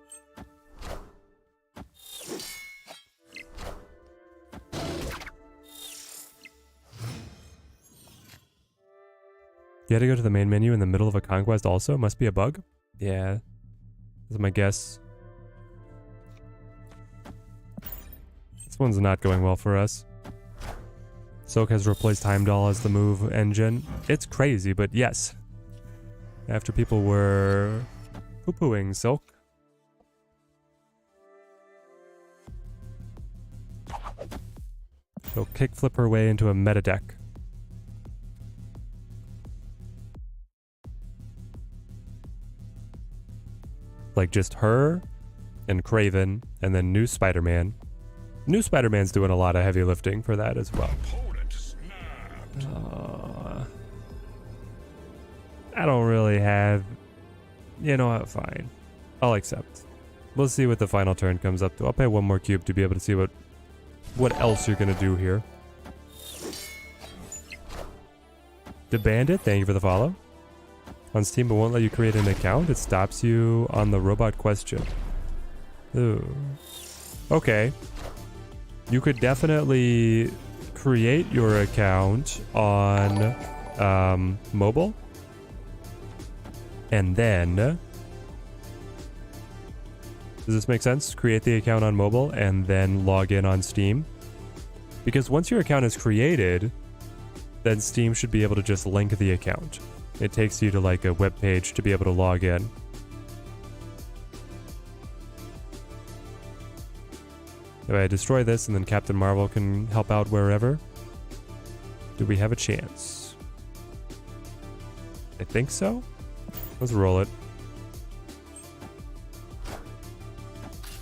You had to go to the main menu in the middle of a conquest also? Must be a bug? Yeah. That's my guess. This one's not going well for us. Silk has replaced Heimdall as the move engine. It's crazy, but yes. After people were poo-pooing Silk. She'll kickflip her way into a meta deck. Like just her and Craven and then new Spider-Man. New Spider-Man's doing a lot of heavy lifting for that as well. I don't really have... You know what? Fine. I'll accept. We'll see what the final turn comes up to. I'll pay one more cube to be able to see what else you're going to do here. The Bandit, thank you for the follow. On Steam, but won't let you create an account. It stops you on the robot question. Ooh. Okay. You could definitely create your account on mobile. And then... Does this make sense? Create the account on mobile and then log in on Steam. Because once your account is created, then Steam should be able to just link the account. It takes you to like a web page to be able to log in. If I destroy this and then Captain Marvel can help out wherever, do we have a chance? I think so. Let's roll it.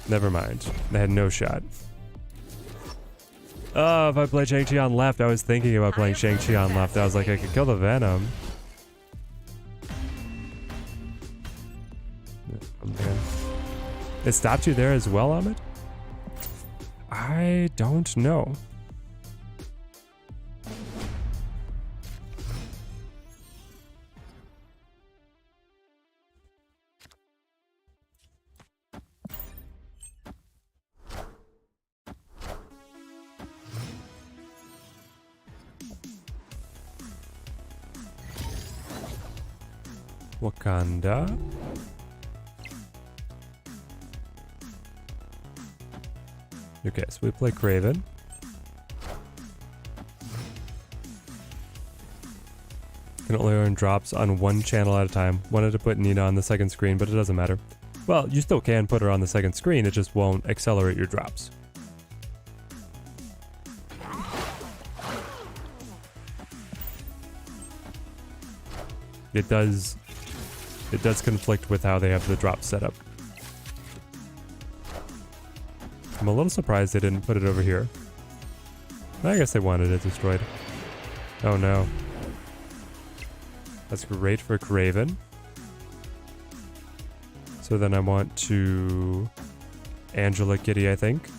Never mind. I had no shot. Oh, if I play Shang-Chi on left, I was thinking about playing Shang-Chi on left. I was like, I could kill the Venom. It stopped you there as well, Ahmed? I don't know. Wakanda. Okay, so we play Craven. Can only earn drops on one channel at a time. Wanted to put Nina on the second screen, but it doesn't matter. Well, you still can put her on the second screen, it just won't accelerate your drops. It does conflict with how they have the drop set up. I'm a little surprised they didn't put it over here. I guess they wanted it destroyed. Oh no. That's great for Craven. So then I want to... Angela Kitty, I think.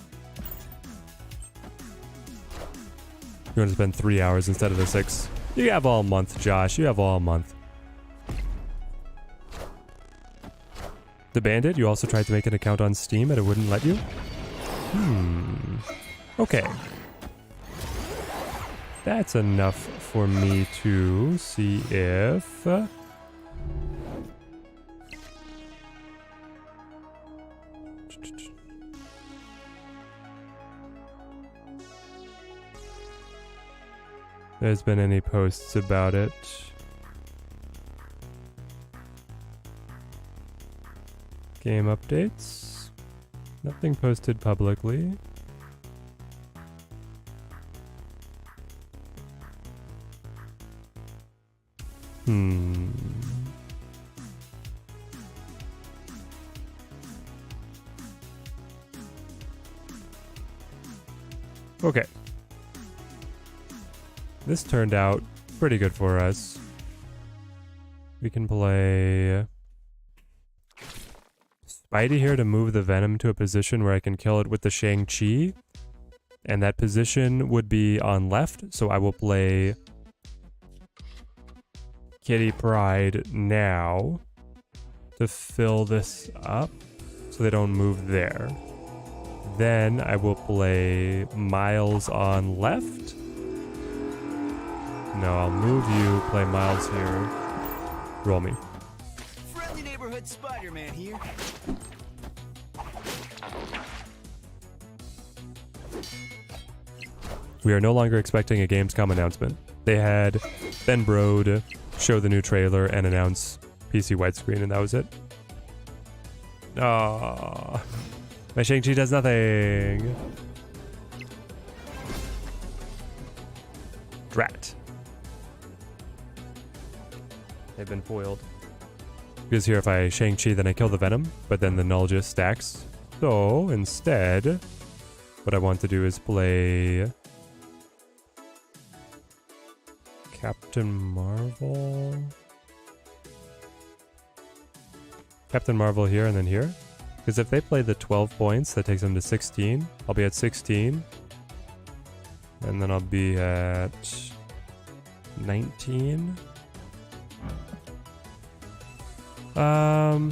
You're going to spend 3 hours instead of the 6. You have all month, Josh. You have all month. The Bandit, you also tried to make an account on Steam and it wouldn't let you? Okay. That's enough for me to see if... There's been any posts about it. Game updates. Nothing posted publicly. Okay. This turned out pretty good for us. We can play Spidey here to move the Venom to a position where I can kill it with the Shang-Chi. And that position would be on left, so I will play Kitty Pryde now to fill this up so they don't move there. Then I will play Miles on left. No, I'll move you, play Miles here. Roll me. Friendly neighborhood Spider-Man here. We are no longer expecting a Gamescom announcement. They had Ben Brode show the new trailer and announce PC widescreen, and that was it. Oh, my Shang-Chi does nothing. Drat. They've been foiled. Because here if I Shang-Chi then I kill the Venom, but then the Null just stacks. So instead, what I want to do is play Captain Marvel. Captain Marvel here and then here. Because if they play the 12 points, that takes them to 16. I'll be at 16. And then I'll be at 19. So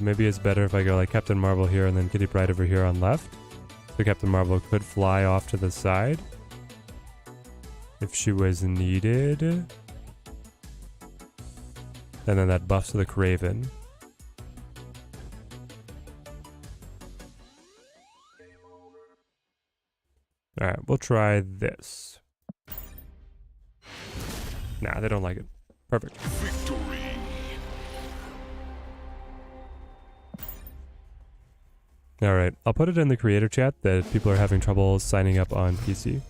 maybe it's better if I go like Captain Marvel here and then Kitty Pryde over here on left. So Captain Marvel could fly off to the side if she was needed. And then that buffs the Kraven. Alright, we'll try this. Nah, they don't like it. Perfect. Victory. Alright, I'll put it in the creator chat that people are having trouble signing up on PC.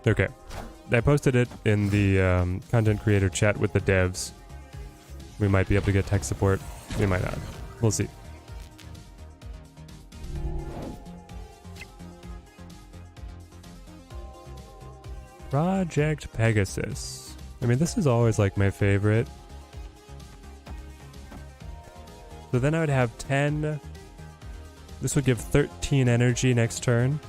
Okay, I posted it in the content creator chat with the devs. We might be able to get tech support. We might not. We'll see. Project Pegasus. I mean, this is always like my favorite. So then I would have 10. This would give 13 energy next turn.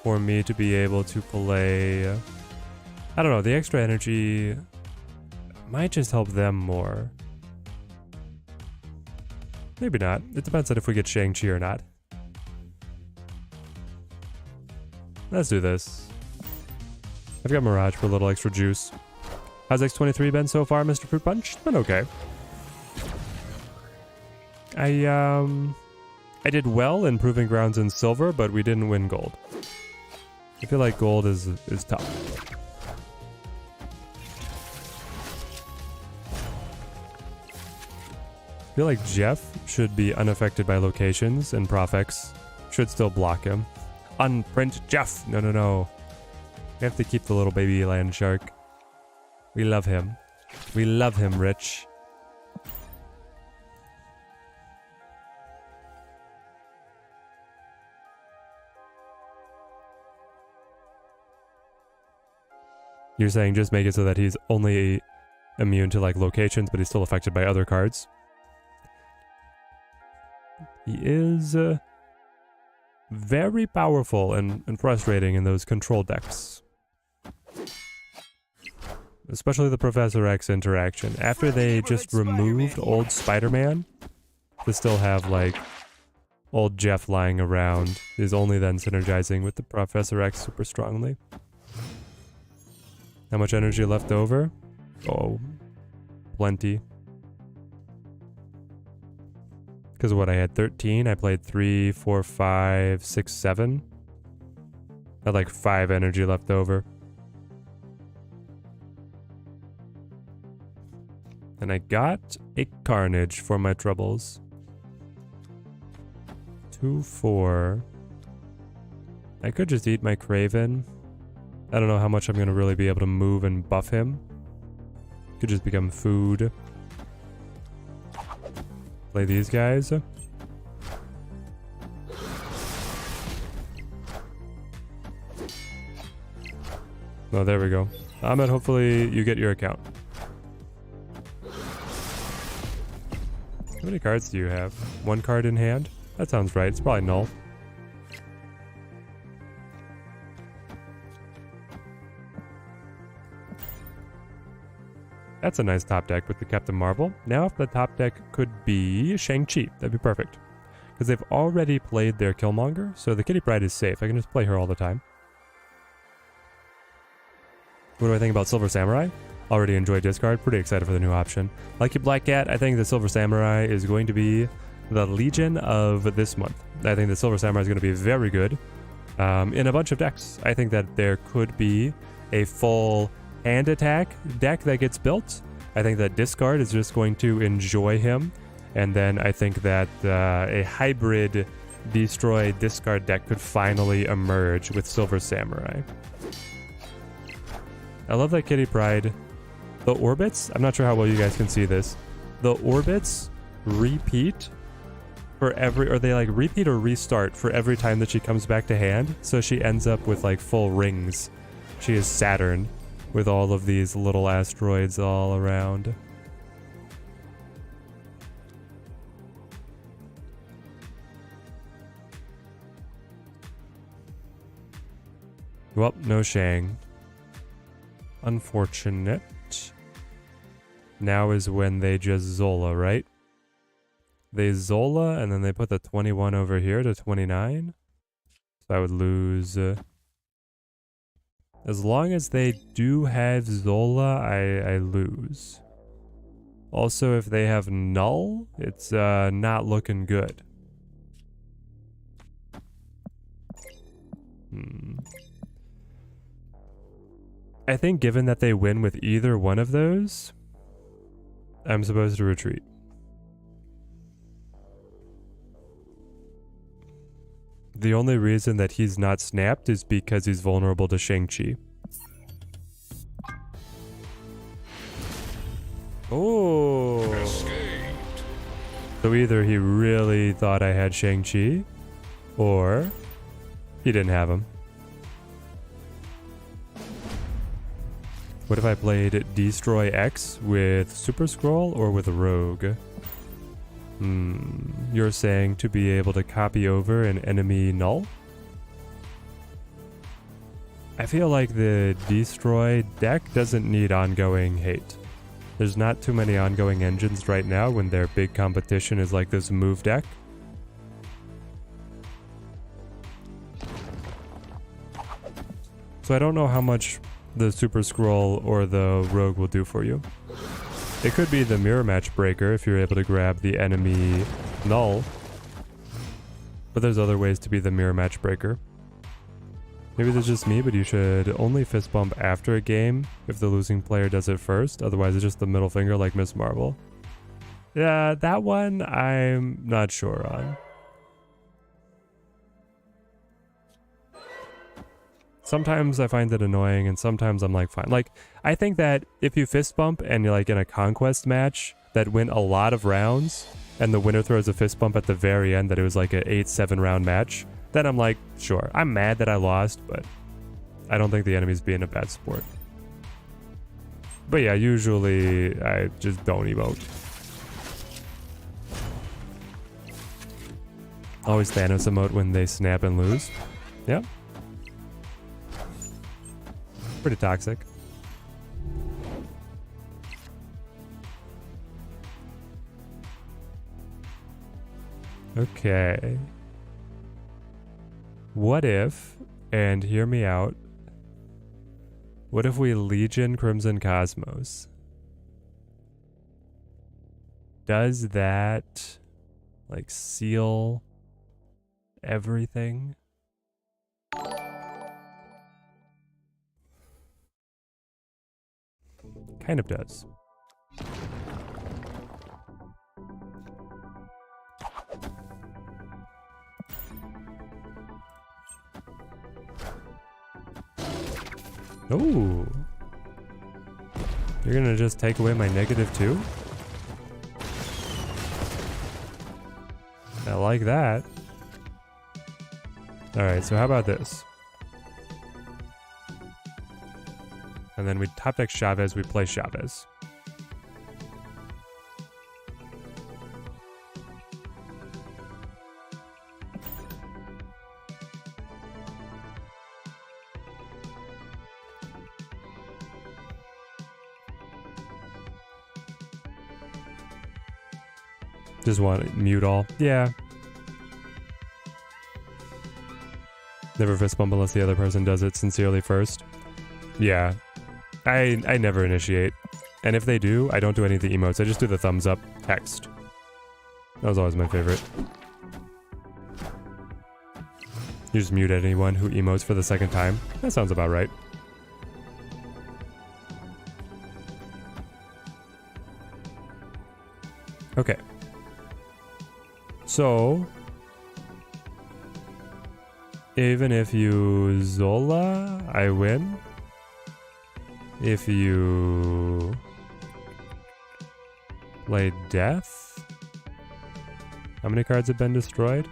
For me to be able to play, I don't know, the extra energy might just help them more. Maybe not. It depends on if we get Shang-Chi or not. Let's do this. I've got Mirage for a little extra juice. How's X23 been so far, Mr. Fruit Punch? It's been okay. I did well in Proving Grounds in silver, but we didn't win gold. I feel like gold is tough. I feel like Jeff should be unaffected by locations, and Profex should still block him. Unprint Jeff! No, no, no. We have to keep the little baby land shark. We love him. We love him, Rich. You're saying just make it so that he's only immune to like locations, but he's still affected by other cards. He is very powerful and frustrating in those control decks. Especially the Professor X interaction. After they just removed old Spider-Man, to still have like old Jeff lying around is only then synergizing with the Professor X super strongly. How much energy left over? Oh, plenty. Because of what I had 13, I played 3, 4, 5, 6, 7. I had like 5 energy left over. And I got a Carnage for my troubles. 2, 4. I could just eat my Kraven. I don't know how much I'm going to really be able to move and buff him. Could just become food. Play these guys. Oh, there we go. Ahmed, hopefully you get your account. How many cards do you have? 1 card in hand? That sounds right. It's probably null. That's a nice top deck with the Captain Marvel. Now if the top deck could be Shang-Chi, that'd be perfect. Because they've already played their Killmonger, so the Kitty Pryde is safe. I can just play her all the time. What do I think about Silver Samurai? Already enjoyed discard. Pretty excited for the new option. Like you, Black Cat, I think the Silver Samurai is going to be the Legion of this month. I think the Silver Samurai is going to be very good in a bunch of decks. I think that there could be a full hand attack deck that gets built. I think that discard is just going to enjoy him. And then I think that a hybrid destroy discard deck could finally emerge with Silver Samurai. I love that Kitty Pryde. The orbits, I'm not sure how well you guys can see this. The orbits repeat for every, or they like repeat or restart for every time that she comes back to hand. So she ends up with like full rings. She is Saturn with all of these little asteroids all around. Well, no Shang. Unfortunate. Now is when they just Zola, right? They Zola and then they put the 21 over here to 29. So I would lose. As long as they do have Zola, I lose. Also, if they have Null, it's not looking good. I think given that they win with either one of those, I'm supposed to retreat. The only reason that he's not snapped is because he's vulnerable to Shang-Chi. Oh. Escaped. So either he really thought I had Shang-Chi, or he didn't have him. What if I played Destroy X with Super Scroll or with Rogue? You're saying to be able to copy over an enemy null? I feel like the Destroy deck doesn't need ongoing hate. There's not too many ongoing engines right now when their big competition is like this move deck. So I don't know how much the Super Scroll or the Rogue will do for you. It could be the Mirror Match Breaker if you're able to grab the enemy null. But there's other ways to be the Mirror Match Breaker. Maybe that's just me, but you should only fist bump after a game if the losing player does it first. Otherwise, it's just the middle finger like Miss Marvel. Yeah, that one I'm not sure on. Sometimes I find it annoying and sometimes I'm like, fine. Like, I think that if you fist bump and you're like in a Conquest match that went a lot of rounds and the winner throws a fist bump at the very end that it was like an 8-7 round match, then I'm like, sure. I'm mad that I lost, but I don't think the enemy's being a bad sport. But yeah, usually I just don't emote. Always Thanos emote when they snap and lose. Yep. Pretty toxic. Okay. What if, and hear me out, what if we Legion Crimson Cosmos? Does that, like, seal everything? Kind of does. Oh. You're gonna just take away my -2? I like that. Alright, so how about this? And then we top deck Chavez, we play Chavez. Just want to mute all. Yeah. Never fist bump unless the other person does it sincerely first. Yeah. I never initiate. And if they do, I don't do any of the emotes. I just do the thumbs up text. That was always my favorite. You just mute anyone who emotes for the second time. That sounds about right. Okay. So, even if you Zola, I win. If you play Death, how many cards have been destroyed?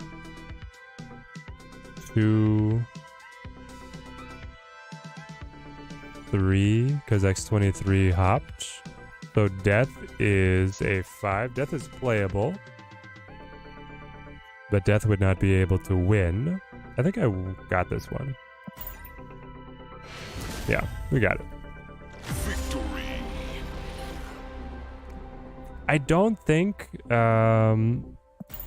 2, 3, because X23 hopped. So Death is a 5. Death is playable. But Death would not be able to win. I think I got this one. Yeah, we got it. Victory. I don't think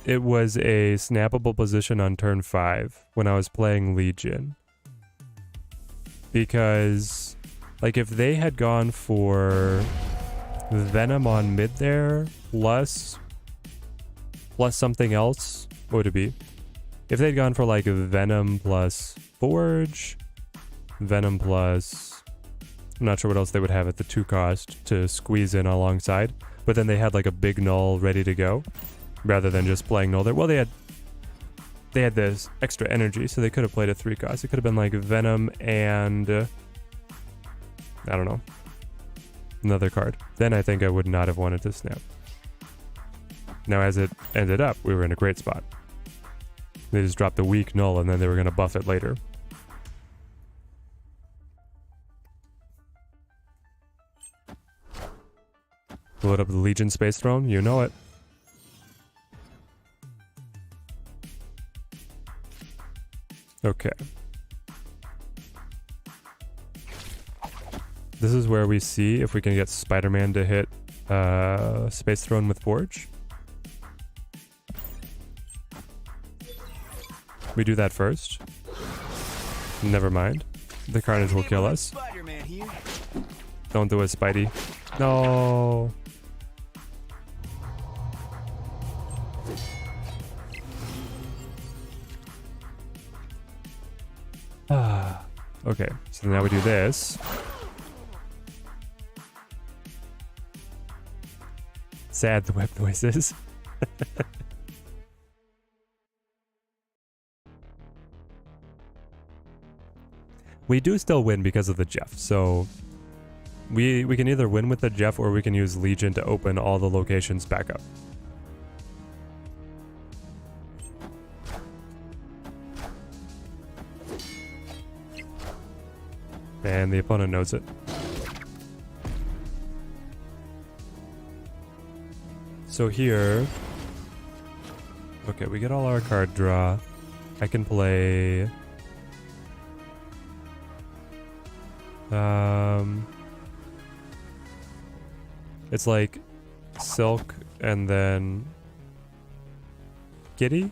it was a snappable position on turn 5 when I was playing Legion. Because, like, if they had gone for Venom on mid there, plus something else, what would it be? If they'd gone for, like, Venom plus Forge, Venom plus... I'm not sure what else they would have at the 2 cost to squeeze in alongside. But then they had, like, a big null ready to go, rather than just playing null there. Well, they had this extra energy, so they could have played a 3 cost. It could have been, like, Venom and... I don't know. Another card. Then I think I would not have wanted to snap. Now, as it ended up, we were in a great spot. They just dropped the weak null, and then they were going to buff it later. Load up the Legion Space Throne, you know it. Okay. This is where we see if we can get Spider-Man to hit Space Throne with Forge. We do that first. Never mind. The Carnage will kill us. Spider-Man here. Don't do it, Spidey. No. Okay, so now we do this. Sad the web noises. We do still win because of the Jeff, so we can either win with the Jeff or we can use Legion to open all the locations back up. And the opponent knows it. So here... Okay, we get all our card draw. I can play... It's like Silk and then Kitty?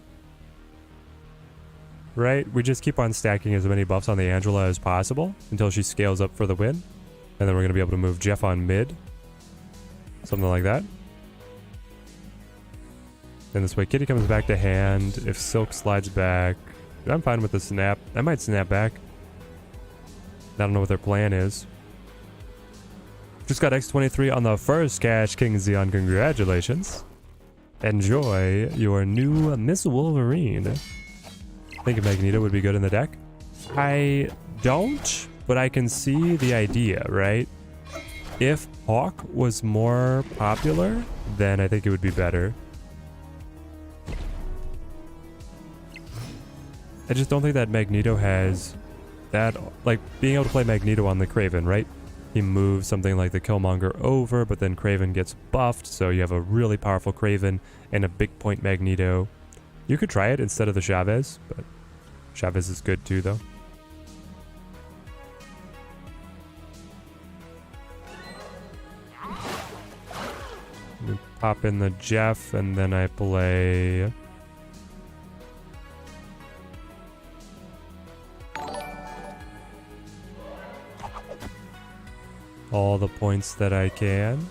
Right? We just keep on stacking as many buffs on the Angela as possible until she scales up for the win. And then we're going to be able to move Jeff on mid. Something like that. And this way Kitty comes back to hand. If Silk slides back, I'm fine with the snap. I might snap back. I don't know what their plan is. Just got X23 on the first Cash King Xeon. Congratulations. Enjoy your new Miss Wolverine. I think Magneto would be good in the deck. I don't, but I can see the idea, right? If Hawk was more popular, then I think it would be better. I just don't think that Magneto has that, like, being able to play Magneto on the Kraven, right? He moves something like the Killmonger over, but then Kraven gets buffed, so you have a really powerful Kraven and a big point Magneto. You could try it instead of the Chavez, but Chavez is good too, though. pop in the Jeff, and then I play... all the points that I can.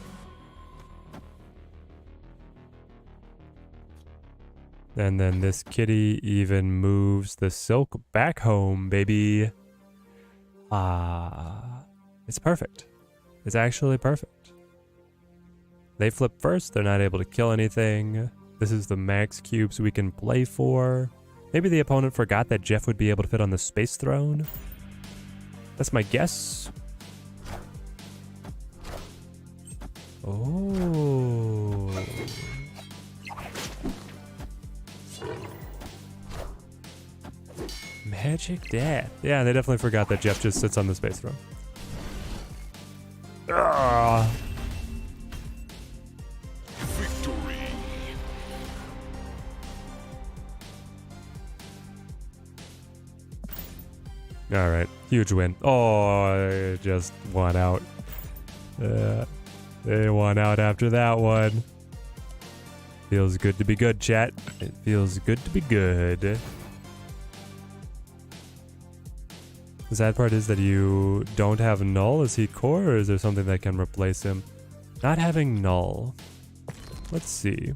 And then this kitty even moves the silk back home, baby. It's perfect. It's actually perfect. They flip first, they're not able to kill anything. This is the max cubes we can play for. Maybe the opponent forgot that Jeff would be able to fit on the space throne. That's my guess. Oh. Magic Dad. Yeah, they definitely forgot that Jeff just sits on the space throne. Ah. Victory. All right, huge win. Oh, I just won out. They won out after that one. Feels good to be good, chat. It feels good to be good. The sad part is that you don't have Null. Is he core, or is there something that can replace him? Not having Null. Let's see.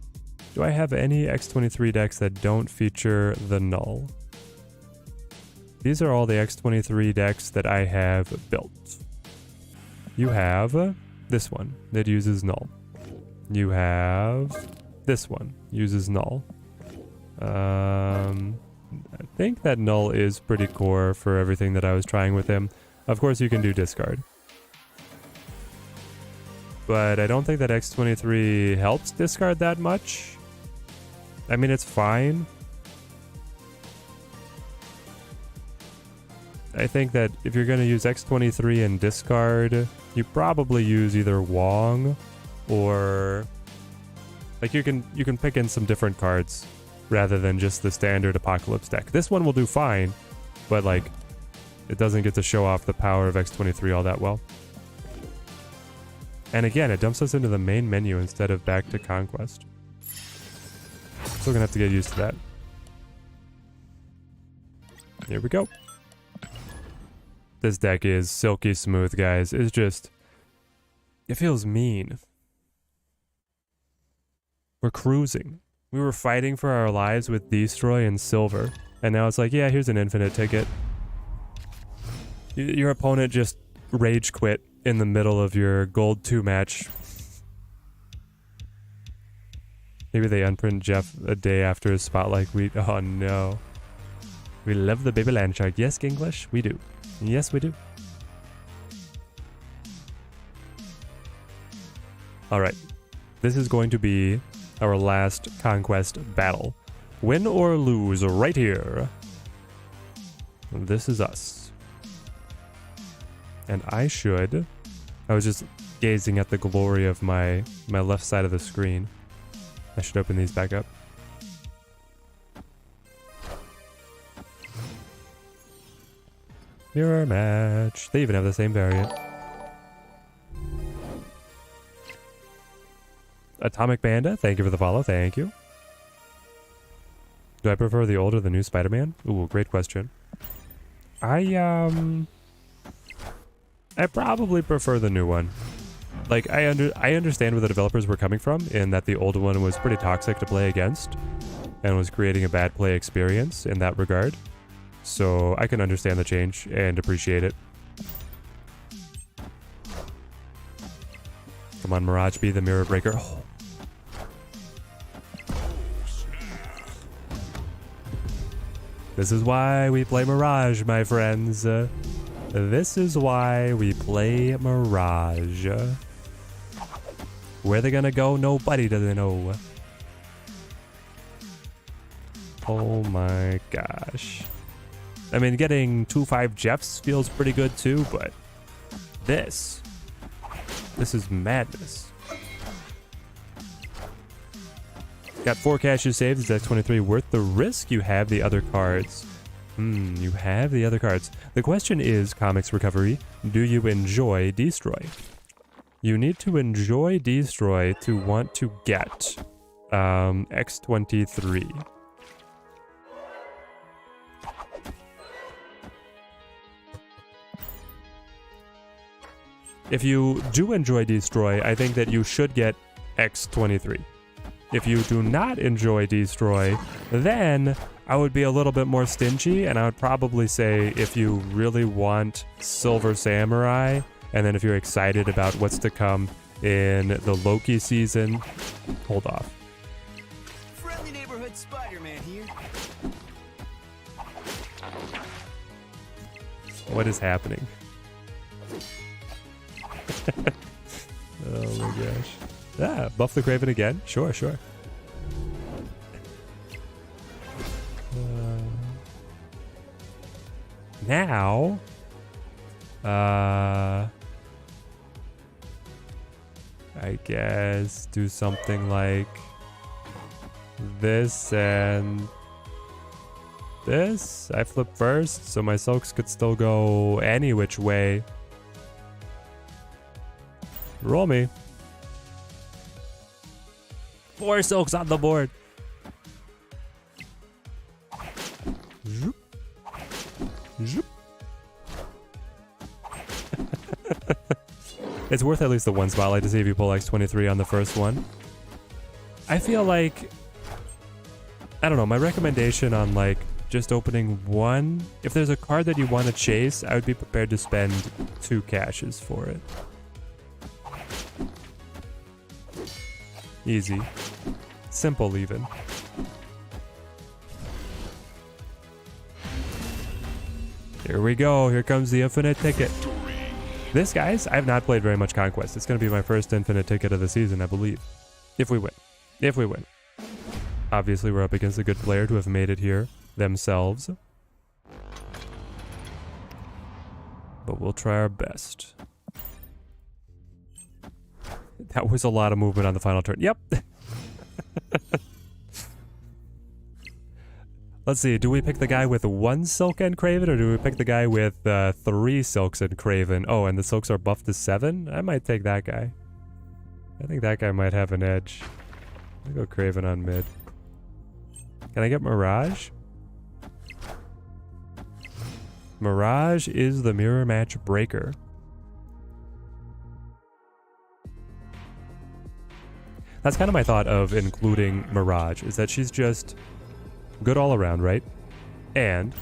Do I have any X23 decks that don't feature the Null? These are all the X23 decks that I have built. You have this one that uses Null. You have this one uses Null. I think that Null is pretty core for everything that I was trying with him. Of course you can do discard. But I don't think that X23 helps discard that much. I mean, it's fine. I think that if you're going to use X23 and discard, you probably use either Wong or... like you can pick in some different cards rather than just the standard Apocalypse deck. This one will do fine, but like it doesn't get to show off the power of X23 all that well. And again, it dumps us into the main menu instead of back to Conquest. Still gonna have to get used to that. Here we go. This deck is silky smooth, guys. It's just... it feels mean. We're cruising. We were fighting for our lives with Destroy and Silver. And now it's like, yeah, here's an infinite ticket. Your opponent just rage quit in the middle of your gold 2 match. Maybe they unprint Jeff a day after his Spotlight Week. Oh no. We love the baby land shark. Yes, English? We do. Yes, we do. Alright. This is going to be our last Conquest battle. Win or lose right here. This is us. And I was just gazing at the glory of my left side of the screen. I should open these back up. Mirror match. They even have the same variant. Atomic Panda, thank you for the follow. Thank you. Do I prefer the old or the new Spider-Man? Ooh, great question. I probably prefer the new one. Like, I understand where the developers were coming from in that the old one was pretty toxic to play against and was creating a bad play experience in that regard. So I can understand the change and appreciate it. Come on, Mirage, be the mirror breaker. Oh. This is why we play Mirage, my friends. This is why we play Mirage. Where they gonna go? Nobody doesn't know. Oh my gosh. I mean, getting 2-5 Jeffs feels pretty good too, but this is madness. Got 4 caches saved. Is X23 worth the risk? You have the other cards. You have the other cards. The question is, Comics Recovery, do you enjoy Destroy? You need to enjoy Destroy to want to get X23. If you do enjoy Destroy, I think that you should get X23. If you do not enjoy Destroy, then I would be a little bit more stingy, and I would probably say if you really want Silver Samurai, and then if you're excited about what's to come in the Loki season, hold off. Friendly neighborhood Spider-Man here. What is happening? Oh my gosh. Ah, buff the Craven again? Sure, sure. Now, I guess do something like this and this. I flip first, so my soaks could still go any which way. Roll me. 4 soaks on the board. Zoop. Zoop. It's worth at least the 1 spotlight to see if you pull X23 on the first one. I feel like, I don't know, my recommendation on like just opening 1, if there's a card that you want to chase, I would be prepared to spend 2 caches for it. Easy. Simple even. Here we go. Here comes the infinite ticket. This, guys, I have not played very much Conquest. It's going to be my first infinite ticket of the season, I believe. If we win. If we win. Obviously, we're up against a good player to have made it here themselves. But we'll try our best. That was a lot of movement on the final turn. Yep. Let's see. Do we pick the guy with 1 silk and Craven, or do we pick the guy with 3 silks and Craven? Oh, and the silks are buffed to 7? I might take that guy. I think that guy might have an edge. I'll go Craven on mid. Can I get Mirage? Mirage is the mirror match breaker. That's kind of my thought of including Mirage, is that she's just good all around, right? And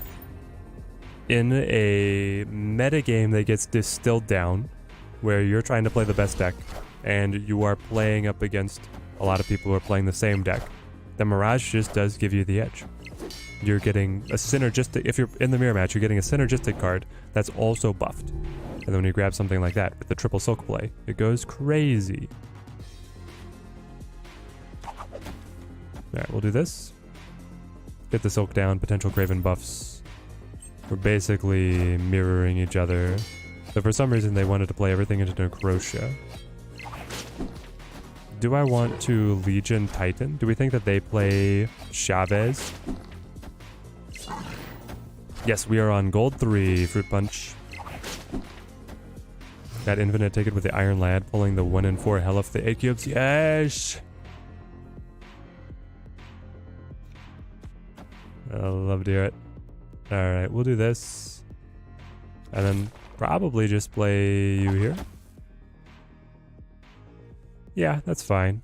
in a meta game that gets distilled down, where you're trying to play the best deck, and you are playing up against a lot of people who are playing the same deck, the Mirage just does give you the edge. You're getting a synergistic, if you're in the mirror match, you're getting a synergistic card that's also buffed. And then when you grab something like that with the triple silk play, it goes crazy. Alright, we'll do this. Get the silk down, potential Craven buffs. We're basically mirroring each other. So for some reason they wanted to play everything into Necrotia. Do I want to Legion Titan? Do we think that they play Chavez? Yes, we are on gold 3, Fruit Punch. That infinite ticket with the Iron Lad, pulling the 1 and 4 hell off the 8 cubes. Yes! I love to hear it. Alright, we'll do this. And then probably just play you here. Yeah, that's fine.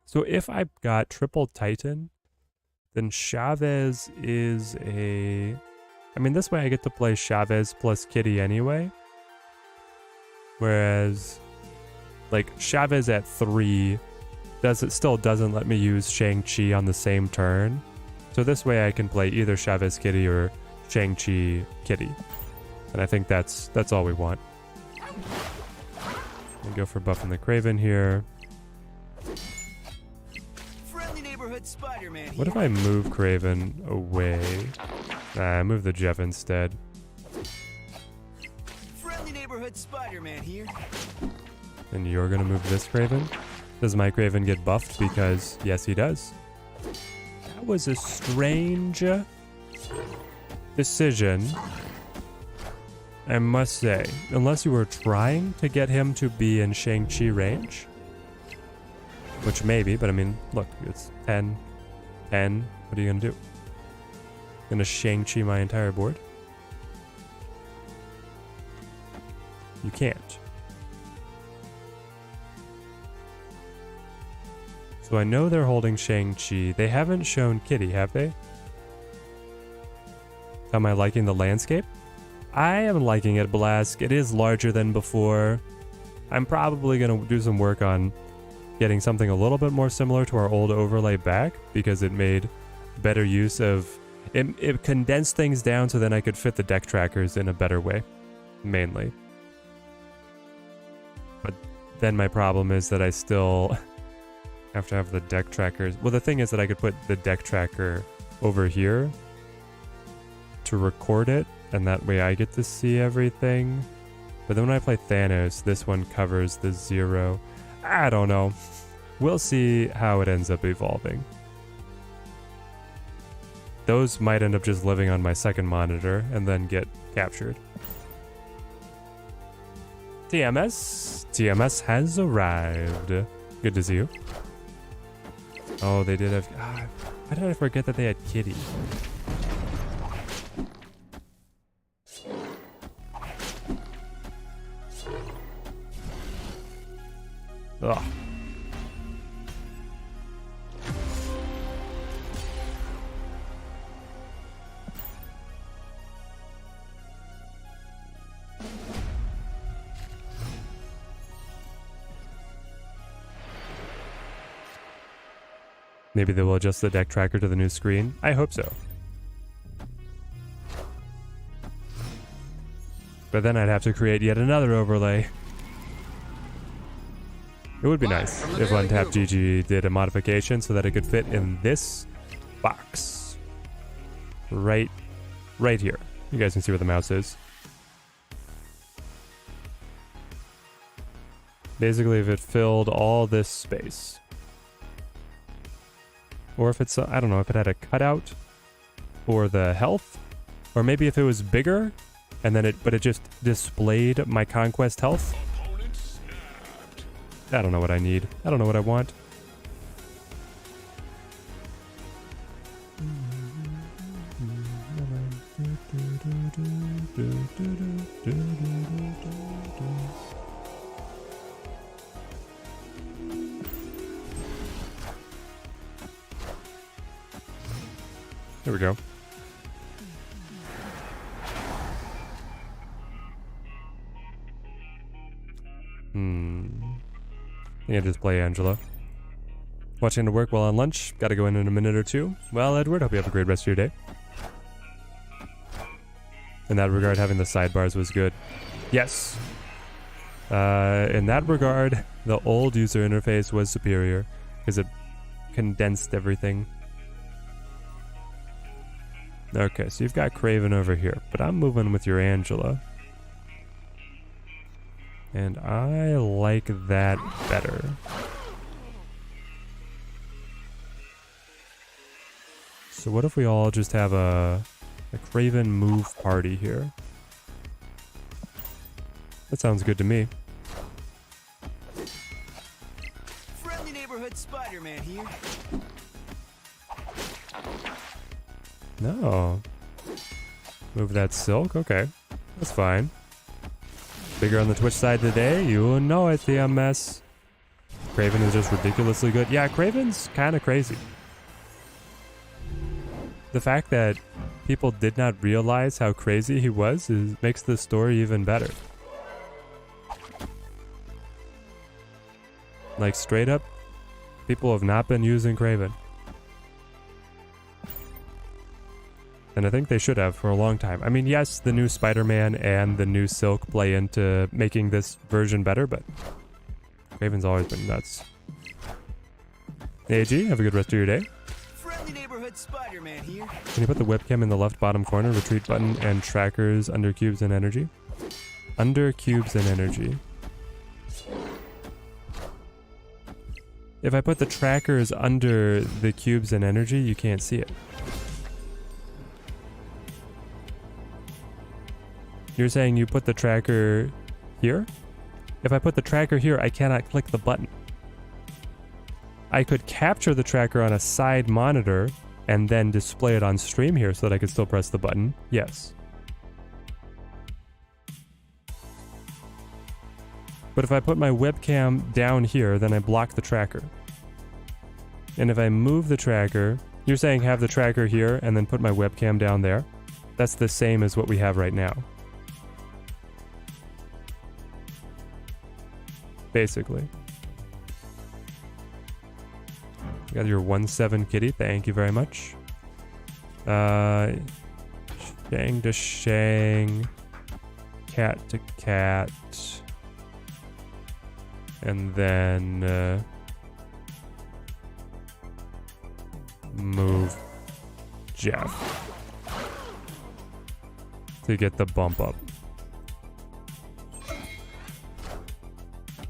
So if I got triple Titan, then Chavez is a... I mean, this way I get to play Chavez plus Kitty anyway. Whereas, like, Chavez at 3... it still doesn't let me use Shang-Chi on the same turn. So this way I can play either Chavez Kitty or Shang-Chi Kitty. And I think that's all we want. We go for buffing the Craven here. Friendly neighborhood Spider-Man here. What if I move Craven away? Nah, move the Jeff instead. Friendly neighborhood Spider-Man here. And you're gonna move this Craven? Does my Craven get buffed? Because yes, he does. That was a strange decision. I must say, unless you were trying to get him to be in Shang-Chi range, which maybe, but I mean, look, it's 10, 10. What are you gonna do? Gonna Shang-Chi my entire board? You can't. So I know they're holding Shang-Chi. They haven't shown Kitty, have they? Am I liking the landscape? I am liking it, Blask. It is larger than before. I'm probably going to do some work on getting something a little bit more similar to our old overlay back, because it made better use of... It condensed things down so then I could fit the deck trackers in a better way, mainly. But then my problem is that I still have to have the deck trackers. Well, the thing is that I could put the deck tracker over here to record it, and that way I get to see everything. But then when I play Thanos, this one covers the 0. I don't know. We'll see how it ends up evolving. Those might end up just living on my second monitor and then get captured. TMS. TMS has arrived. Good to see you. Oh, they did have... why did I forget that they had Kitty? Ugh. Maybe they will adjust the deck tracker to the new screen. I hope so. But then I'd have to create yet another overlay. It would be nice if Untap GG did a modification so that it could fit in this box. Right here. You guys can see where the mouse is. Basically, if it filled all this space. Or if it's, I don't know, if it had a cutout for the health. Or maybe if it was bigger, and then it just displayed my Conquest health. I don't know what I need. I don't know what I want. There we go. I think I just play Angela. Watching to work while on lunch. Gotta go in a minute or two. Well, Edward, hope you have a great rest of your day. In that regard, having the sidebars was good. Yes. In that regard, the old user interface was superior because it condensed everything. Okay, so you've got Craven over here, but I'm moving with your Angela. And I like that better. So what if we all just have a Craven move party here? That sounds good to me. Friendly neighborhood Spider-Man here. No. Move that silk? Okay. That's fine. Bigger on the Twitch side today? You know it, TMS. Craven is just ridiculously good. Yeah, Craven's kind of crazy. The fact that people did not realize how crazy he was makes the story even better. Like, straight up, people have not been using Craven. And I think they should have for a long time. I mean, yes, the new Spider-Man and the new Silk play into making this version better, but Craven's always been nuts. Hey, AG, have a good rest of your day. Friendly neighborhood Spider-Man here. Can you put the webcam in the left bottom corner, retreat button, and trackers under cubes and energy? Under cubes and energy. If I put the trackers under the cubes and energy, you can't see it. You're saying you put the tracker here? If I put the tracker here, I cannot click the button. I could capture the tracker on a side monitor and then display it on stream here so that I could still press the button. Yes. But if I put my webcam down here, then I block the tracker. And if I move the tracker, you're saying have the tracker here and then put my webcam down there? That's the same as what we have right now. Basically. You got your 1-7 kitty, thank you very much. Shang to Shang. Cat to cat. And then move Jeff to get the bump up.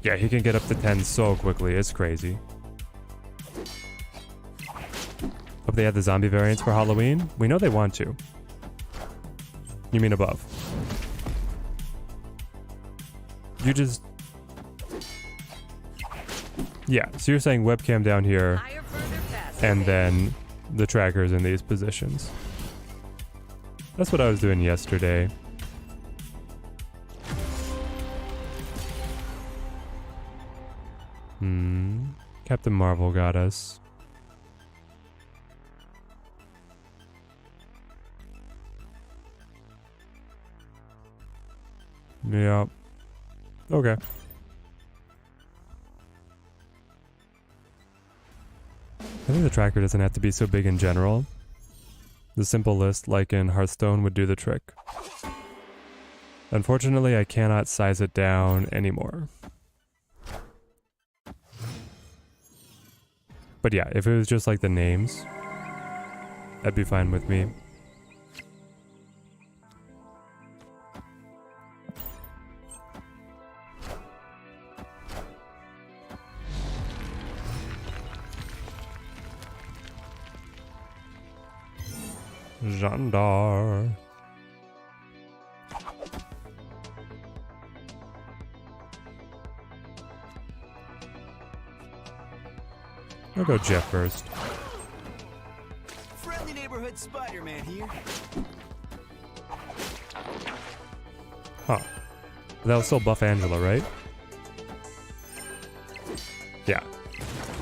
Yeah, he can get up to 10 so quickly, it's crazy. Hope they have the zombie variants for Halloween. We know they want to. You mean above. You just... Yeah, so you're saying webcam down here, Higher, further, faster. and then the tracker's in these positions. That's what I was doing yesterday. Captain Marvel got us. Yeah. Okay. I think the tracker doesn't have to be so big in general. The simple list, like in Hearthstone, would do the trick. Unfortunately, I cannot size it down anymore. But yeah, if it was just like the names, that'd be fine with me. Jandar. I'll go Jeff first. Friendly neighborhood Spider-Man here. Huh. That'll still buff Angela, right? Yeah.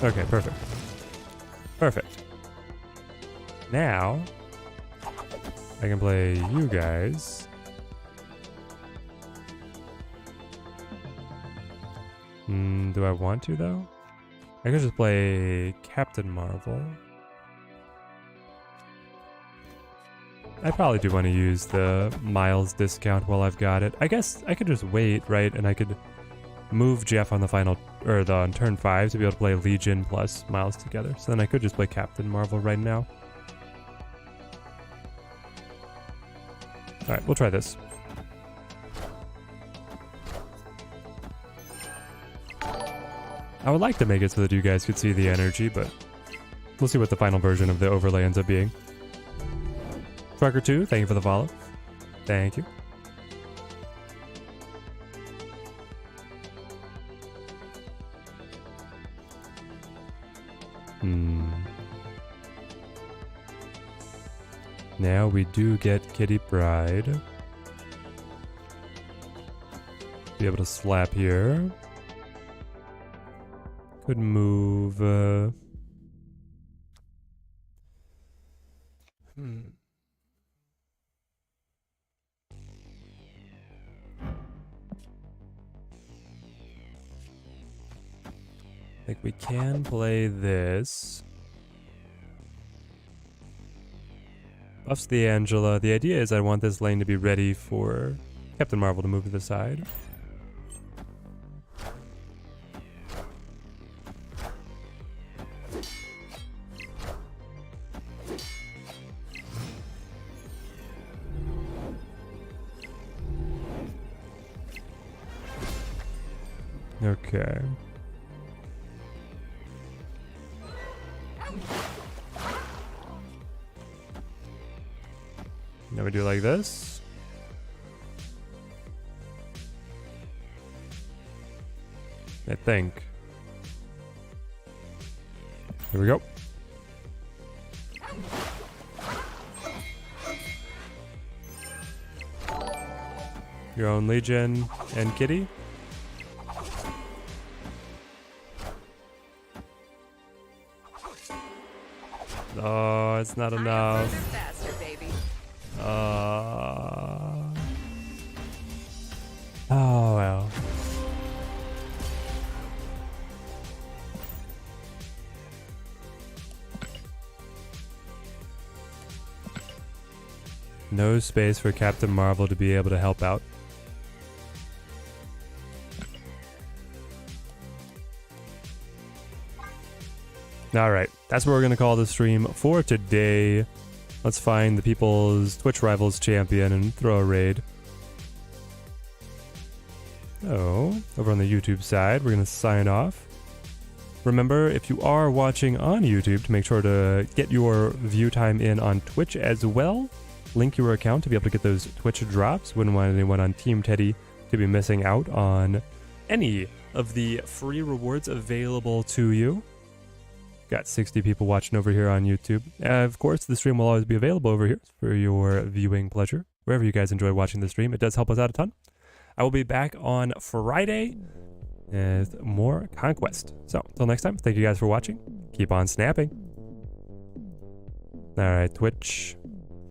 Okay, perfect. Perfect. Now, I can play you guys. Do I want to, though? I could just play Captain Marvel. I probably do want to use the Miles discount while I've got it. I guess I could just wait, right? And I could move Jeff on the final, or on turn 5 to be able to play Legion plus Miles together. So then I could just play Captain Marvel right now. Alright, we'll try this. I would like to make it so that you guys could see the energy, but we'll see what the final version of the overlay ends up being. Trucker 2, thank you for the follow. Thank you. Now we do get Kitty Bride. Be able to slap here. Could move, Like we can play this. Buffs the Angela. The idea is I want this lane to be ready for Captain Marvel to move to the side. Okay. Now we do like this. I think. Here we go. Your own Legion and Kitty. Oh, it's not enough. Faster, baby. Oh, well. No space for Captain Marvel to be able to help out. Alright, that's what we're going to call the stream for today. Let's find the People's Twitch Rivals champion and throw a raid. So, over on the YouTube side, we're going to sign off. Remember, if you are watching on YouTube, to make sure to get your view time in on Twitch as well. Link your account to be able to get those Twitch drops. Wouldn't want anyone on Team Teddy to be missing out on any of the free rewards available to you. Got 60 people watching over here on YouTube. Of course, the stream will always be available over here for your viewing pleasure. Wherever you guys enjoy watching the stream, it does help us out a ton. I will be back on Friday with more Conquest. So, until next time, thank you guys for watching. Keep on snapping. Alright, Twitch.